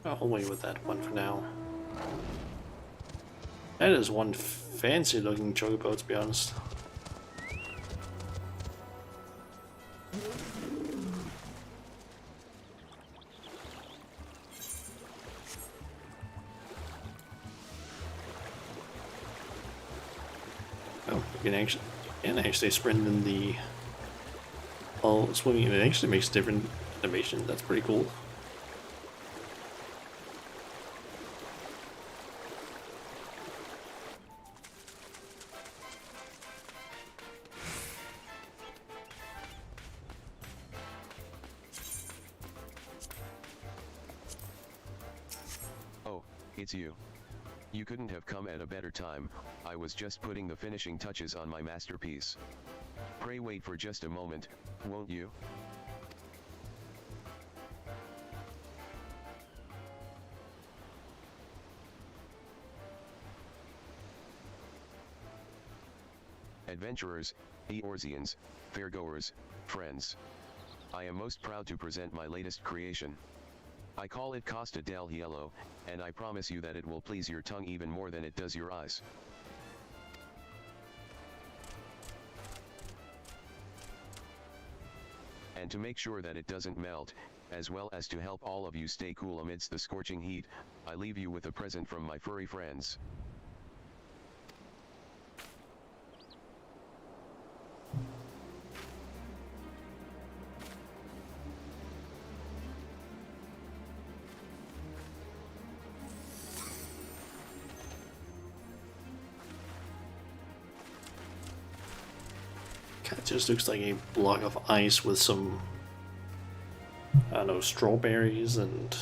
I'll wait with that one for now. That is one fancy looking chocobo, to be honest. Oh, you can actually sprint in the while swimming, and it actually makes different animation. That's pretty cool. it's you. You couldn't have come at a better time. I was just putting the finishing touches on my masterpiece. Pray wait for just a moment, won't you? Adventurers, Eorzeans, fairgoers, friends. I am most proud to present my latest creation. I call it Costa del Hielo, and I promise you that it will please your tongue even more than it does your eyes. And to make sure that it doesn't melt, as well as to help all of you stay cool amidst the scorching heat, I leave you with a present from my furry friends. It just looks like a block of ice with some, I don't know, strawberries and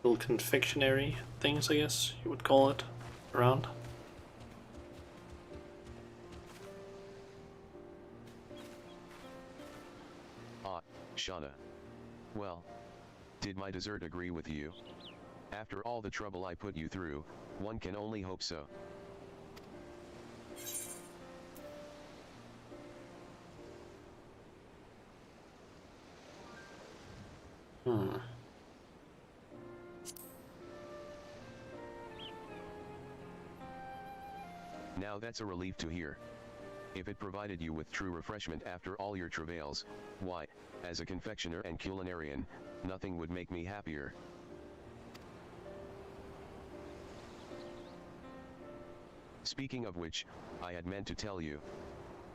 little confectionery things, I guess you would call it, around. Ah, Shauna. Well, did my dessert agree with you? After all the trouble I put you through, one can only hope so. Now that's a relief to hear. If it provided you with true refreshment after all your travails, why, as a confectioner and culinarian, nothing would make me happier. Speaking of which, I had meant to tell you.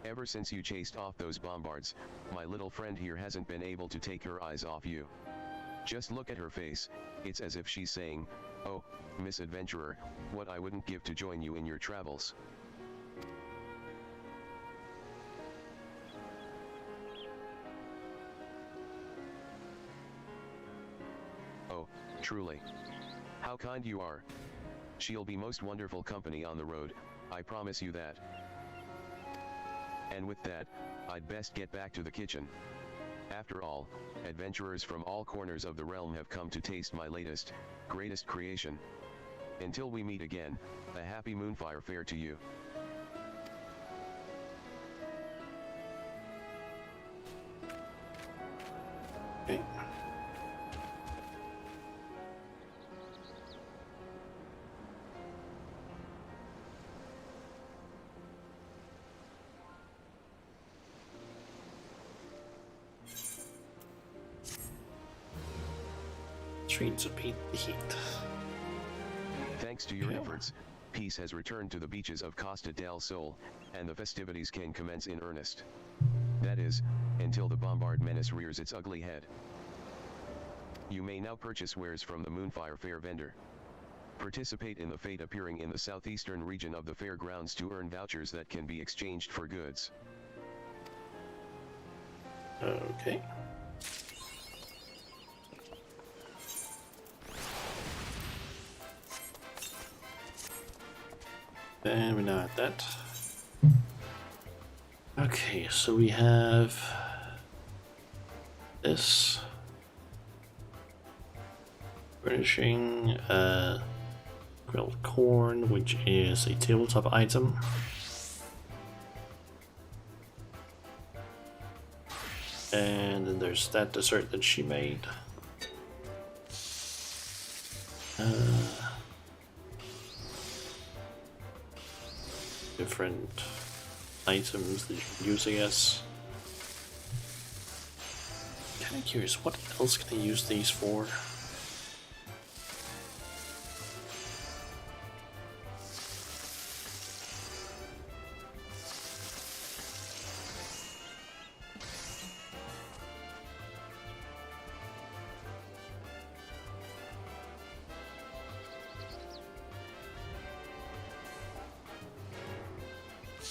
Ever since you chased off those bombards, my little friend here hasn't been able to take her eyes off you. Just look at her face, it's as if she's saying, "Oh, Miss Adventurer, what I wouldn't give to join you in your travels." Oh, truly. How kind you are. She'll be most wonderful company on the road, I promise you that. And with that, I'd best get back to the kitchen. After all, adventurers from all corners of the realm have come to taste my latest, greatest creation. Until we meet again, a happy Moonfire Fair to you. Okay. Trying to beat the heat. Thanks to your efforts, peace has returned to the beaches of Costa del Sol, and the festivities can commence in earnest. That is, until the Bombard menace rears its ugly head. You may now purchase wares from the Moonfire Fair vendor. Participate in the fete appearing in the southeastern region of the fairgrounds to earn vouchers that can be exchanged for goods. Okay. And we're now at that. Okay, so we have this furnishing grilled corn, which is a tabletop item. And then there's that dessert that she made. Different items that you can use, I guess. Kinda curious, what else can I use these for?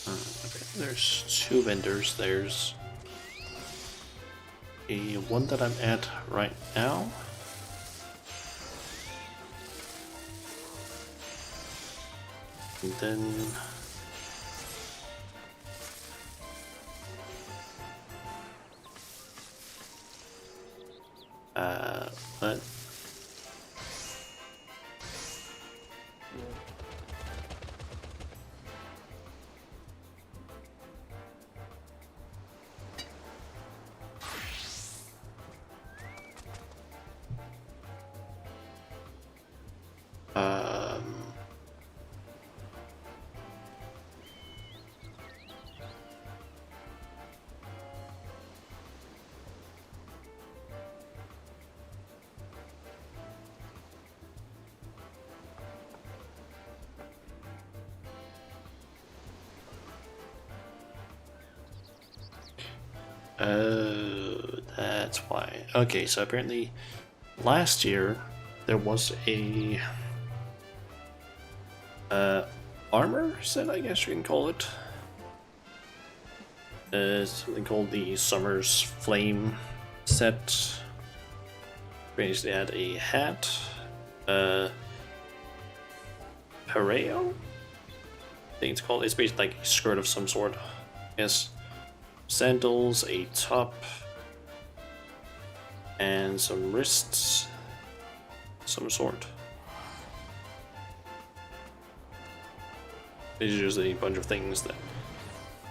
Okay, there's two vendors. There's one that I'm at right now. And then what? Um, oh, that's why. Okay, so apparently last year there was a armor set, I guess you can call it. Something called the Summer's Flame set. Basically had a hat, pareo, I think it's called. It's basically like a skirt of some sort. Yes. Sandals, a top, and some wrists, some sort. These are just a bunch of things that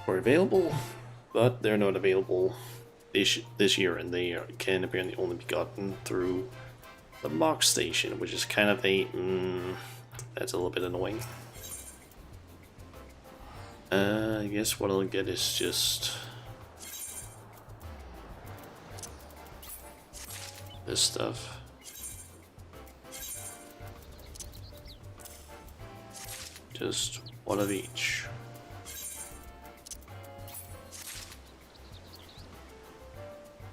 were available, but they're not available this year, and they can apparently only be gotten through the box station, which is kind of a that's a little bit annoying. I guess what I'll get is just this stuff. Just one of each.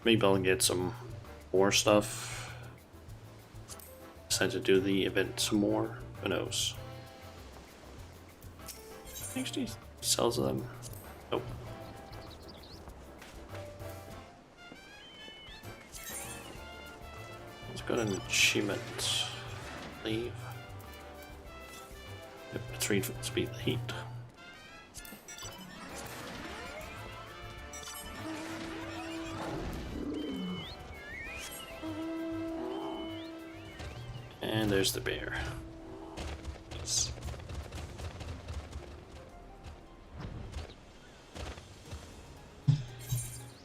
Maybe I'll get some more stuff. Decide to do the event some more. Who knows? Actually sells them. Nope. Let's go to an achievement. Leave. Yep, let's read speed the heat. And there's the bear. Yes.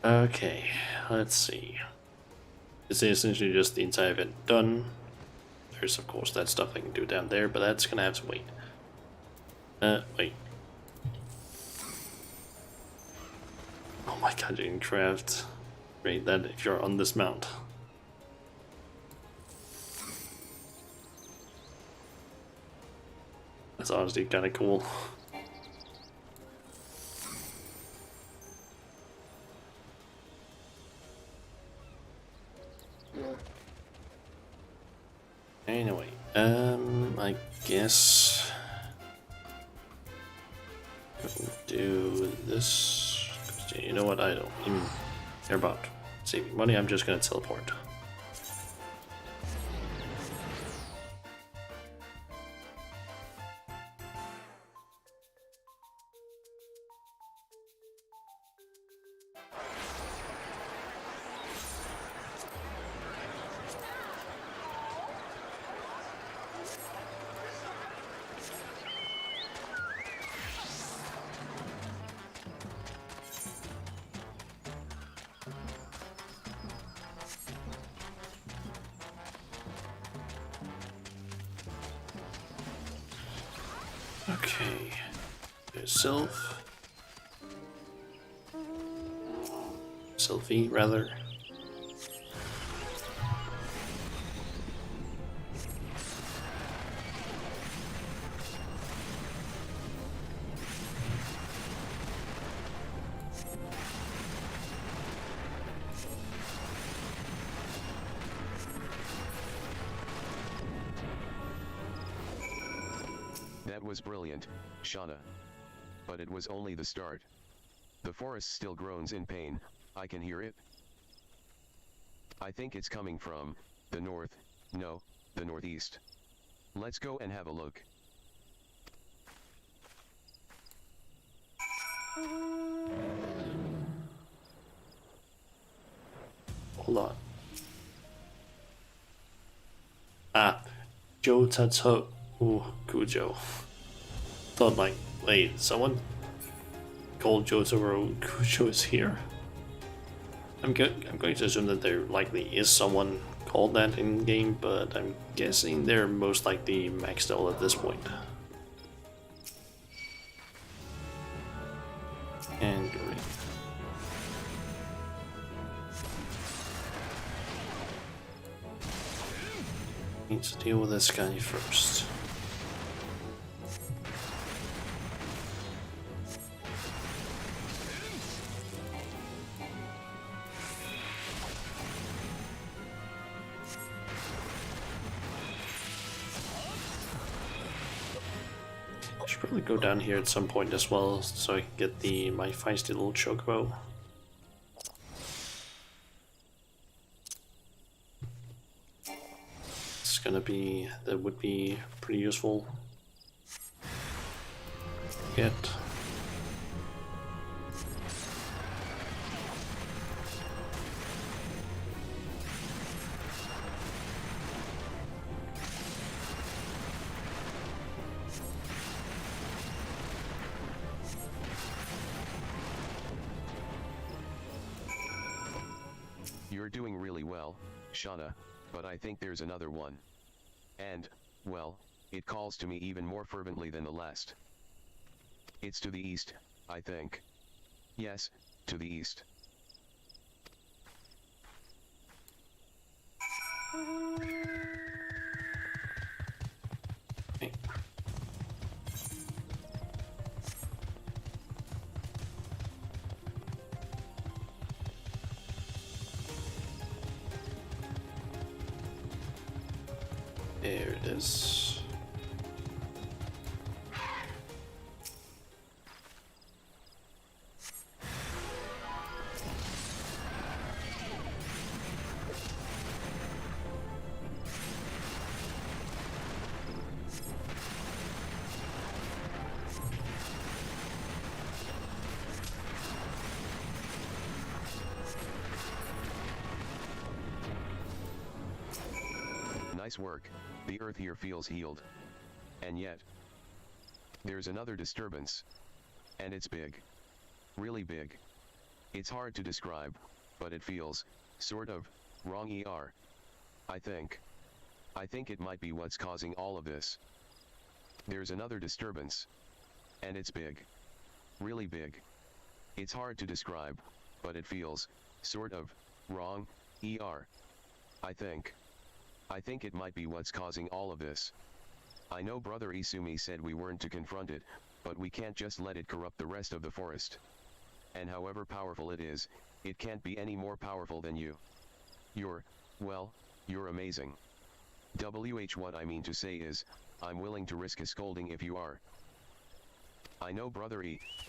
Okay, let's see. This is essentially just the entire event done. There's of course that stuff I can do down there, but that's gonna have to wait. Wait. Oh my god, you can craft. Right, that if you're on this mount. That's honestly kind of cool. Anyway, I guess we'll do this. You know what? I don't even care about saving money. I'm just gonna teleport. Okay, there's Sylvie, rather. That was brilliant, Shauna. But it was only the start. The forest still groans in pain, I can hear it. I think it's coming from the north, no, the northeast. Let's go and have a look. Hold on. Ah, Joe Tato. Ooh, Kujo. Thought like, wait, someone called Jotaro Kujo is here? I'm going to assume that there likely is someone called that in game, but I'm guessing they're most likely maxed out at this point. And green. Need to deal with this guy first. Should probably go down here at some point as well, so I can get my feisty little chocobo. That would be pretty useful. Get. You're doing really well, Shauna, but I think there's another one. And, well, it calls to me even more fervently than the last. It's to the east, I think. Yes, to the east. Okay. There it is. Nice work, the earth here feels healed. And yet, there's another disturbance. And it's big. Really big. It's hard to describe, but it feels, sort of, wrong I think. I think it might be what's causing all of this. There's another disturbance. And it's big. Really big. It's hard to describe, but it feels, sort of, wrong I think. I think it might be what's causing all of this. I know Brother Isumi said we weren't to confront it, but we can't just let it corrupt the rest of the forest. And however powerful it is, it can't be any more powerful than you. You're amazing. What I mean to say is, I'm willing to risk a scolding if you are. I know Brother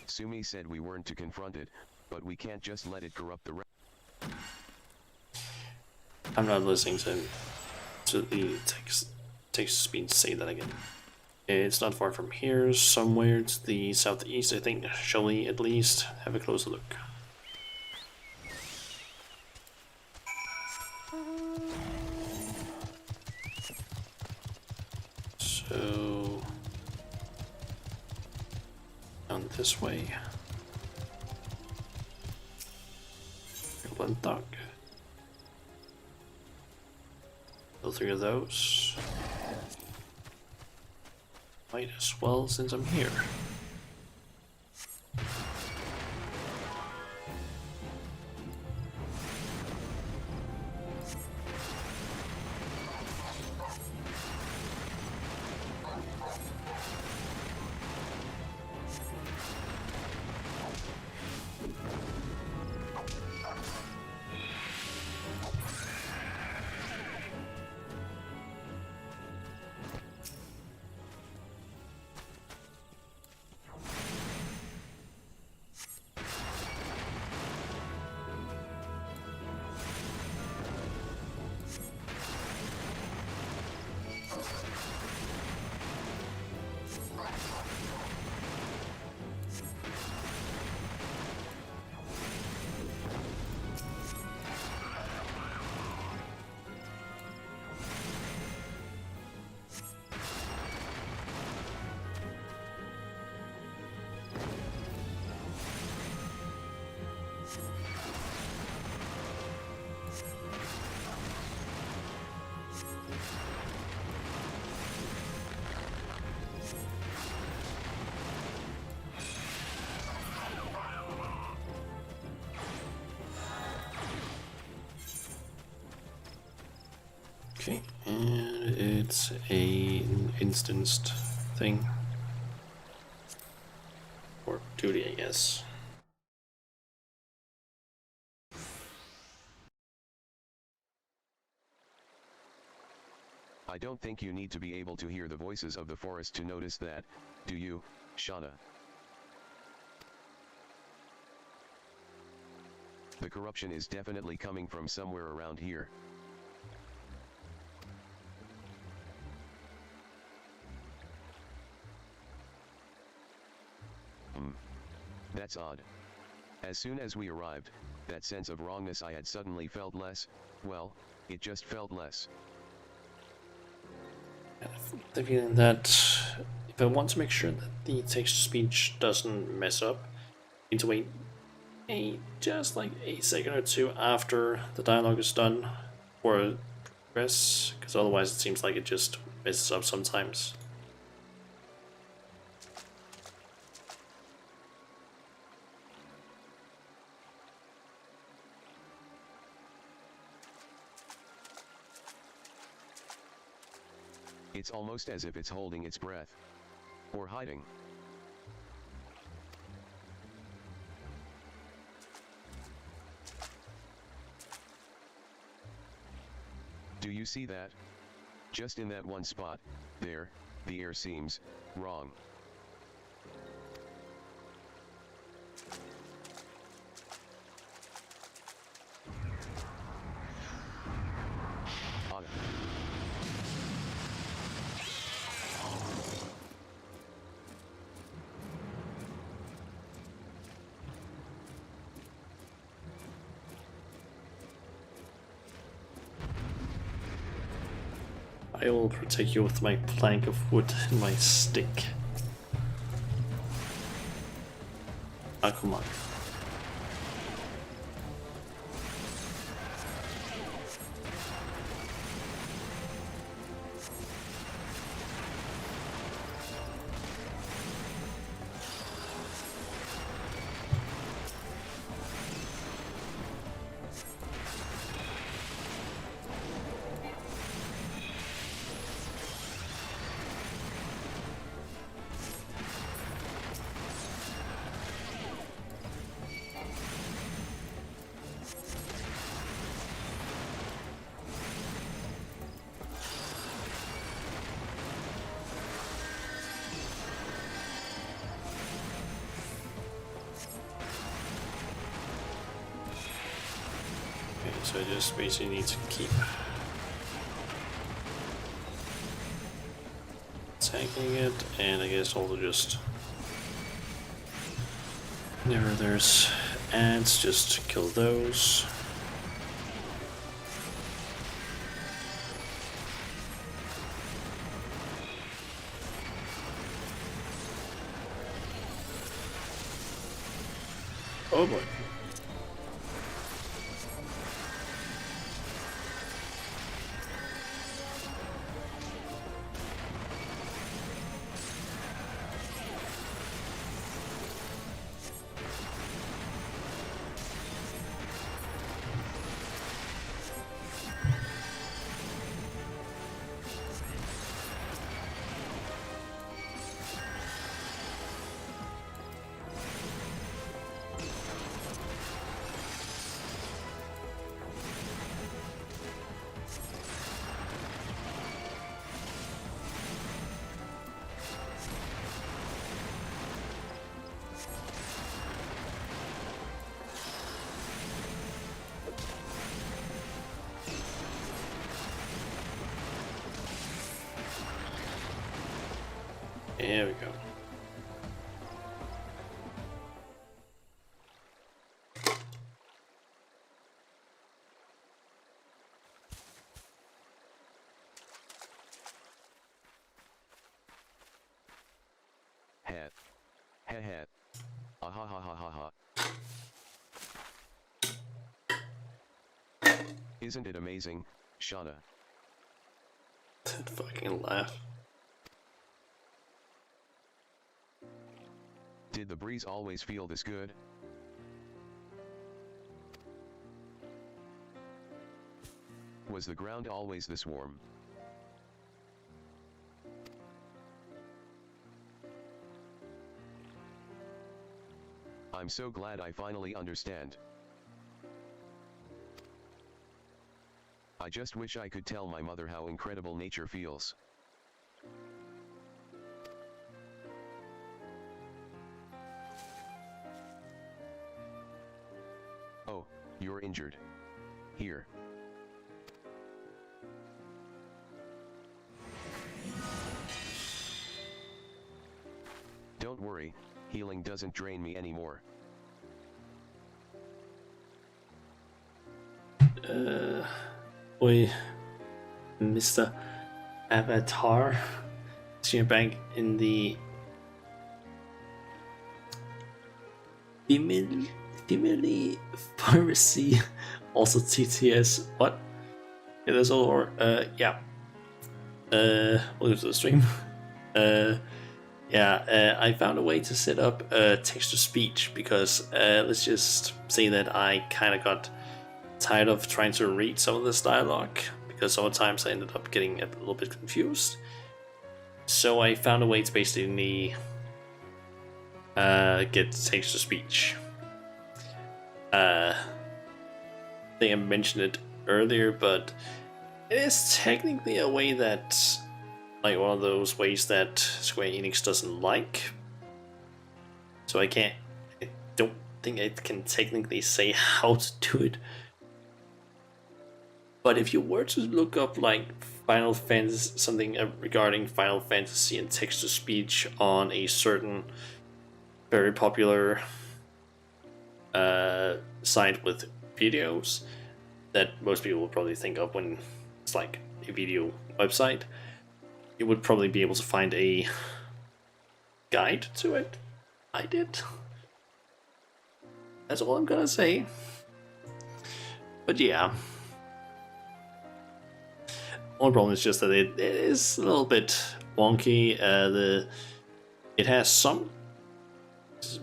Isumi said we weren't to confront it, but we can't just let it corrupt the rest. I'm not listening to the text being say that again. It's not far from here, somewhere to the southeast, I think. Shall we at least have a closer look? So down this way. Goblin Duck. Kill 3 of those. Might as well since I'm here. Okay, and it's an instanced thing. Or duty, I guess. I don't think you need to be able to hear the voices of the forest to notice that, do you, Shauna? The corruption is definitely coming from somewhere around here. That's odd. As soon as we arrived, that sense of wrongness I had suddenly felt less, well, it just felt less. The feeling that if I want to make sure that the text-to-speech doesn't mess up, I need to wait just like a second or two after the dialogue is done for progress, because otherwise it seems like it just messes up sometimes. It's almost as if it's holding its breath. Or hiding. Do you see that? Just in that one spot, there, the air seems wrong. I will protect you with my plank of wood and my stick. Akuman. So I just basically need to keep attacking it, and I guess also just whenever there's ants, just kill those. Oh boy. There we go. Hat. Hat. Ah ha ha ha ha ha. Isn't it amazing, Shauna? That fucking laugh. Did the breeze always feel this good? Was the ground always this warm? I'm so glad I finally understand. I just wish I could tell my mother how incredible nature feels. Oh, you're injured. Here. Don't worry, healing doesn't drain me anymore. Oi, Mr. Avatar. So you're back in the Family Pharmacy, also TTS. What? Yeah, that's all. Or yeah. Welcome to the stream. Yeah, I found a way to set up text to speech because let's just say that I kind of got tired of trying to read some of this dialogue because sometimes I ended up getting a little bit confused. So I found a way to basically get text to speech. I think I mentioned it earlier, but it is technically a way that, like, one of those ways that Square Enix doesn't like. So I don't think I can technically say how to do it. But if you were to look up like Final Fantasy, something regarding Final Fantasy and text to speech on a certain very popular site with videos that most people will probably think of when it's like a video website, you would probably be able to find a guide to it. I did. That's all I'm gonna say. But yeah. One problem is just that it is a little bit wonky. It has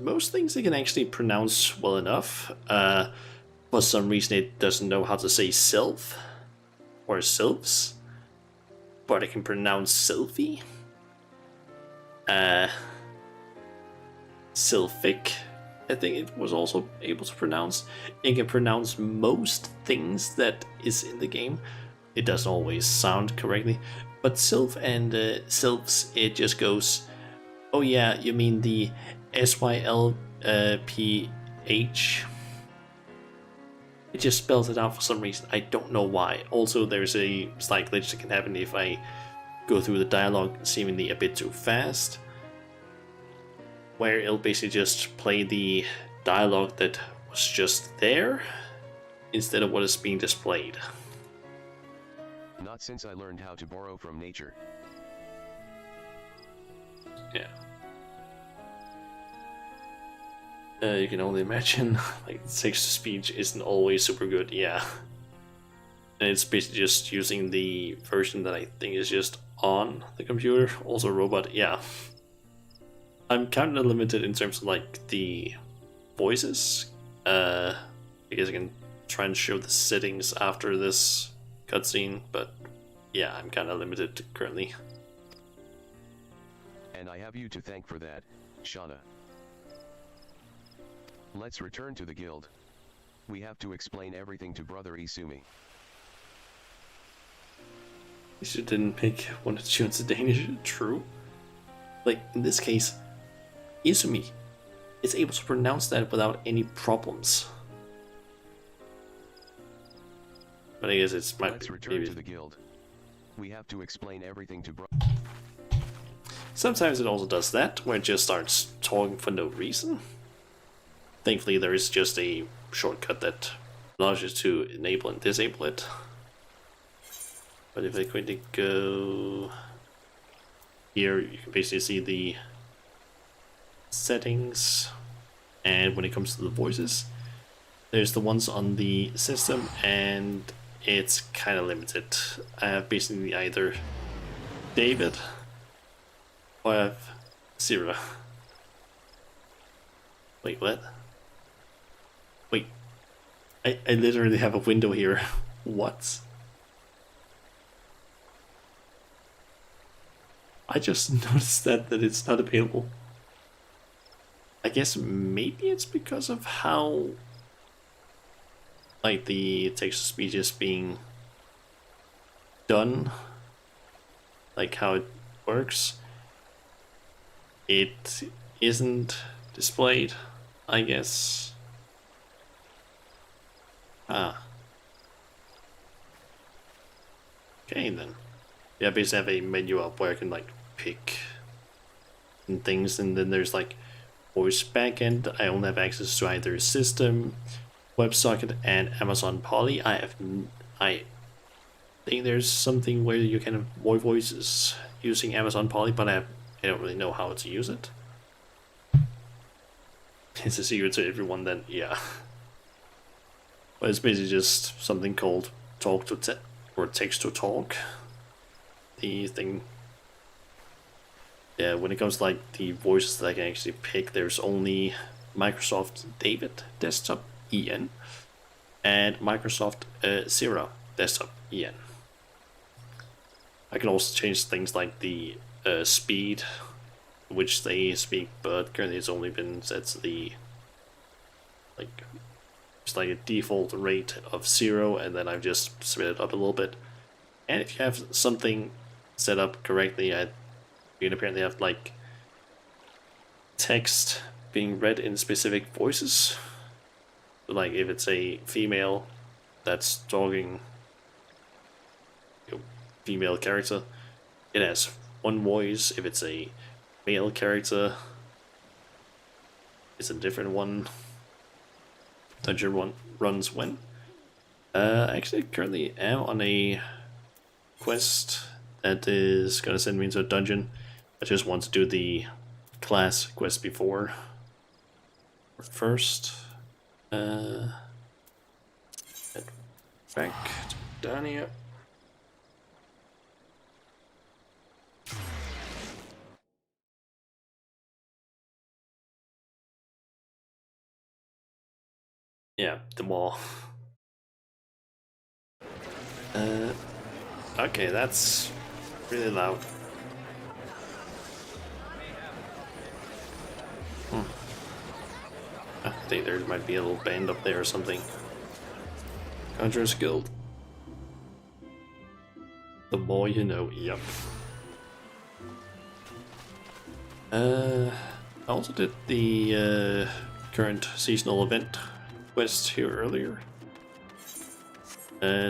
most things it can actually pronounce well enough. For some reason it doesn't know how to say sylph or sylphs, but it can pronounce sylphy. Sylphic, I think it was also able to pronounce. It can pronounce most things that is in the game. It doesn't always sound correctly, but sylph and sylphs, it just goes, oh yeah, you mean the SYLPH. It just spells it out for some reason. I don't know why. Also, there's a slight glitch that can happen if I go through the dialogue seemingly a bit too fast, where it'll basically just play the dialogue that was just there instead of what is being displayed. Not since I learned how to borrow from nature. Yeah. You can only imagine, like, text to speech isn't always super good, yeah. And it's basically just using the version that I think is just on the computer, also robot, yeah. I'm kind of limited in terms of, like, the voices. I guess I can try and show the settings after this cutscene, but yeah, I'm kind of limited currently. And I have you to thank for that, Shauna. Let's return to the guild. We have to explain everything to Brother Isumi. You didn't pick one to choose the Danish, true? Like, in this case, Isumi is able to pronounce that without any problems. But I guess it's my. Let's return to the guild. We have to explain everything to Sometimes it also does that, where it just starts talking for no reason. Thankfully, there is just a shortcut that allows you to enable and disable it. But if I quickly go here, you can basically see the settings. And when it comes to the voices, there's the ones on the system, and it's kind of limited. I have basically either David or I have Zira. Wait, what? Wait, I literally have a window here. What? I just noticed that it's not available. I guess maybe it's because of how like the text to speech is being done, like how it works. It isn't displayed, I guess. Ah. Okay then. Yeah, basically have a menu up where I can like pick and things, and then there's like voice backend. I only have access to either system, WebSocket, and Amazon Poly. I think there's something where you can avoid voices using Amazon Poly, but I don't really know how to use it. It's a secret to everyone then, yeah. But it's basically just something called talk to or text to talk. The thing. Yeah, when it comes to like the voices that I can actually pick, there's only Microsoft David Desktop EN and Microsoft Zero Desktop EN. I can also change things like the speed which they speak, but currently it's only been set to the like it's like a default rate of 0, and then I've just sped it up a little bit. And if you have something set up correctly, you can apparently have like text being read in specific voices. Like if it's a female that's talking, female character, it has one voice. If it's a male character, it's a different one. Dungeon one runs when. Actually, currently am on a quest that is gonna send me into a dungeon. I just want to do the class quest before. First, head back down here. Yeah, the wall. Okay, that's really loud. I think there might be a little band up there or something. Conjurer's Guild. The more you know, yep. I also did the current seasonal event quest here earlier.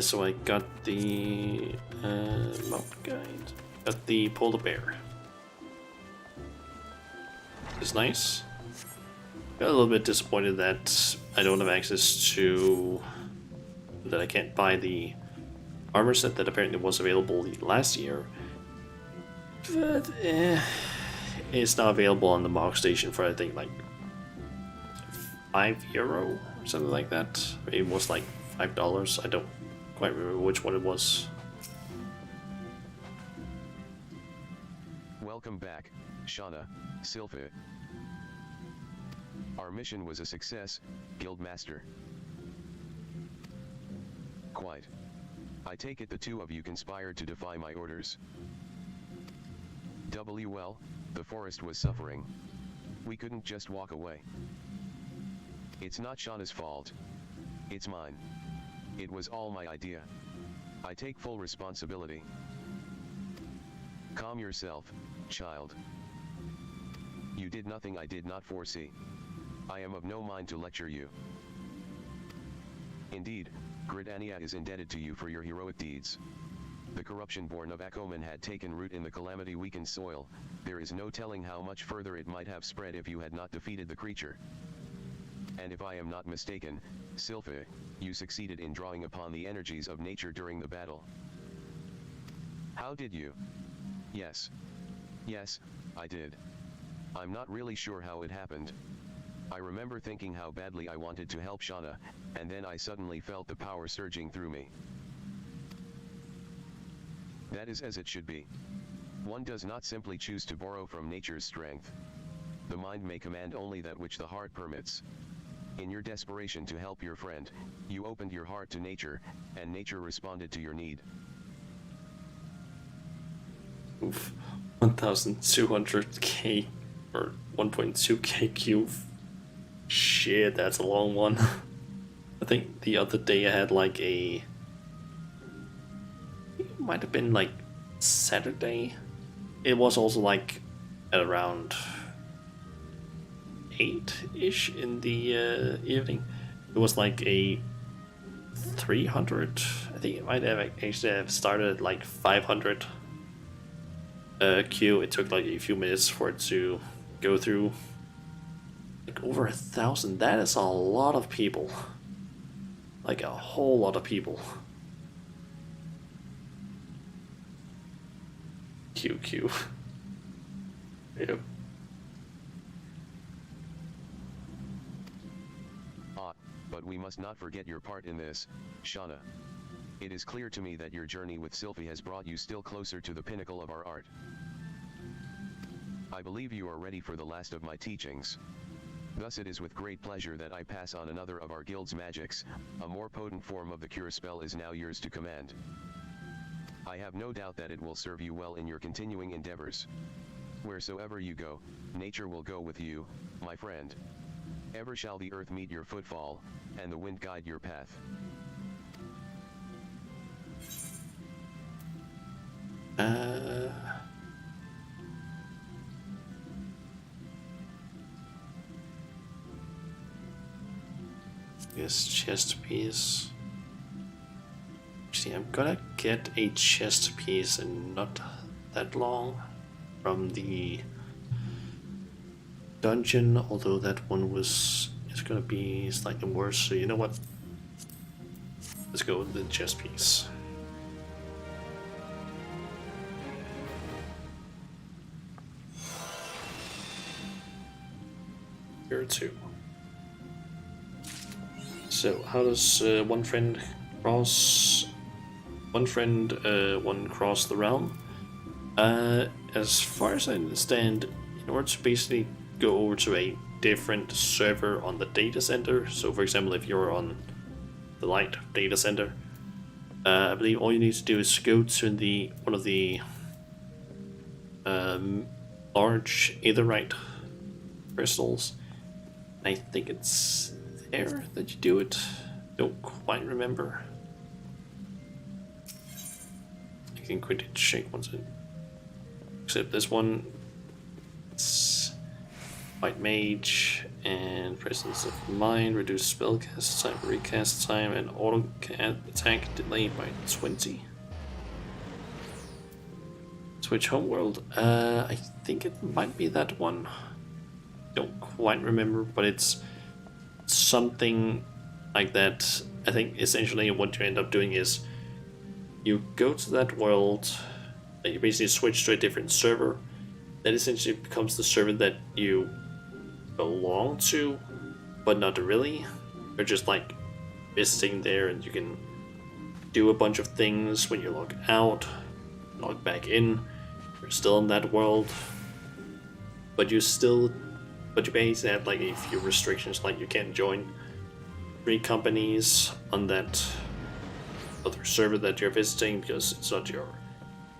So I got the mount guide, got the polar bear. It's nice. Got a little bit disappointed that I don't have access to, that I can't buy the armor set that apparently was available last year. But it's not available on the Mog Station for I think like €5 or something like that. It was like $5. I don't quite remember which one it was. Welcome back, Shauna, Silpha. Our mission was a success, Guildmaster. Quite. I take it the two of you conspired to defy my orders. Well, the forest was suffering. We couldn't just walk away. It's not Shauna's fault. It's mine. It was all my idea. I take full responsibility. Calm yourself, child. You did nothing I did not foresee. I am of no mind to lecture you. Indeed, Gridania is indebted to you for your heroic deeds. The corruption born of Akoman had taken root in the calamity-weakened soil. There is no telling how much further it might have spread if you had not defeated the creature. And if I am not mistaken, Silpha, you succeeded in drawing upon the energies of nature during the battle. How did you? Yes. Yes, I did. I'm not really sure how it happened. I remember thinking how badly I wanted to help Shauna, and then I suddenly felt the power surging through me. That is as it should be. One does not simply choose to borrow from nature's strength. The mind may command only that which the heart permits. In your desperation to help your friend, you opened your heart to nature, and nature responded to your need. Oof. 1,200k or 1.2k cube. Shit, that's a long one. I think the other day I had like it might have been like Saturday. It was also like at around 8-ish in the evening. It was like a 300. I think it might have actually have started at like 500 queue. It took like a few minutes for it to go through. Like over 1,000. That is a lot of people. Like a whole lot of people. QQ. Yep. But we must not forget your part in this, Shauna. It is clear to me that your journey with Sylphie has brought you still closer to the pinnacle of our art. I believe you are ready for the last of my teachings. Thus it is with great pleasure that I pass on another of our guild's magics. A more potent form of the cure spell is now yours to command. I have no doubt that it will serve you well in your continuing endeavors. Wheresoever you go, nature will go with you, my friend. Ever shall the earth meet your footfall, and the wind guide your path. This chest piece. Actually, I'm gonna get a chest piece in not that long from the dungeon, although that one is gonna be slightly worse, so you know what? Let's go with the chest piece. Here too. So how does one friend cross the realm? As far as I understand, in order to basically go over to a different server on the data center, so for example if you're on the light data center, I believe all you need to do is go to one of the large aetherite crystals. I think it's there that you do it. Don't quite remember. I can quickly check once it. Except this one, it's White Mage and Presence of Mind, reduce spell cast time, recast time, and auto attack delayed by 20. Switch homeworld. I think it might be that one. Don't quite remember, but it's something like that. I think essentially what you end up doing is you go to that world, and you basically switch to a different server. That essentially becomes the server that you belong to, but not really. You're just like visiting there, and you can do a bunch of things. When you log out, log back in, you're still in that world, but you basically have like a few restrictions, like you can't join 3 companies on that other server that you're visiting because it's not your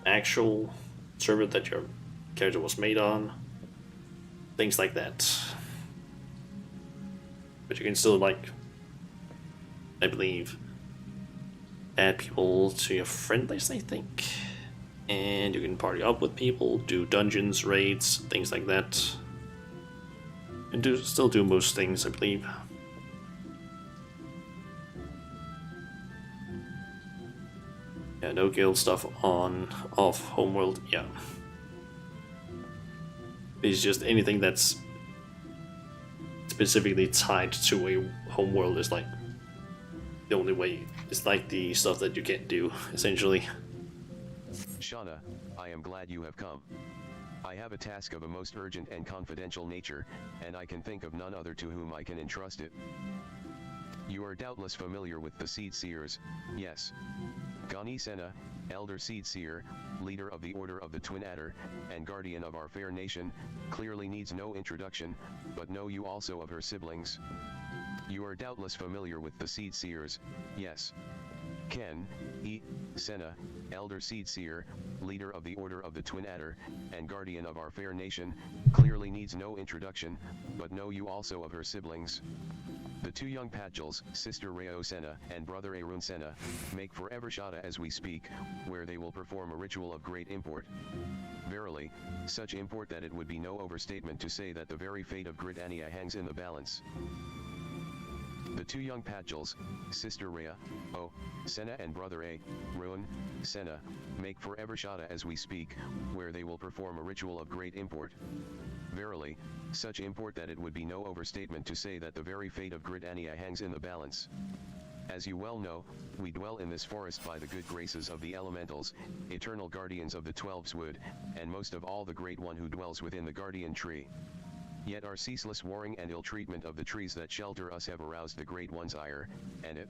actual server that your character was made on. Things like that. But you can still, like, I believe, add people to your friend list, I think. And you can party up with people, do dungeons, raids, things like that. And still do most things, I believe. Yeah, no guild stuff off homeworld, yeah. It's just anything that's specifically tied to a homeworld is like the only way. It's like the stuff that you can't do, essentially. Shauna, I am glad you have come. I have a task of a most urgent and confidential nature, and I can think of none other to whom I can entrust it. You are doubtless familiar with the Seed Seers, yes. Gani Senna, Elder Seed Seer, leader of the Order of the Twin Adder, and guardian of our fair nation, clearly needs no introduction, but know you also of her siblings. You are doubtless familiar with the Seed Seers, yes. Ken, E. Senna, Elder Seed Seer, leader of the Order of the Twin Adder, and guardian of our fair nation, clearly needs no introduction, but know you also of her siblings. The two young Padgels, Sister Reo Senna and Brother Arun Senna, make for Evershada as we speak, where they will perform a ritual of great import. Verily, such import that it would be no overstatement to say that the very fate of Gridania hangs in the balance. The two young Padgels, Sister Rhea, O. Senna and Brother A. Ruin, Senna, make for Evershada as we speak, where they will perform a ritual of great import. Verily, such import that it would be no overstatement to say that the very fate of Gridania hangs in the balance. As you well know, we dwell in this forest by the good graces of the elementals, eternal guardians of the 12's wood, and most of all the great one who dwells within the guardian tree. Yet our ceaseless warring and ill-treatment of the trees that shelter us have aroused the Great One's ire, and it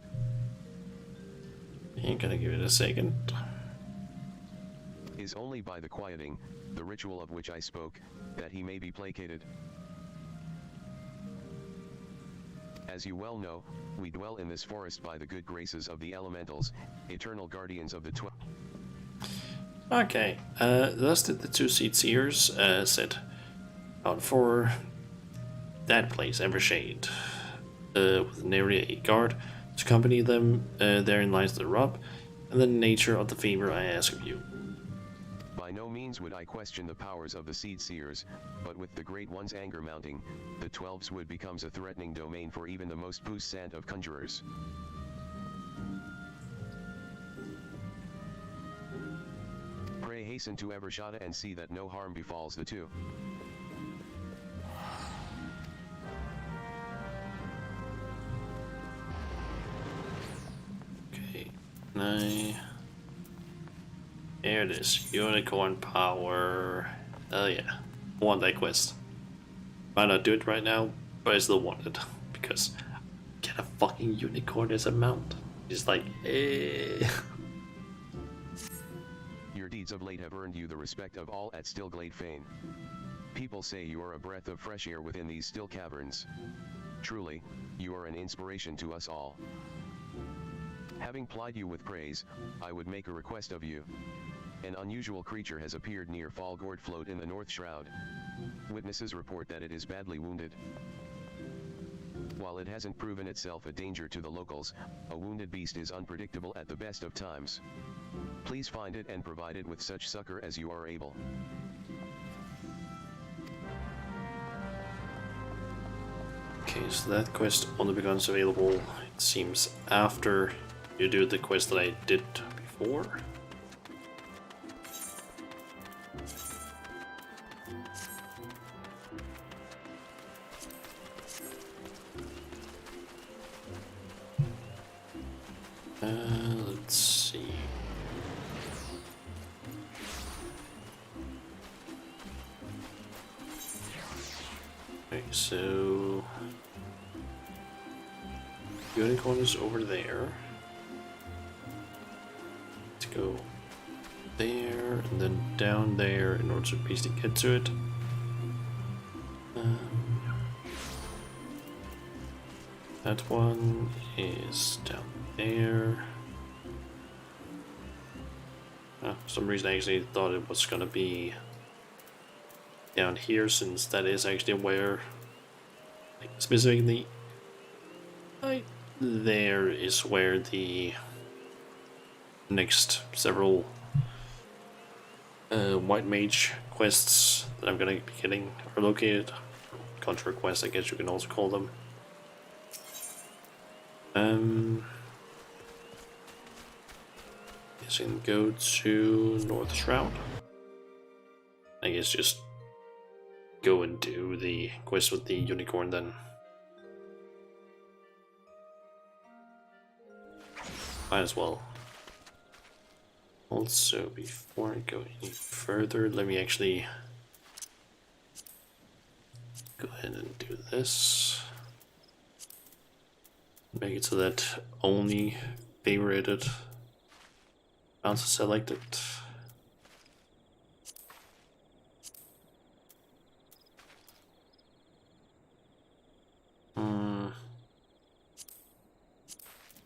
Ain't gonna give it a second. is only by the quieting, the ritual of which I spoke, that he may be placated. As you well know, we dwell in this forest by the good graces of the elementals, eternal guardians of the 12. Okay, thus did the two seed seers set out for that place, Evershade, with nary a guard to accompany them. Therein lies the rub, and the nature of the favor I ask of you. By no means would I question the powers of the seed seers, but with the Great One's anger mounting, the 12's wood becomes a threatening domain for even the most puissant of conjurers. Pray hasten to Evershada and see that no harm befalls the two. Okay, there it is, unicorn power. Oh yeah, I want that quest. Might not do it right now, but I still want it because get a fucking unicorn as a mount. It's like, eh. Your deeds of late have earned you the respect of all at Stillglade Fane. People say you are a breath of fresh air within these still caverns. Truly, you are an inspiration to us all. Having plied you with praise, I would make a request of you. An unusual creature has appeared near Fallgord Float in the North Shroud. Witnesses report that it is badly wounded. While it hasn't proven itself a danger to the locals, a wounded beast is unpredictable at the best of times. Please find it and provide it with such succor as you are able. Okay, so that quest only becomes available, it seems, after you do the quest that I did before. Let's see. Okay, so unicorn is over there. Let's go there and then down there in order to basically get to it. That one is down there. For some reason I actually thought it was gonna be down here, since that is actually where, like, specifically right there is where the next several white mage quests that I'm gonna be getting are located. Contra quests, I guess you can also call them. Guess I can go to North Shroud. I guess just go and do the quest with the unicorn then. Might as well. Also, before I go any further, let me actually go ahead and do this. Make it so that only favorited mounts are selected.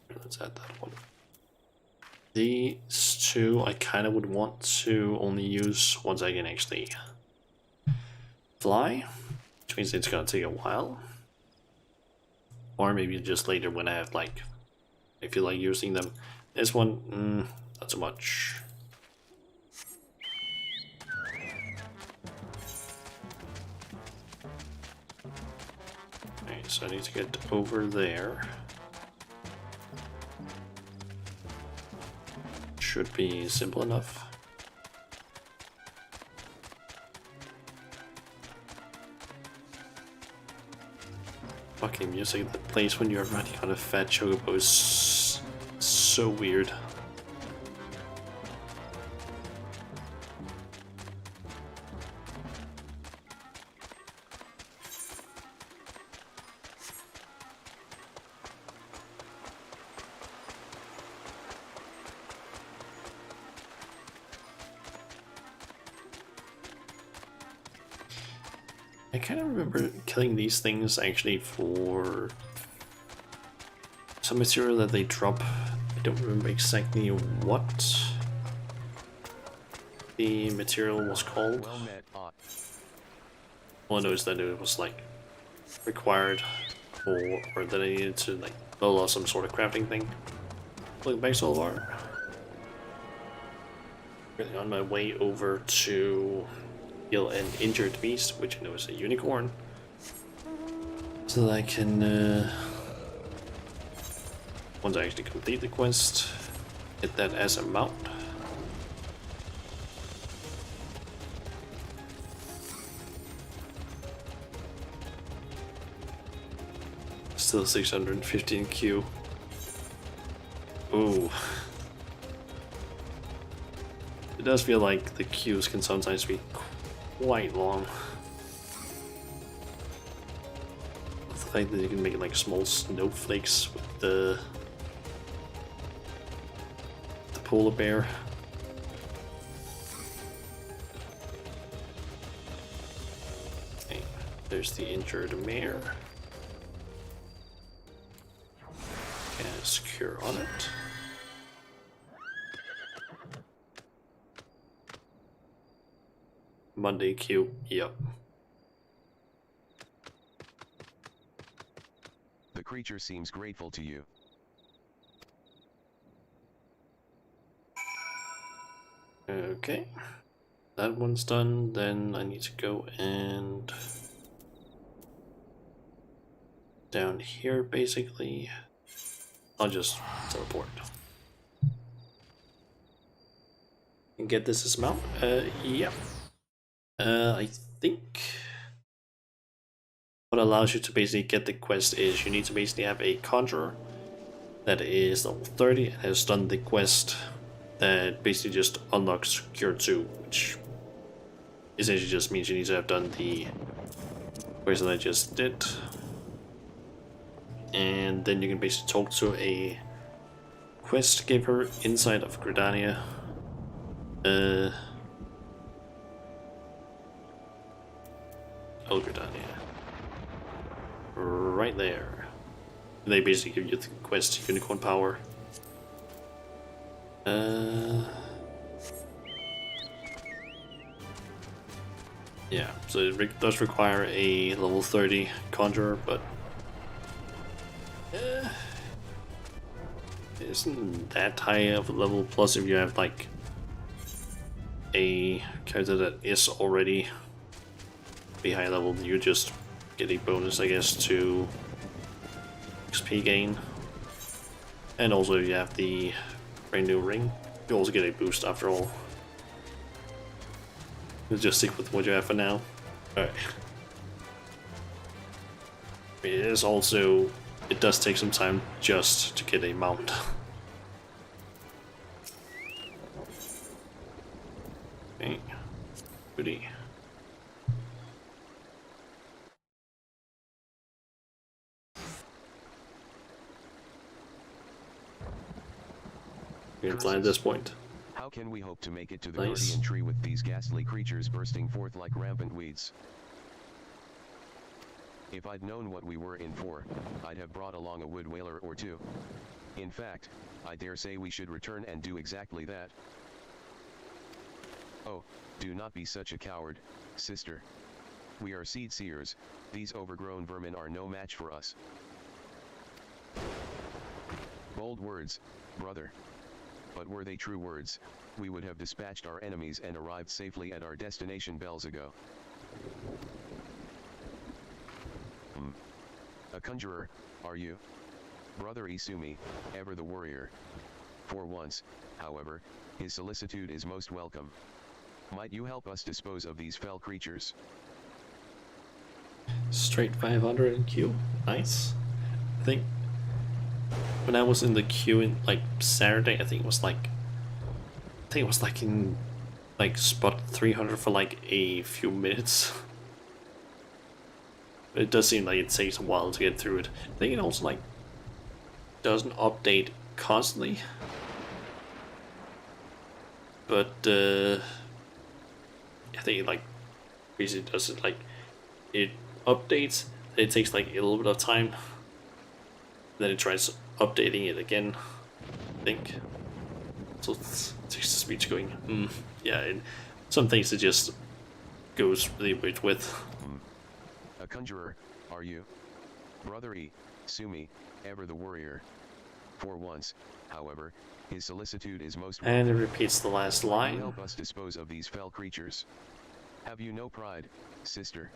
Let's add that one. These two I kind of would want to only use once I can actually fly, which means it's gonna take a while. Or maybe just later when I have like, I feel like using them. This one, not so much. Okay, so I need to get over there. Should be simple enough. Fucking music that plays when you're running on a fat chocobo is so weird. I kind of remember killing these things actually for some material that they drop. I don't remember exactly what the material was called. Well met, All I know is that it was like required or that I needed to like build out some sort of crafting thing. Looking back so far. Really on my way over to kill an injured beast, which I know is a unicorn. So that I can, once I actually complete the quest, get that as a mount. Still 615 Q. Ooh. It does feel like the queues can sometimes be quite long. The fact that you can make like small snowflakes with the polar bear. Okay, there's the injured mare. Cast Cure on it. Monday Q, yep. The creature seems grateful to you. Okay, that one's done. Then I need to go and down here basically. I'll just teleport and get this as mount. Yeah. I think what allows you to basically get the quest is you need to basically have a conjurer that is level 30 and has done the quest that basically just unlocks Cure 2, which essentially just means you need to have done the quest that I just did. And then you can basically talk to a quest giver inside of Gridania. Gridania. Right there. They basically give you the quest Unicorn Power. Yeah, so it does require a level 30 conjurer, but it isn't that high of a level. Plus, if you have like a character that is already be high level, you just get a bonus, I guess, to XP gain. And also, if you have the brand new ring, you also get a boost after all. We'll just stick with what you have for now. Alright. It is also, it does take some time just to get a mount. Okay. Goody. We can fly at this point. How can we hope to make it to the Nice. Guardian Tree with these ghastly creatures bursting forth like rampant weeds? If I'd known what we were in for, I'd have brought along a wood whaler or two. In fact, I dare say we should return and do exactly that. Oh, do not be such a coward, sister. We are seed seers, these overgrown vermin are no match for us. Bold words, brother. But were they true words, we would have dispatched our enemies and arrived safely at our destination bells ago. A conjurer, are you? Brother Isumi, ever the warrior. For once, however, his solicitude is most welcome. Might you help us dispose of these fell creatures? Straight 500 in queue. Nice. I think when I was in the queue in like Saturday, I think it was like in like spot 300 for like a few minutes. It does seem like it takes a while to get through it. I think it also like doesn't update constantly, but I think it like basically does it like it updates. It takes like a little bit of time. Then it tries updating it again. I think so. It takes the speech going. Yeah, and some things it just goes really weird with. A conjurer, are you? Brother Isumi, ever the warrior. For once, however, his solicitude is most welcome. And it repeats the last line. Help us dispose of these fell creatures. Have you no pride, sister?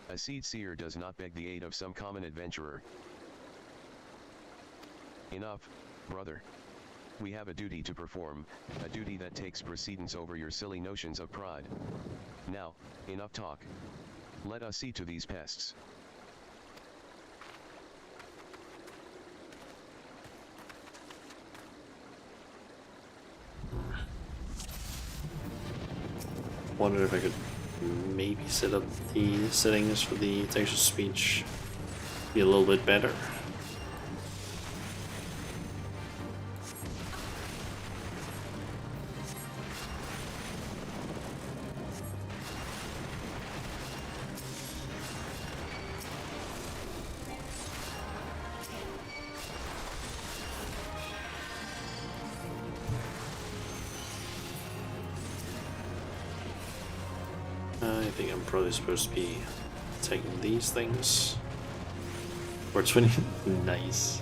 A seed seer does not beg the aid of some common adventurer. Enough, brother. We have a duty to perform, a duty that takes precedence over your silly notions of pride. Now, enough talk. Let us see to these pests. Wonder if I could maybe set up the settings for the text to speech be a little bit better. I think I'm probably supposed to be taking these things. Or 20. Nice.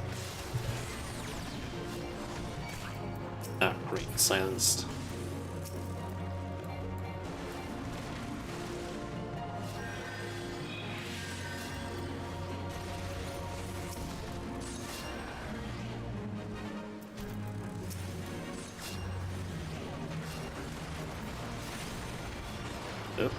Ah, great. Silenced. Yep.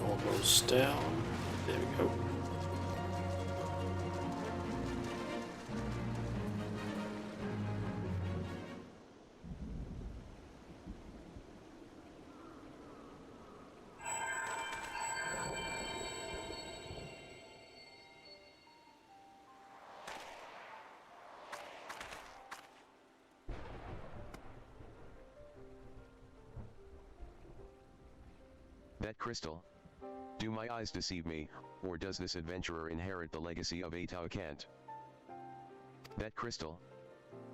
Almost down. There we go. That crystal. Do my eyes deceive me, or does this adventurer inherit the legacy of Atao Kant? That crystal.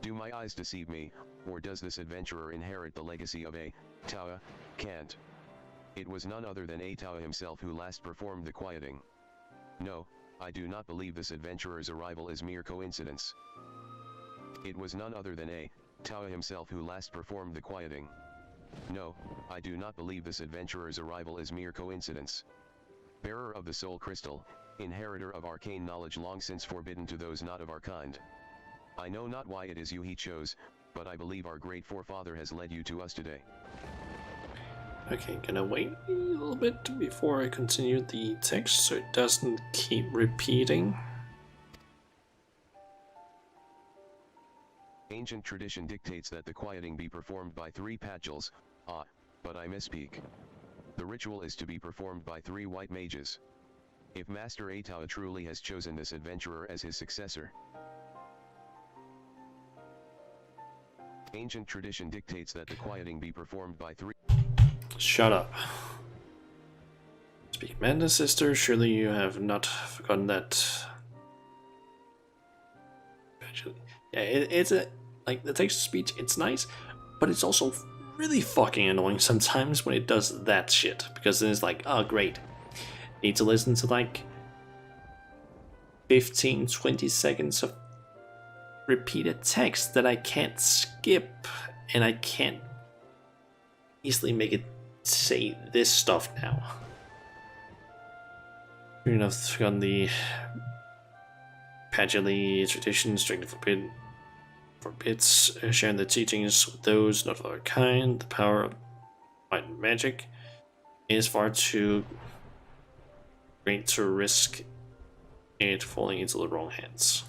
Do my eyes deceive me, or does this adventurer inherit the legacy of Atao Kant? It was none other than Atao himself who last performed the quieting. No, I do not believe this adventurer's arrival is mere coincidence. It was none other than Atao himself who last performed the quieting. No, I do not believe this adventurer's arrival is mere coincidence. Bearer of the soul crystal, inheritor of arcane knowledge long since forbidden to those not of our kind. I know not why it is you he chose, but I believe our great forefather has led you to us today. Okay, gonna wait a little bit before I continue the text so it doesn't keep repeating. Ancient tradition dictates that the quieting be performed by 3 paduls, but I misspeak. The ritual is to be performed by 3 white mages. If Master Ataua truly has chosen this adventurer as his successor. Ancient tradition dictates that the quieting be performed by 3... Shut up. Speak Manda, sister, surely you have not forgotten that. Yeah, it's a, like, the text to speech, it's nice, but it's also really fucking annoying sometimes when it does that shit, because then it's like, oh great, need to listen to like 15-20 seconds of repeated text that I can't skip, and I can't easily make it say this stuff now. You know, on the Pagili tradition, strictly forbids sharing the teachings with those not of our kind. The power of might and magic is far too great to risk it falling into the wrong hands.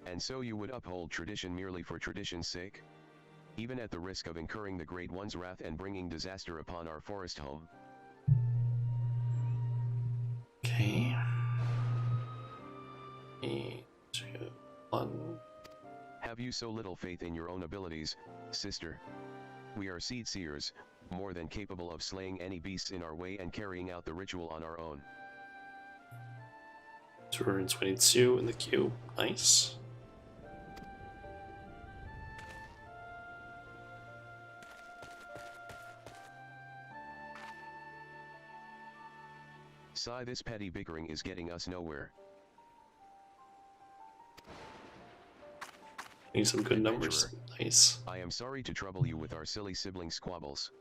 And so you would uphold tradition merely for tradition's sake? Even at the risk of incurring the Great One's wrath and bringing disaster upon our forest home? Okay. 3, 2, 1. Have you so little faith in your own abilities, sister? We are seed seers, more than capable of slaying any beasts in our way and carrying out the ritual on our own. 222 in the queue. Nice. Sigh, this petty bickering is getting us nowhere. Need some good numbers. Nice. I am sorry to trouble you with our silly sibling squabbles.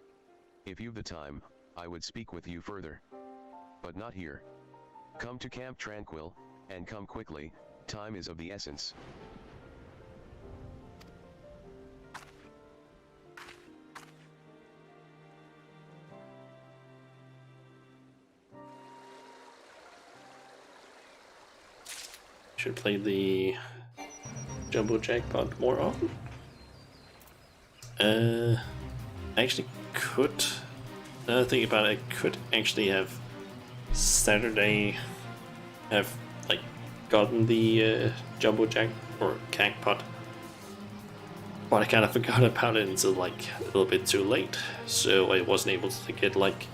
If you've the time, I would speak with you further. But not here. Come to Camp Tranquil, and come quickly, time is of the essence. Should play the jumbo jackpot more often. I actually could. Another thing about it, I could actually have Saturday have like gotten the jumbo jack or jackpot, but I kind of forgot about it until like a little bit too late, so I wasn't able to get like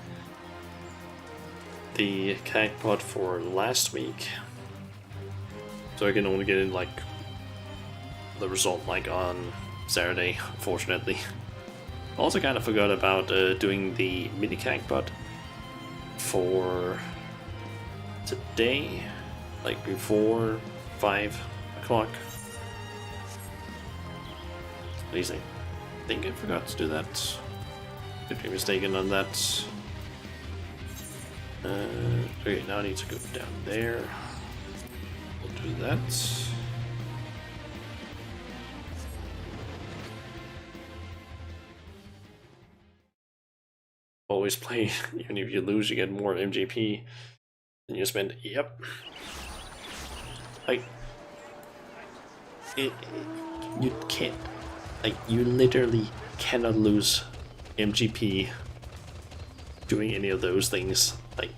the jackpot for last week. So I can only get in like the result like on Saturday, unfortunately. Also kind of forgot about doing the mini jackpot for today, like before 5 o'clock. At least I think I forgot to do that. Could be mistaken on that. Okay, now I need to go down there. We'll do that. Always play, even if you lose, you get more MGP than you spend. Yep. Like, you can't, like, you literally cannot lose MGP doing any of those things. Like,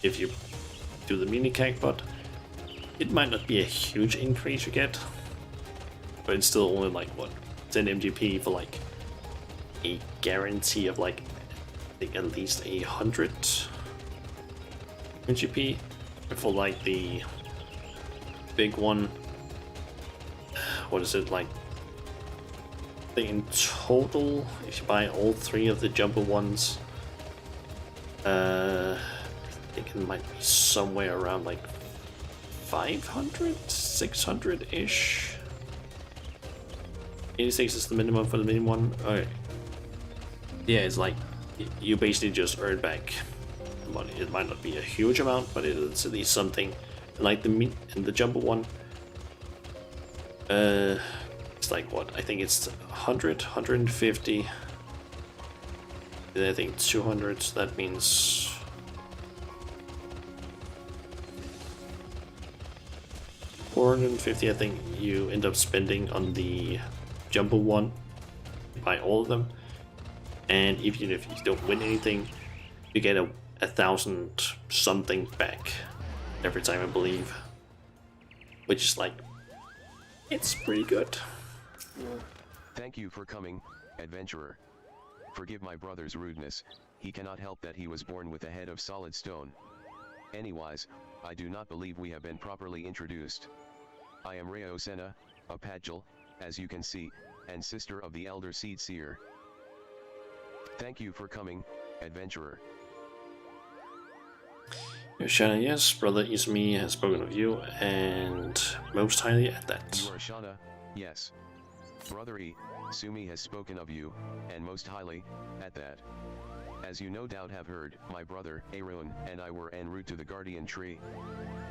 if you do the mini jackpot, it might not be a huge increase you get, but it's still only like, what, 10 MGP for like a guarantee of like, I think at least 100 MGP. For like the big one, what is it, like, I think in total, if you buy all 3 of the jumbo ones, I think it might be somewhere around like 500, 600-ish. 86 is the minimum for the main one. Okay. Yeah, it's like you basically just earn back money. It might not be a huge amount, but it's at least something. Like the meat and the jumbo one. It's like what? I think it's 100, 150. Then I think 200. So that means 450. I think you end up spending on the jumbo one. Buy all of them, and even if you don't win anything, you get a 1,000 something back every time, I believe. Which is like, it's pretty good. Thank you for coming, adventurer. Forgive my brother's rudeness, he cannot help that he was born with a head of solid stone. Anyways, I do not believe we have been properly introduced. I am Rhea Osena, a Padjal, as you can see, and sister of the elder Seed Seer. Thank you for coming, adventurer. Shana, yes, brother Ismi has spoken of you, and most highly at that. You are Shana, yes. Brother Sumi has spoken of you, and most highly, at that. As you no doubt have heard, my brother, Arun, and I were en route to the Guardian Tree.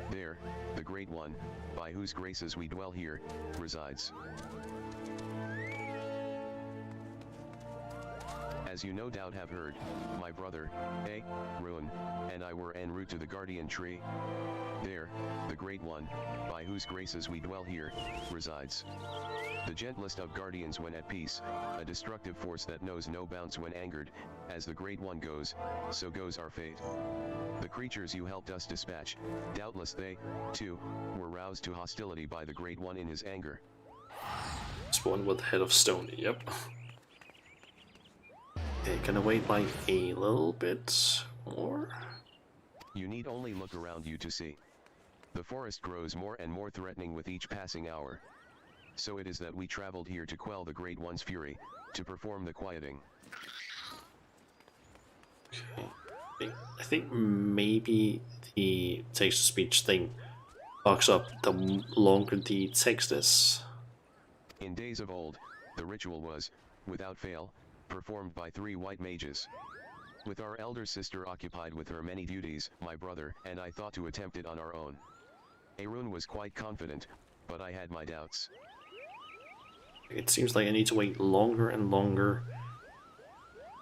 There, the Great One, by whose graces we dwell here, resides. As you no doubt have heard, my brother, Arun, and I were en route to the Guardian Tree. There, the Great One, by whose graces we dwell here, resides. The gentlest of guardians when at peace, a destructive force that knows no bounds when angered. As the Great One goes, so goes our fate. The creatures you helped us dispatch, doubtless they, too, were roused to hostility by the Great One in his anger. This one with the head of stone, yep. Okay, gonna wait like a little bit more. You need only look around you to see. The forest grows more and more threatening with each passing hour. So it is that we traveled here to quell the Great One's fury, to perform the quieting. Okay. I think maybe the text-to-speech thing fucks up the longer the text is. In days of old, the ritual was, without fail, performed by 3 white mages. With our elder sister occupied with her many duties, my brother and I thought to attempt it on our own. Arun was quite confident, but I had my doubts. It seems like I need to wait longer and longer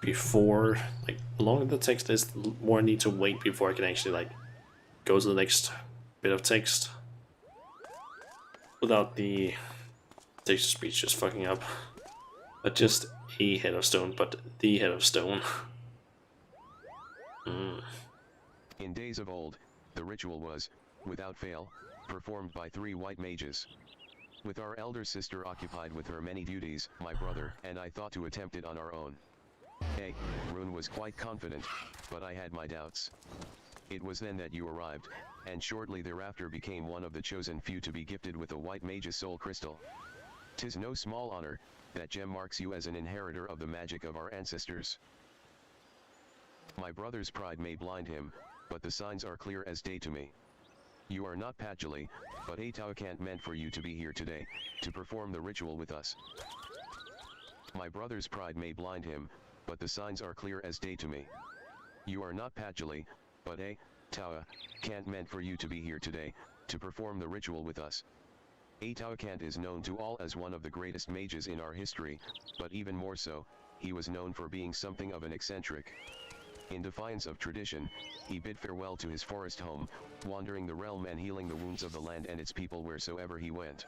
before, like, the longer the text is, the more I need to wait before I can actually, like, go to the next bit of text without the text-to-speech just fucking up. Not just a head of stone, but the head of stone. In days of old, the ritual was, without fail, performed by 3 white mages. With our elder sister occupied with her many duties, my brother and I thought to attempt it on our own. Arun was quite confident, but I had my doubts. It was then that you arrived, and shortly thereafter became one of the chosen few to be gifted with a white mage's soul crystal. 'Tis no small honor, that gem marks you as an inheritor of the magic of our ancestors. My brother's pride may blind him, but the signs are clear as day to me. You are not Padjali, but a Tawakant meant for you to be here today, to perform the ritual with us. My brother's pride may blind him, but the signs are clear as day to me. You are not Padjali, but a Tawakant meant for you to be here today, to perform the ritual with us. A Tawakant is known to all as one of the greatest mages in our history, but even more so, he was known for being something of an eccentric. In defiance of tradition, he bid farewell to his forest home, wandering the realm and healing the wounds of the land and its people wheresoever he went.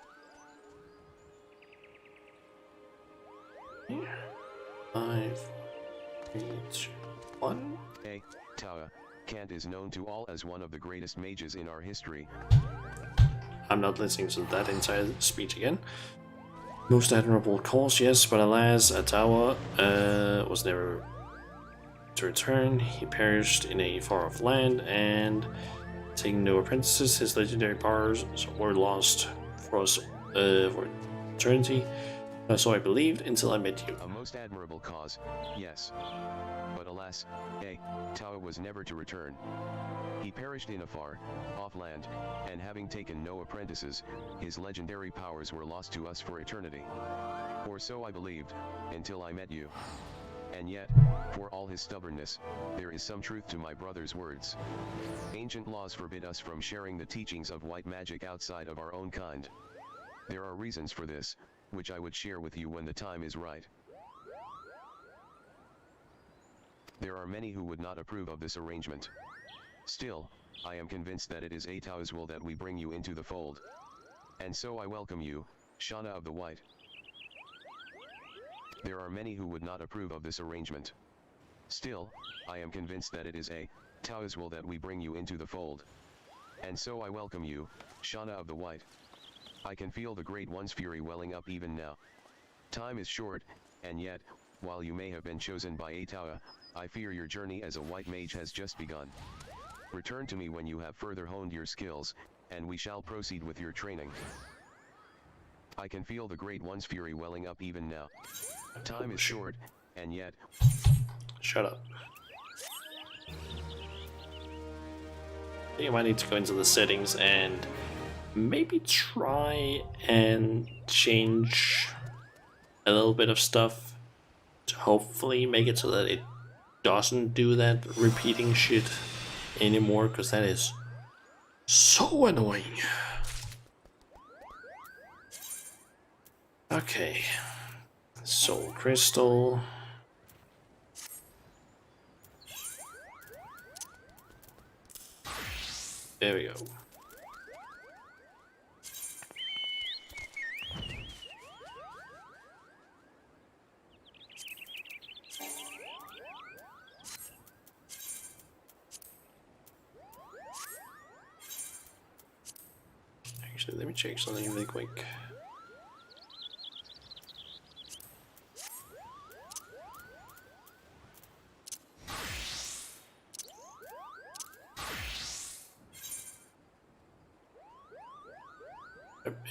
5, 3, 2, 1. A Tawakant is known to all as one of the greatest mages in our history. I'm not listening to that entire speech again. Most admirable cause, yes, but alas, Atawa was never to return. He perished in a far-off land, and taking no apprentices, his legendary powers were lost for us for eternity. So I believed until I met you. A most admirable cause, yes. But alas, Tao was never to return. He perished in a far off land, and having taken no apprentices, his legendary powers were lost to us for eternity. Or so I believed, until I met you. And yet, for all his stubbornness, there is some truth to my brother's words. Ancient laws forbid us from sharing the teachings of white magic outside of our own kind. There are reasons for this, which I would share with you when the time is right. There are many who would not approve of this arrangement. Still, I am convinced that it is Tao's will that we bring you into the fold. And so I welcome you, Shauna of the White. There are many who would not approve of this arrangement. Still, I am convinced that it is Tao's will that we bring you into the fold. And so I welcome you, Shauna of the White. I can feel the Great One's fury welling up even now. Time is short, and yet, while you may have been chosen by Atawa, I fear your journey as a white mage has just begun. Return to me when you have further honed your skills, and we shall proceed with your training. I can feel the Great One's fury welling up even now. Time is short, and yet... Shut up. I think I might need to go into the settings and maybe try and change a little bit of stuff to hopefully make it so that it doesn't do that repeating shit anymore, because that is so annoying. Okay, soul crystal. There we go. Actually, let me check something really quick.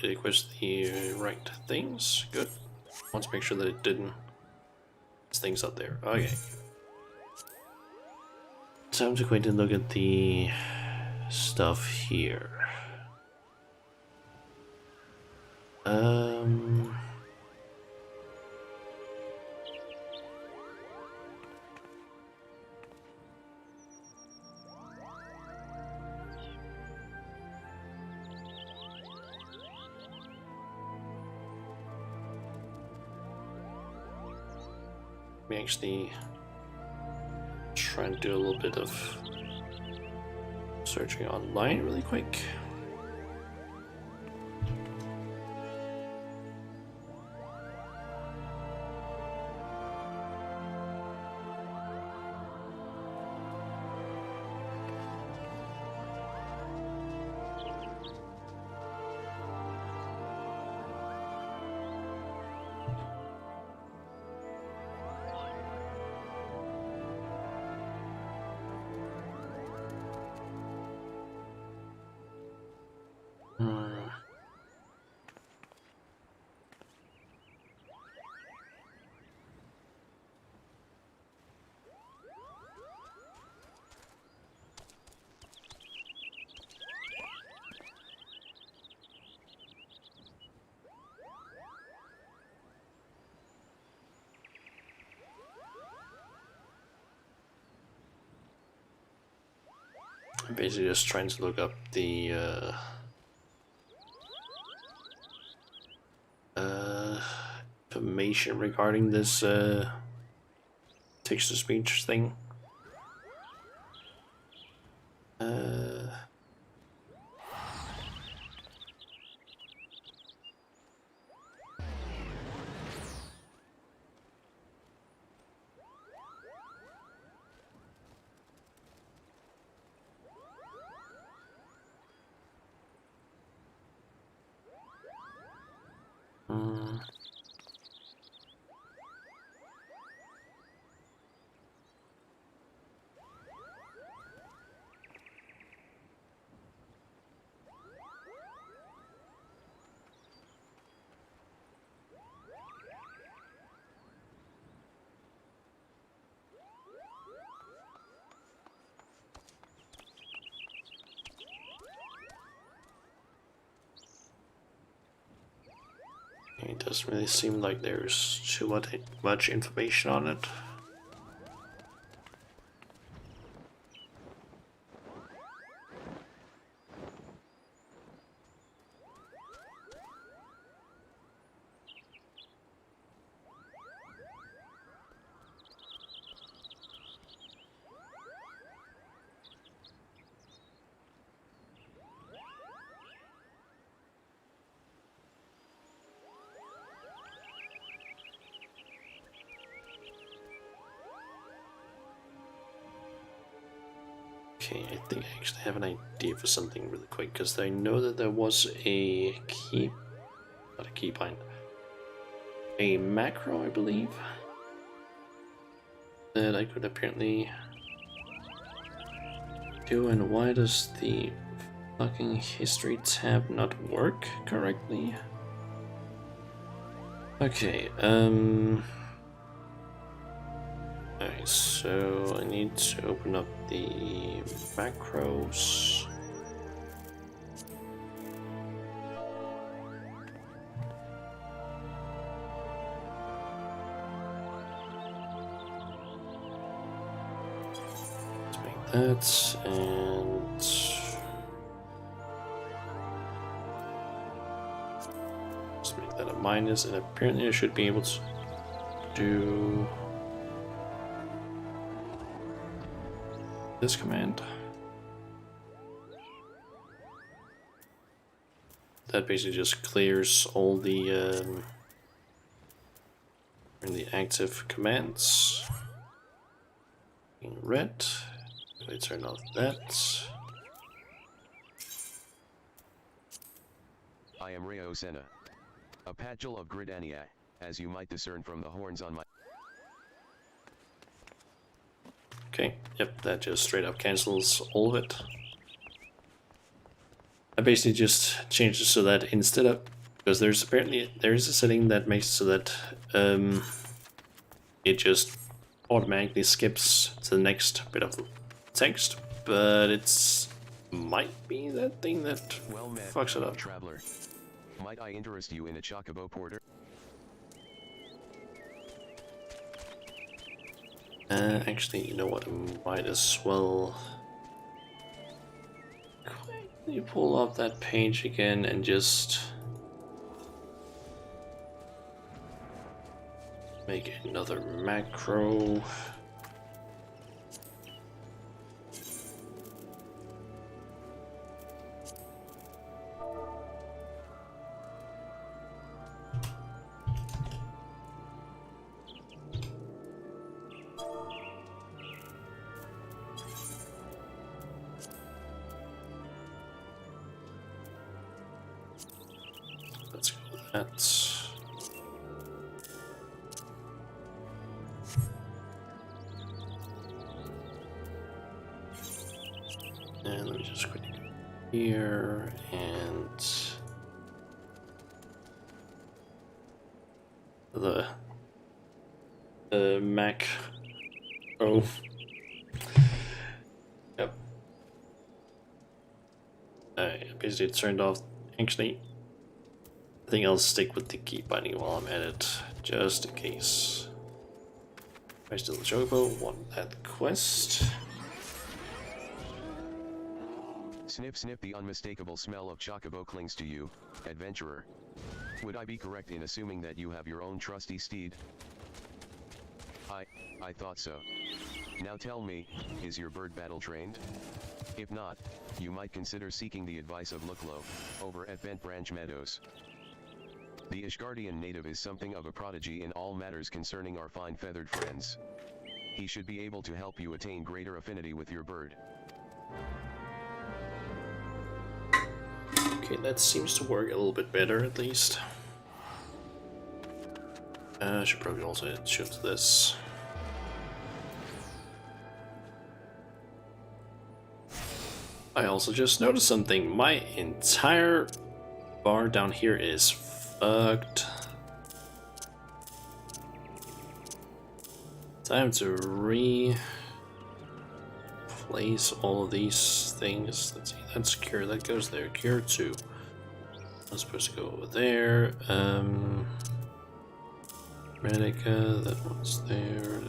It equips the right things. Good. Want to make sure that it didn't. There's things up there. Okay. Time to go ahead and look at the stuff here. Let me actually try and do a little bit of searching online really quick. I'm basically just trying to look up the information regarding this text-to-speech thing. It doesn't really seem like there's too much information on it. Okay, I think I actually have an idea for something really quick, because I know that there was a key, not a keybind, a macro, I believe, that I could apparently do. And why does the fucking history tab not work correctly? Okay, alright, so I need to open up the macros. Let's make that, and let's make that a minus, and apparently I should be able to do this command. That basically just clears all the active commands in red. If I turn off that. I am Reo Senna, a Padgel of Gridania, as you might discern from the horns on my... Okay, yep, that just straight up cancels all of it. I basically just changed it so that instead of, because there's a setting that makes it so that it just automatically skips to the next bit of text, but it's might be that thing that Well met, fucks it up. traveler. Might I interest you in a Chocobo Porter? Actually, you know what? I might as well quickly pull up that page again and just make another macro. Let's go with that. And let me just quickly go here and the Mac. Oh, yep. I basically turned off. Actually, I think I'll stick with the key binding while I'm at it, just in case. I still Chocobo, want that quest. Sniff sniff, the unmistakable smell of Chocobo clings to you, adventurer. Would I be correct in assuming that you have your own trusty steed? I thought so. Now tell me, is your bird battle trained? If not, you might consider seeking the advice of Looklo, over at Bent Branch Meadows. The Ishgardian native is something of a prodigy in all matters concerning our fine feathered friends. He should be able to help you attain greater affinity with your bird. Okay, that seems to work a little bit better at least. I should probably also shoot this. I also just noticed something. My entire bar down here is fucked. Time to replace all of these things. Let's see, that's cure, that goes there. Cure 2. I'm supposed to go over there. Medica, that one's there.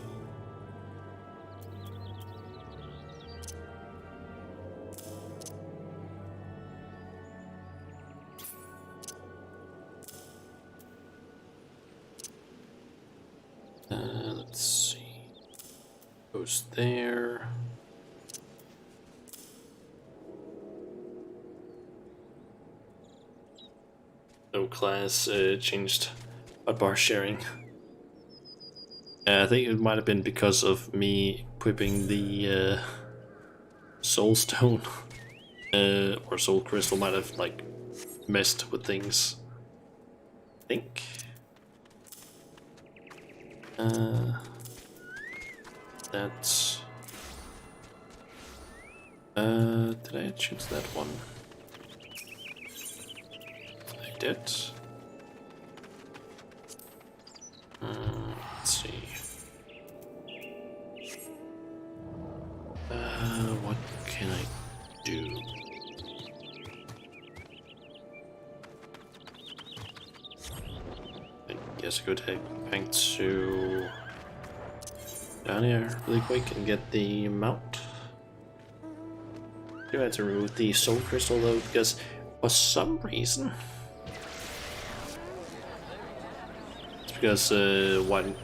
Let's see. Goes there. No class changed bar sharing. I think it might have been because of me equipping the soul stone or soul crystal might have like messed with things. I think. That's. Did I choose that one? I did. Let's see. What can I do? I guess I could head back to down here really quick and get the mount. I do have to remove the soul crystal though, because for some reason it's because white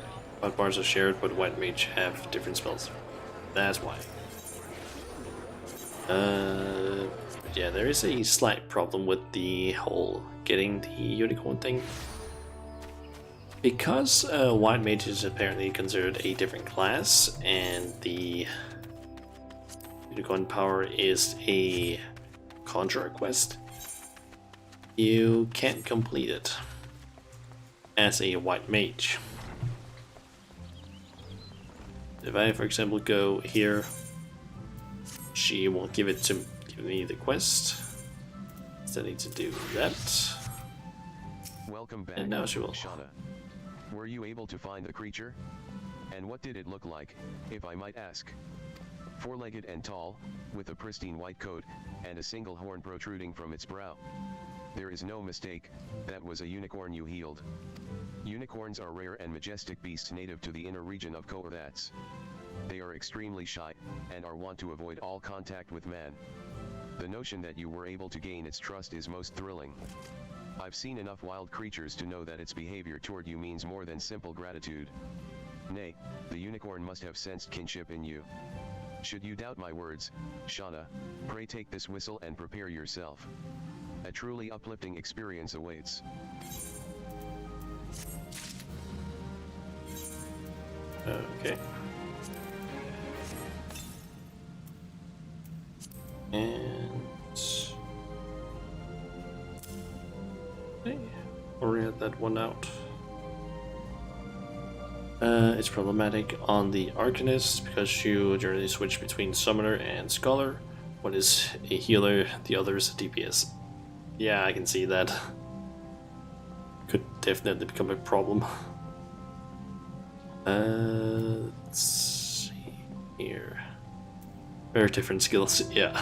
bars are shared, but white mage have different spells. That's why. Yeah, there is a slight problem with the whole getting the unicorn thing. Because white mage is apparently considered a different class, and the unicorn power is a conjurer quest, you can't complete it as a white mage. If I, for example, go here, she won't give me the quest. So I need to do that. Welcome back, And now she will. Shauna. Were you able to find the creature? And what did it look like, if I might ask? Four-legged and tall, with a pristine white coat, and a single horn protruding from its brow. There is no mistake, that was a unicorn you healed. Unicorns are rare and majestic beasts native to the inner region of Korathats. They are extremely shy, and are wont to avoid all contact with man. The notion that you were able to gain its trust is most thrilling. I've seen enough wild creatures to know that its behavior toward you means more than simple gratitude. Nay, the unicorn must have sensed kinship in you. Should you doubt my words, Shauna, pray take this whistle and prepare yourself. A truly uplifting experience awaits. Okay. And already had that one out. It's problematic on the Arcanist because you generally switch between Summoner and Scholar. One is a healer, the other is a DPS. Yeah, I can see that. Could definitely become a problem. Let's see here. Very different skills, yeah.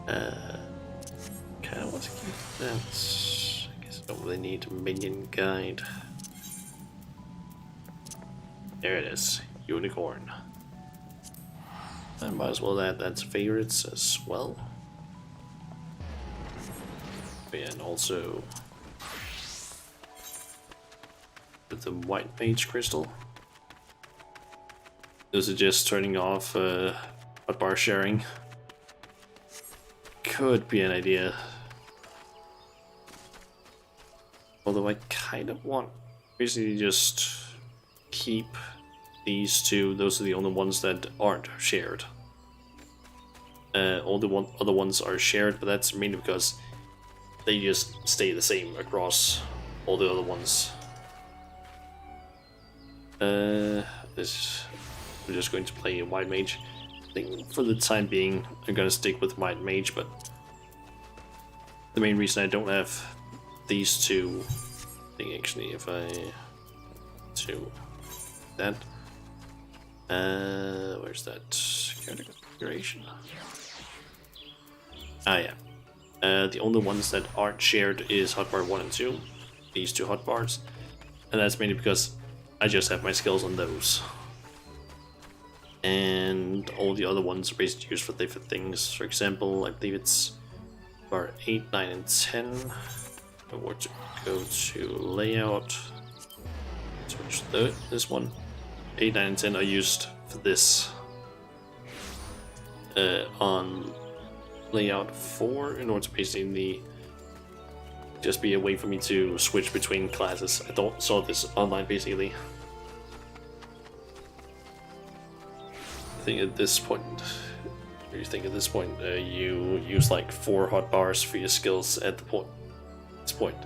Kinda want to keep that. I guess I don't really need a minion guide. There it is, unicorn. I might as well add that to favorites as well. And also with the white mage crystal. Those are just turning off bar sharing. Could be an idea. Although I kind of want basically just keep these two. Those are the only ones that aren't shared. All the other ones are shared, but that's mainly because they just stay the same across all the other ones. I'm just going to play a white mage. I think for the time being, I'm gonna stick with white mage, but the main reason I don't have these two, I think actually if I do that, where's that character configuration? Ah yeah, The only ones that aren't shared is hotbar 1 and 2, these two hotbars, and that's mainly because I just have my skills on those. And all the other ones are basically used for different things. For example, I believe it's bar 8, 9, and 10. I want to go to layout, switch this one. 8, 9, and 10 are used for this. On layout 4 in order to basically just be a way for me to switch between classes. I don't saw this online basically. I think at this point, you use like 4 hotbars for your skills at this point.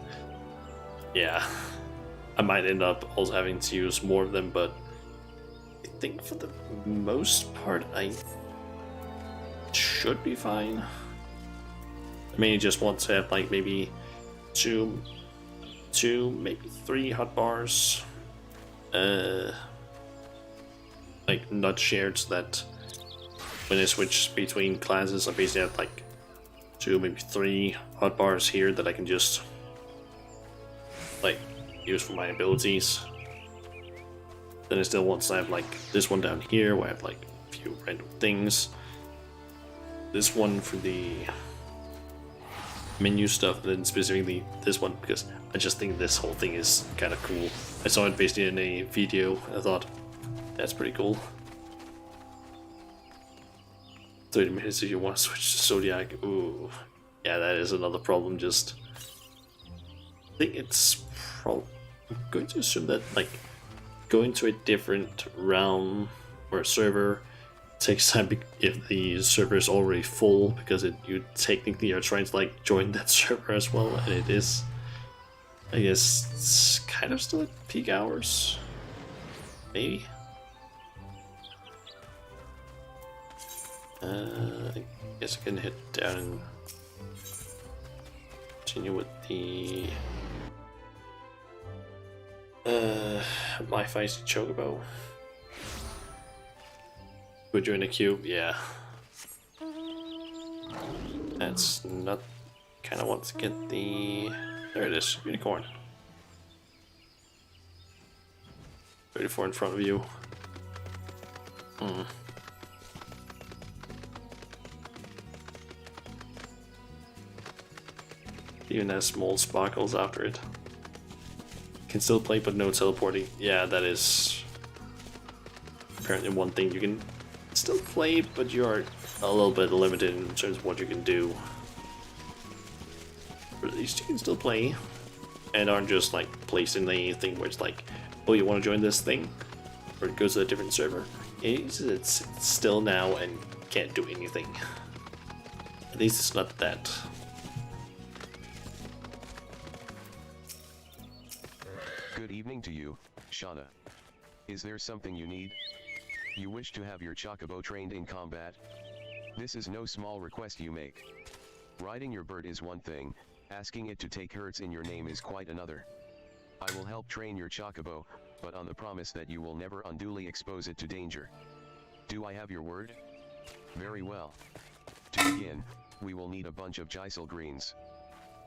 Yeah, I might end up also having to use more of them, but I think for the most part I should be fine. I mainly just want to have like maybe two, maybe 3 hotbars, like not shared, so that when I switch between classes, I basically have like 2, maybe 3 hotbars here that I can just like use for my abilities. Then I still want to have like this one down here where I have like a few random things. This one for the menu stuff, and then specifically this one because I just think this whole thing is kind of cool. I saw it basically in a video and I thought that's pretty cool. 30 minutes if you want to switch to Zodiac. Ooh, yeah, that is another problem. Just I think it's I'm going to assume that like going to a different realm or server takes time if the server is already full, because you technically are trying to like join that server as well, and it is, I guess, it's kind of still at peak hours, maybe. I guess I can hit down and continue with the my feisty chocobo. Put you in a cube, yeah. That's not. Kind of want to get the. There it is, unicorn. 34 in front of you. Even has small sparkles after it. Can still play, but no teleporting. Yeah, that is apparently one thing. You can still play, but you are a little bit limited in terms of what you can do. But at least you can still play, and aren't just like placed in anything where it's like, oh, you want to join this thing, or it goes to a different server. It's still now and can't do anything. At least it's not that. Good evening to you, Shauna. Is there something you need? You wish to have your chocobo trained in combat? This is no small request you make. Riding your bird is one thing, asking it to take herds in your name is quite another. I will help train your chocobo, but on the promise that you will never unduly expose it to danger. Do I have your word? Very well. To begin, we will need a bunch of Gisel greens.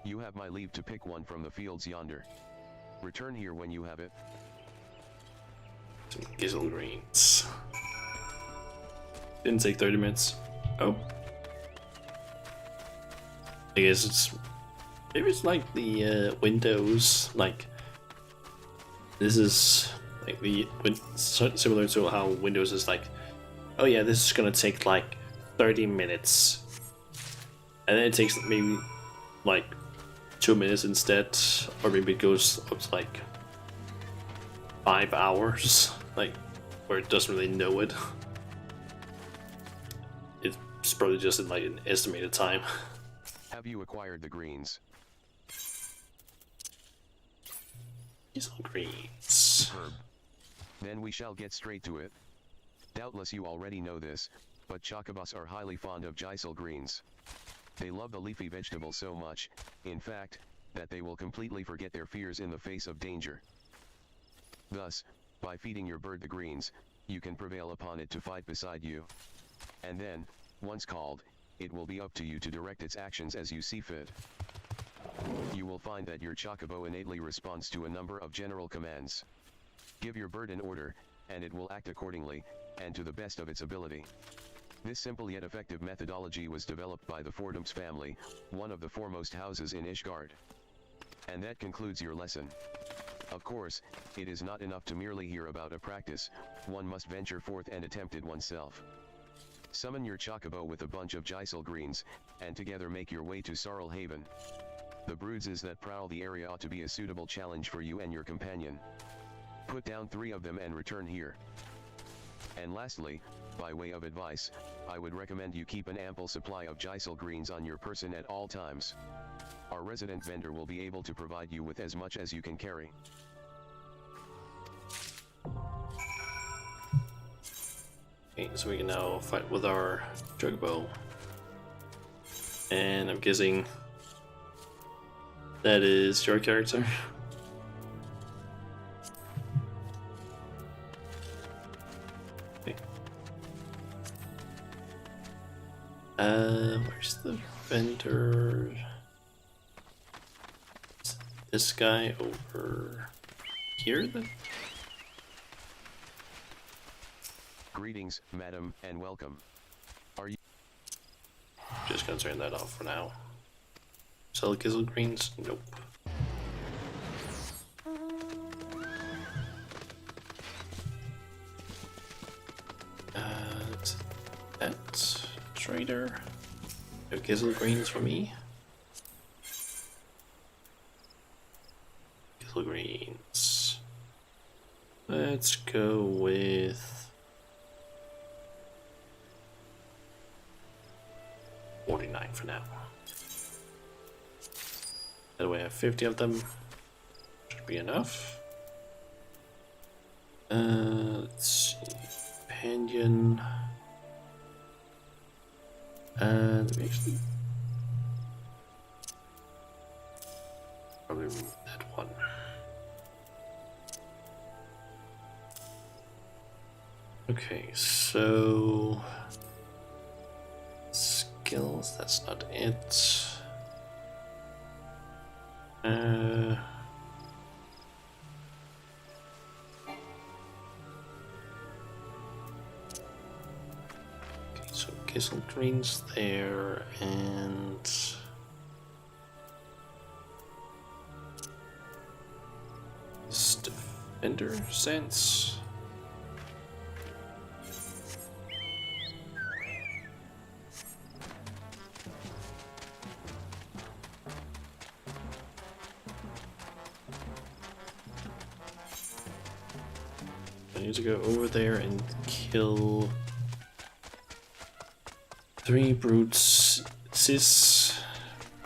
You have my leave to pick one from the fields yonder. Return here when you have it. Some Gisel greens. Didn't take 30 minutes. Oh. I guess it's... Maybe it's like the Windows, like... This is like the... Similar to how Windows is like, oh yeah, this is gonna take like 30 minutes. And then it takes maybe like 2 minutes instead, or maybe it goes up to like 5 hours, like where it doesn't really know it. It's probably just in like an estimated time. Have you acquired the greens? These are greens. Superb. Then we shall get straight to it. Doubtless you already know this, but chocobos are highly fond of Gisel greens. They love the leafy vegetable so much, in fact, that they will completely forget their fears in the face of danger. Thus, by feeding your bird the greens, you can prevail upon it to fight beside you. And then, once called, it will be up to you to direct its actions as you see fit. You will find that your chocobo innately responds to a number of general commands. Give your bird an order, and it will act accordingly, and to the best of its ability. This simple yet effective methodology was developed by the Fordham's family, one of the foremost houses in Ishgard. And that concludes your lesson. Of course, it is not enough to merely hear about a practice, one must venture forth and attempt it oneself. Summon your chocobo with a bunch of Gisel greens, and together make your way to Sarl Haven. The broodses that prowl the area ought to be a suitable challenge for you and your companion. Put down 3 of them and return here. And lastly, by way of advice, I would recommend you keep an ample supply of Gisel greens on your person at all times. Our resident vendor will be able to provide you with as much as you can carry. Okay, so we can now fight with our chocobo. And I'm guessing that is your character. Okay. Where's the vendor? Is this guy over here then? Greetings, madam, and welcome. Are you Just gonna turn that off for now. Sell Gizzle greens? Nope. That trader. No Gizzle greens for me. Gizzle greens. Let's go with 49 for now. That way I have 50 of them. Should be enough. Let's see. Companion. Let me actually probably remove that one. Okay, so skills, that's not it. Okay, so Gizzle Green's there, and Defender Sense. I need to go over there and kill 3 brutes.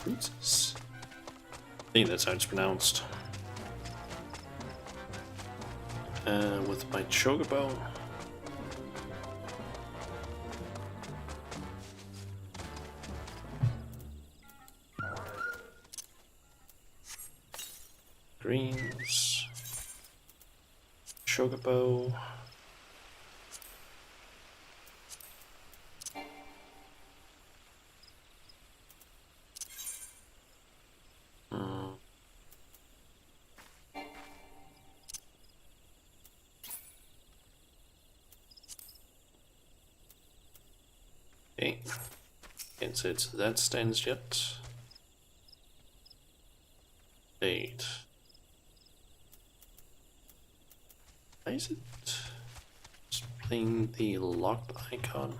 Brutes? I think that's how it's pronounced. With my chocobo. Greens. Chocobo. Okay, can't say it's that stands yet. 8. Why is it displaying the locked icon?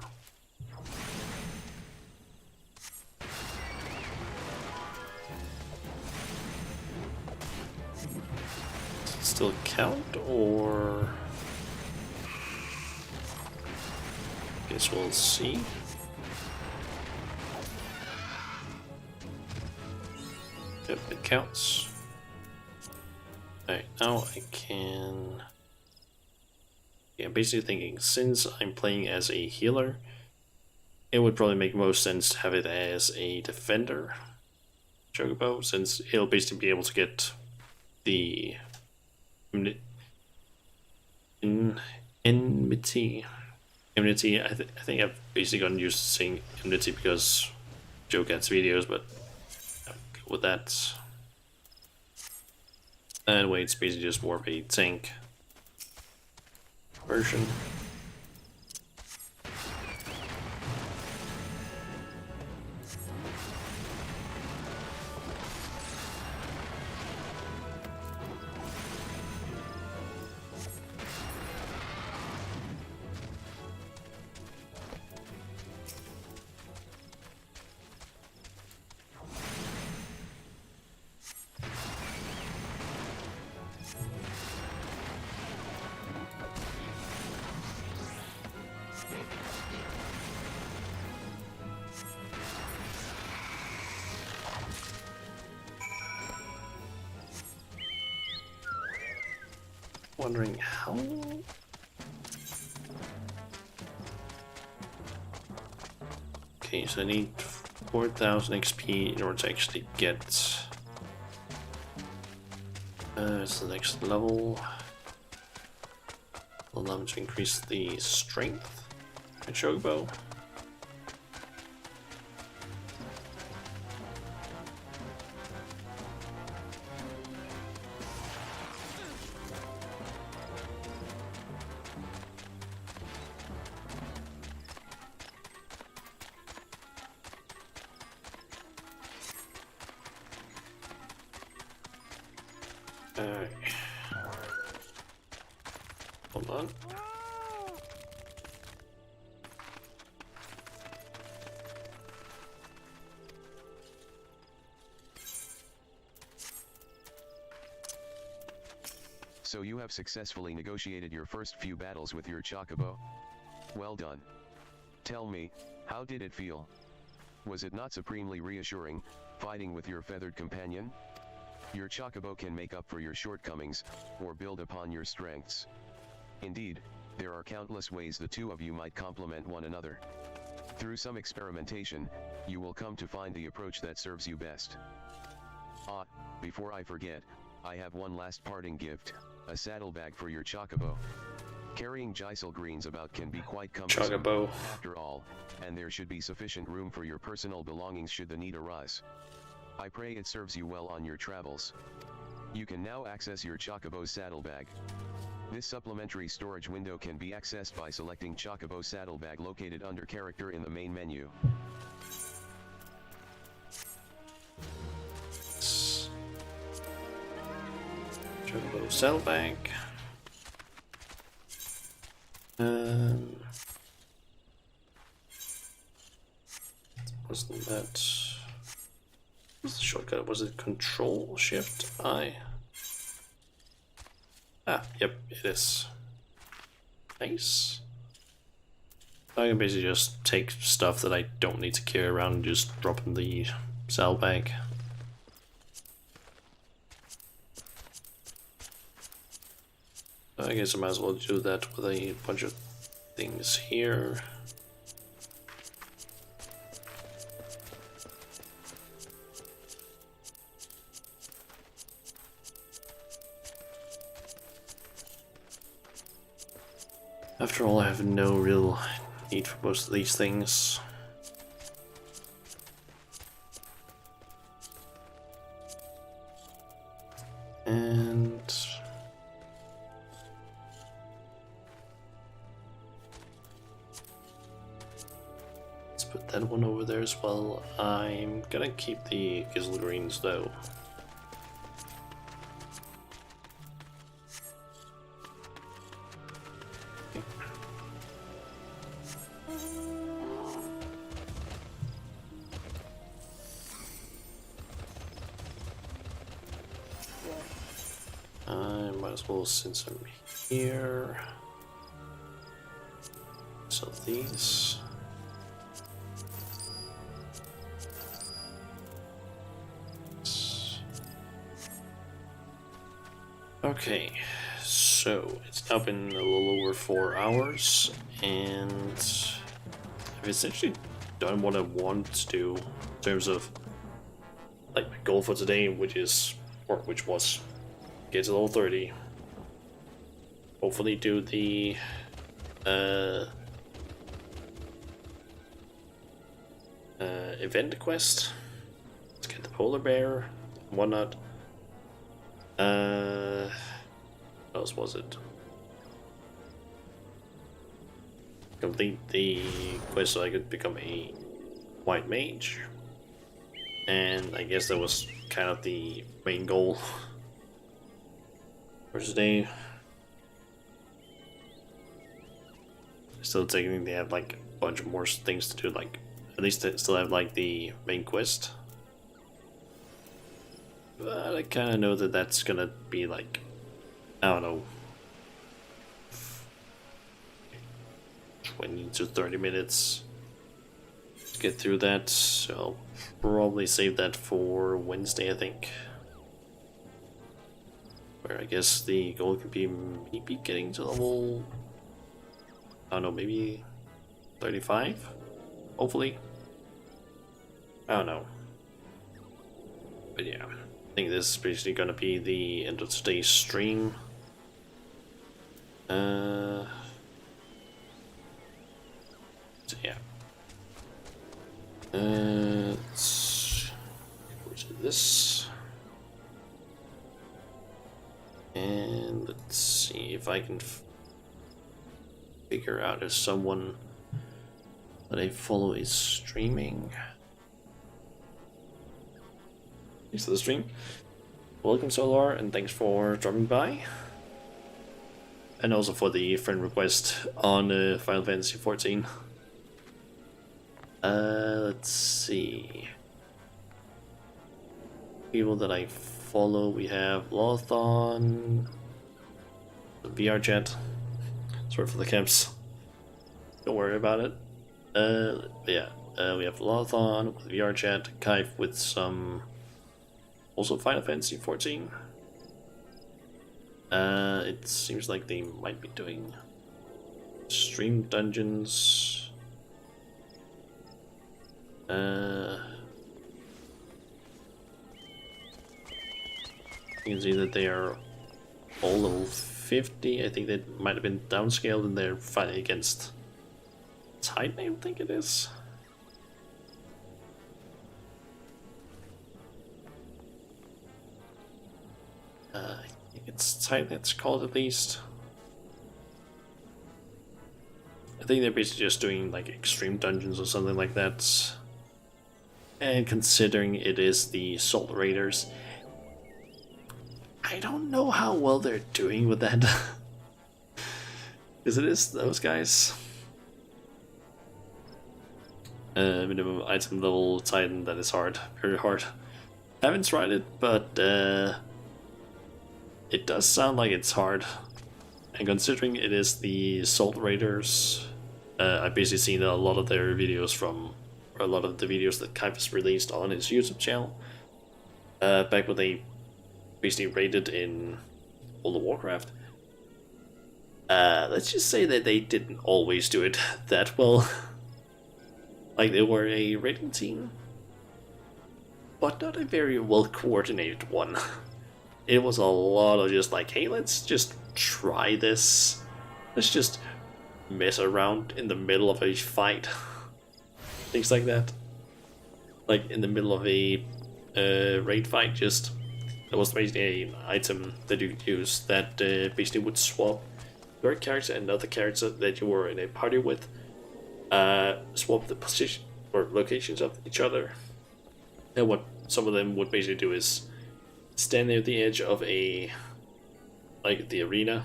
Does it still count, or guess we'll see. Yep, it counts. Alright, now I can... Yeah, basically thinking, since I'm playing as a healer, it would probably make most sense to have it as a defender chocobo, since he'll basically be able to get the enmity immunity. I think I've basically gotten used to saying immunity because Joe gets videos, but I'm good with that. Anyway, it's basically just more of a tank version. Wondering how. Okay, so I need 4,000 XP in order to actually get it's the next level. Allow me to increase the strength in Chocobo. Alright. Hold on. So you have successfully negotiated your first few battles with your Chocobo. Well done. Tell me, how did it feel? Was it not supremely reassuring, fighting with your feathered companion? Your Chocobo can make up for your shortcomings, or build upon your strengths. Indeed, there are countless ways the two of you might complement one another. Through some experimentation, you will come to find the approach that serves you best. Ah, before I forget, I have one last parting gift, a saddlebag for your Chocobo. Carrying Gisel greens about can be quite cumbersome, Chocobo. after all, and there should be sufficient room for your personal belongings should the need arise. I pray it serves you well on your travels. You can now access your Chocobo saddlebag. This supplementary storage window can be accessed by selecting Chocobo saddlebag located under character in the main menu. Chocobo saddlebag. Wasn't that? What's the shortcut? Was it Control Shift I? Ah, yep, it is. Nice. I can basically just take stuff that I don't need to carry around and just drop in the saddlebag. I guess I might as well do that with a bunch of things here. After all, I have no real need for most of these things. And let's put that one over there as well. I'm gonna keep the Gizzle Greens though. I might as well since I'm here. So these. Okay, so it's now been a little over 4 hours, and I've essentially done what I want to do in terms of like my goal for today, which was get to level 30. Hopefully do the event quest. Let's get the polar bear and whatnot. What else was it? Complete the quest so I could become a white mage. And I guess that was kind of the main goal for today. Still taking, they have like a bunch more things to do, like at least they still have like the main quest. But I kind of know that that's gonna be like, I don't know, 20 to 30 minutes to get through that, so I'll probably save that for Wednesday, I think. Where I guess the goal could be maybe getting to level, I don't know, maybe 35? Hopefully. I don't know. But yeah, I think this is basically gonna be the end of today's stream. So yeah. Let's go to this. And let's see if I can figure out if someone that I follow is streaming. Thanks for the stream. Welcome, Solar, and thanks for dropping by. And also for the friend request on Final Fantasy XIV. Let's see. People that I follow, we have Lothon, the VR chat. Sorry for the camps. Don't worry about it. Yeah, we have Lothon with VR chat, Kaif with some also Final Fantasy XIV. It seems like they might be doing stream dungeons. You can see that they are all level 50. I think they might have been downscaled and they're fighting against Titan, I think it is. I think it's Titan, it's called at least. I think they're basically just doing like extreme dungeons or something like that. And considering it is the Salt Raiders, I don't know how well they're doing with that. Because it is those guys. Minimum item level Titan, that is hard. Very hard. I haven't tried it, but it does sound like it's hard. And considering it is the Salt Raiders, I've basically seen a lot of their videos from, or a lot of the videos that Kaifus released on his YouTube channel. Back when they basically raided in World of Warcraft. Let's just say that they didn't always do it that well. Like, they were a raiding team, but not a very well coordinated one. It was a lot of just like, hey, let's just try this. Let's just mess around in the middle of a fight. Things like that. Like, in the middle of a raid fight, just... There was basically an item that you could use that basically would swap your character and another character that you were in a party with. Swap the position or locations of each other. And what some of them would basically do is stand near the edge of a, like, the arena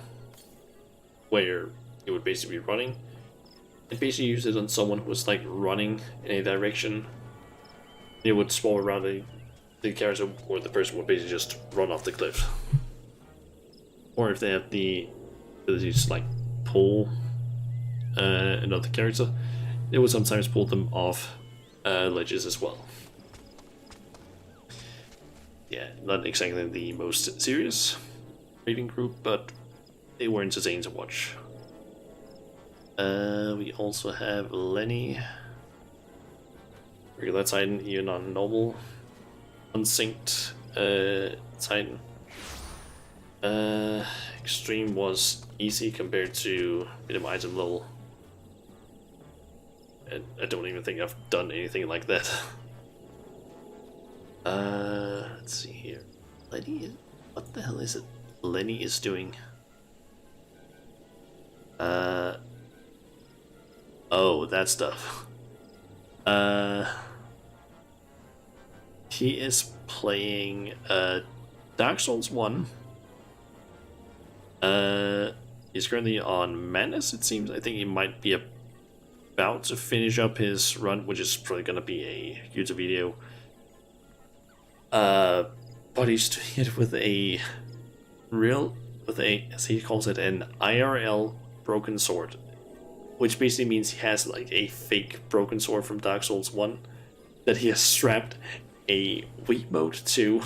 where you would basically be running, and basically use it on someone who was like running in a direction. It would swap around the character, or the person would basically just run off the cliff. Or if they have the ability to like pull another character, they would sometimes pull them off ledges as well. Yeah, not exactly the most serious raiding group, but they were entertaining to watch. We also have Lenny, regular Titan, even on normal, unsynced Titan. Extreme was easy compared to minimum item level. and I don't even think I've done anything like that. Let's see here. Lenny, what the hell is it Lenny is doing? Oh, that stuff. He is playing Dark Souls 1. He's currently on Madness, it seems. I think he might be about to finish up his run, which is probably gonna be a YouTube video. But he's doing it with as he calls it, an IRL broken sword, which basically means he has like a fake broken sword from Dark Souls 1 that he has strapped a Wiimote to,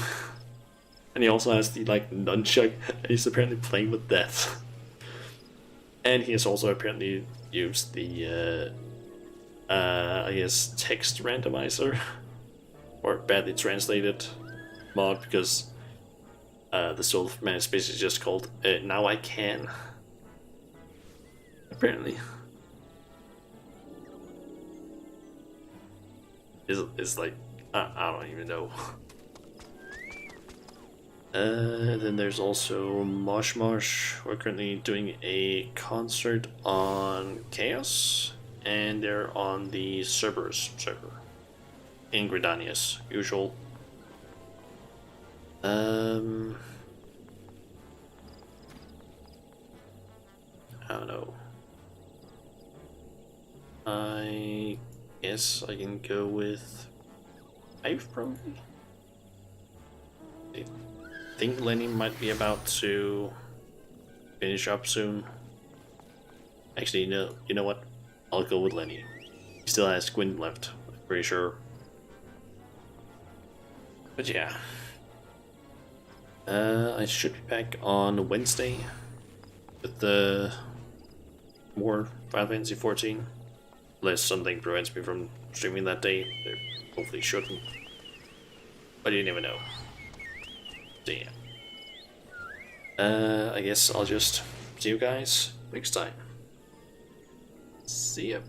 and he also has the like nunchuck, and he's apparently playing with that. And he has also apparently used the I guess text randomizer or badly translated mod, because the Soul of Man is basically just called Now I Can. Apparently. Is like, I don't even know. Then there's also Mosh Mosh. We're currently doing a concert on Chaos, and they're on the Cerberus server in Gridanius, usual. I don't know. I guess I can go with XIV probably. I think Lenny might be about to finish up soon. Actually, no. You know what? I'll go with Lenny. He still has Gwyn left, I'm pretty sure. But yeah. I should be back on Wednesday with the more Final Fantasy 14. Unless something prevents me from streaming that day. There hopefully shouldn't. But you never know. So yeah. I guess I'll just see you guys next time. See ya.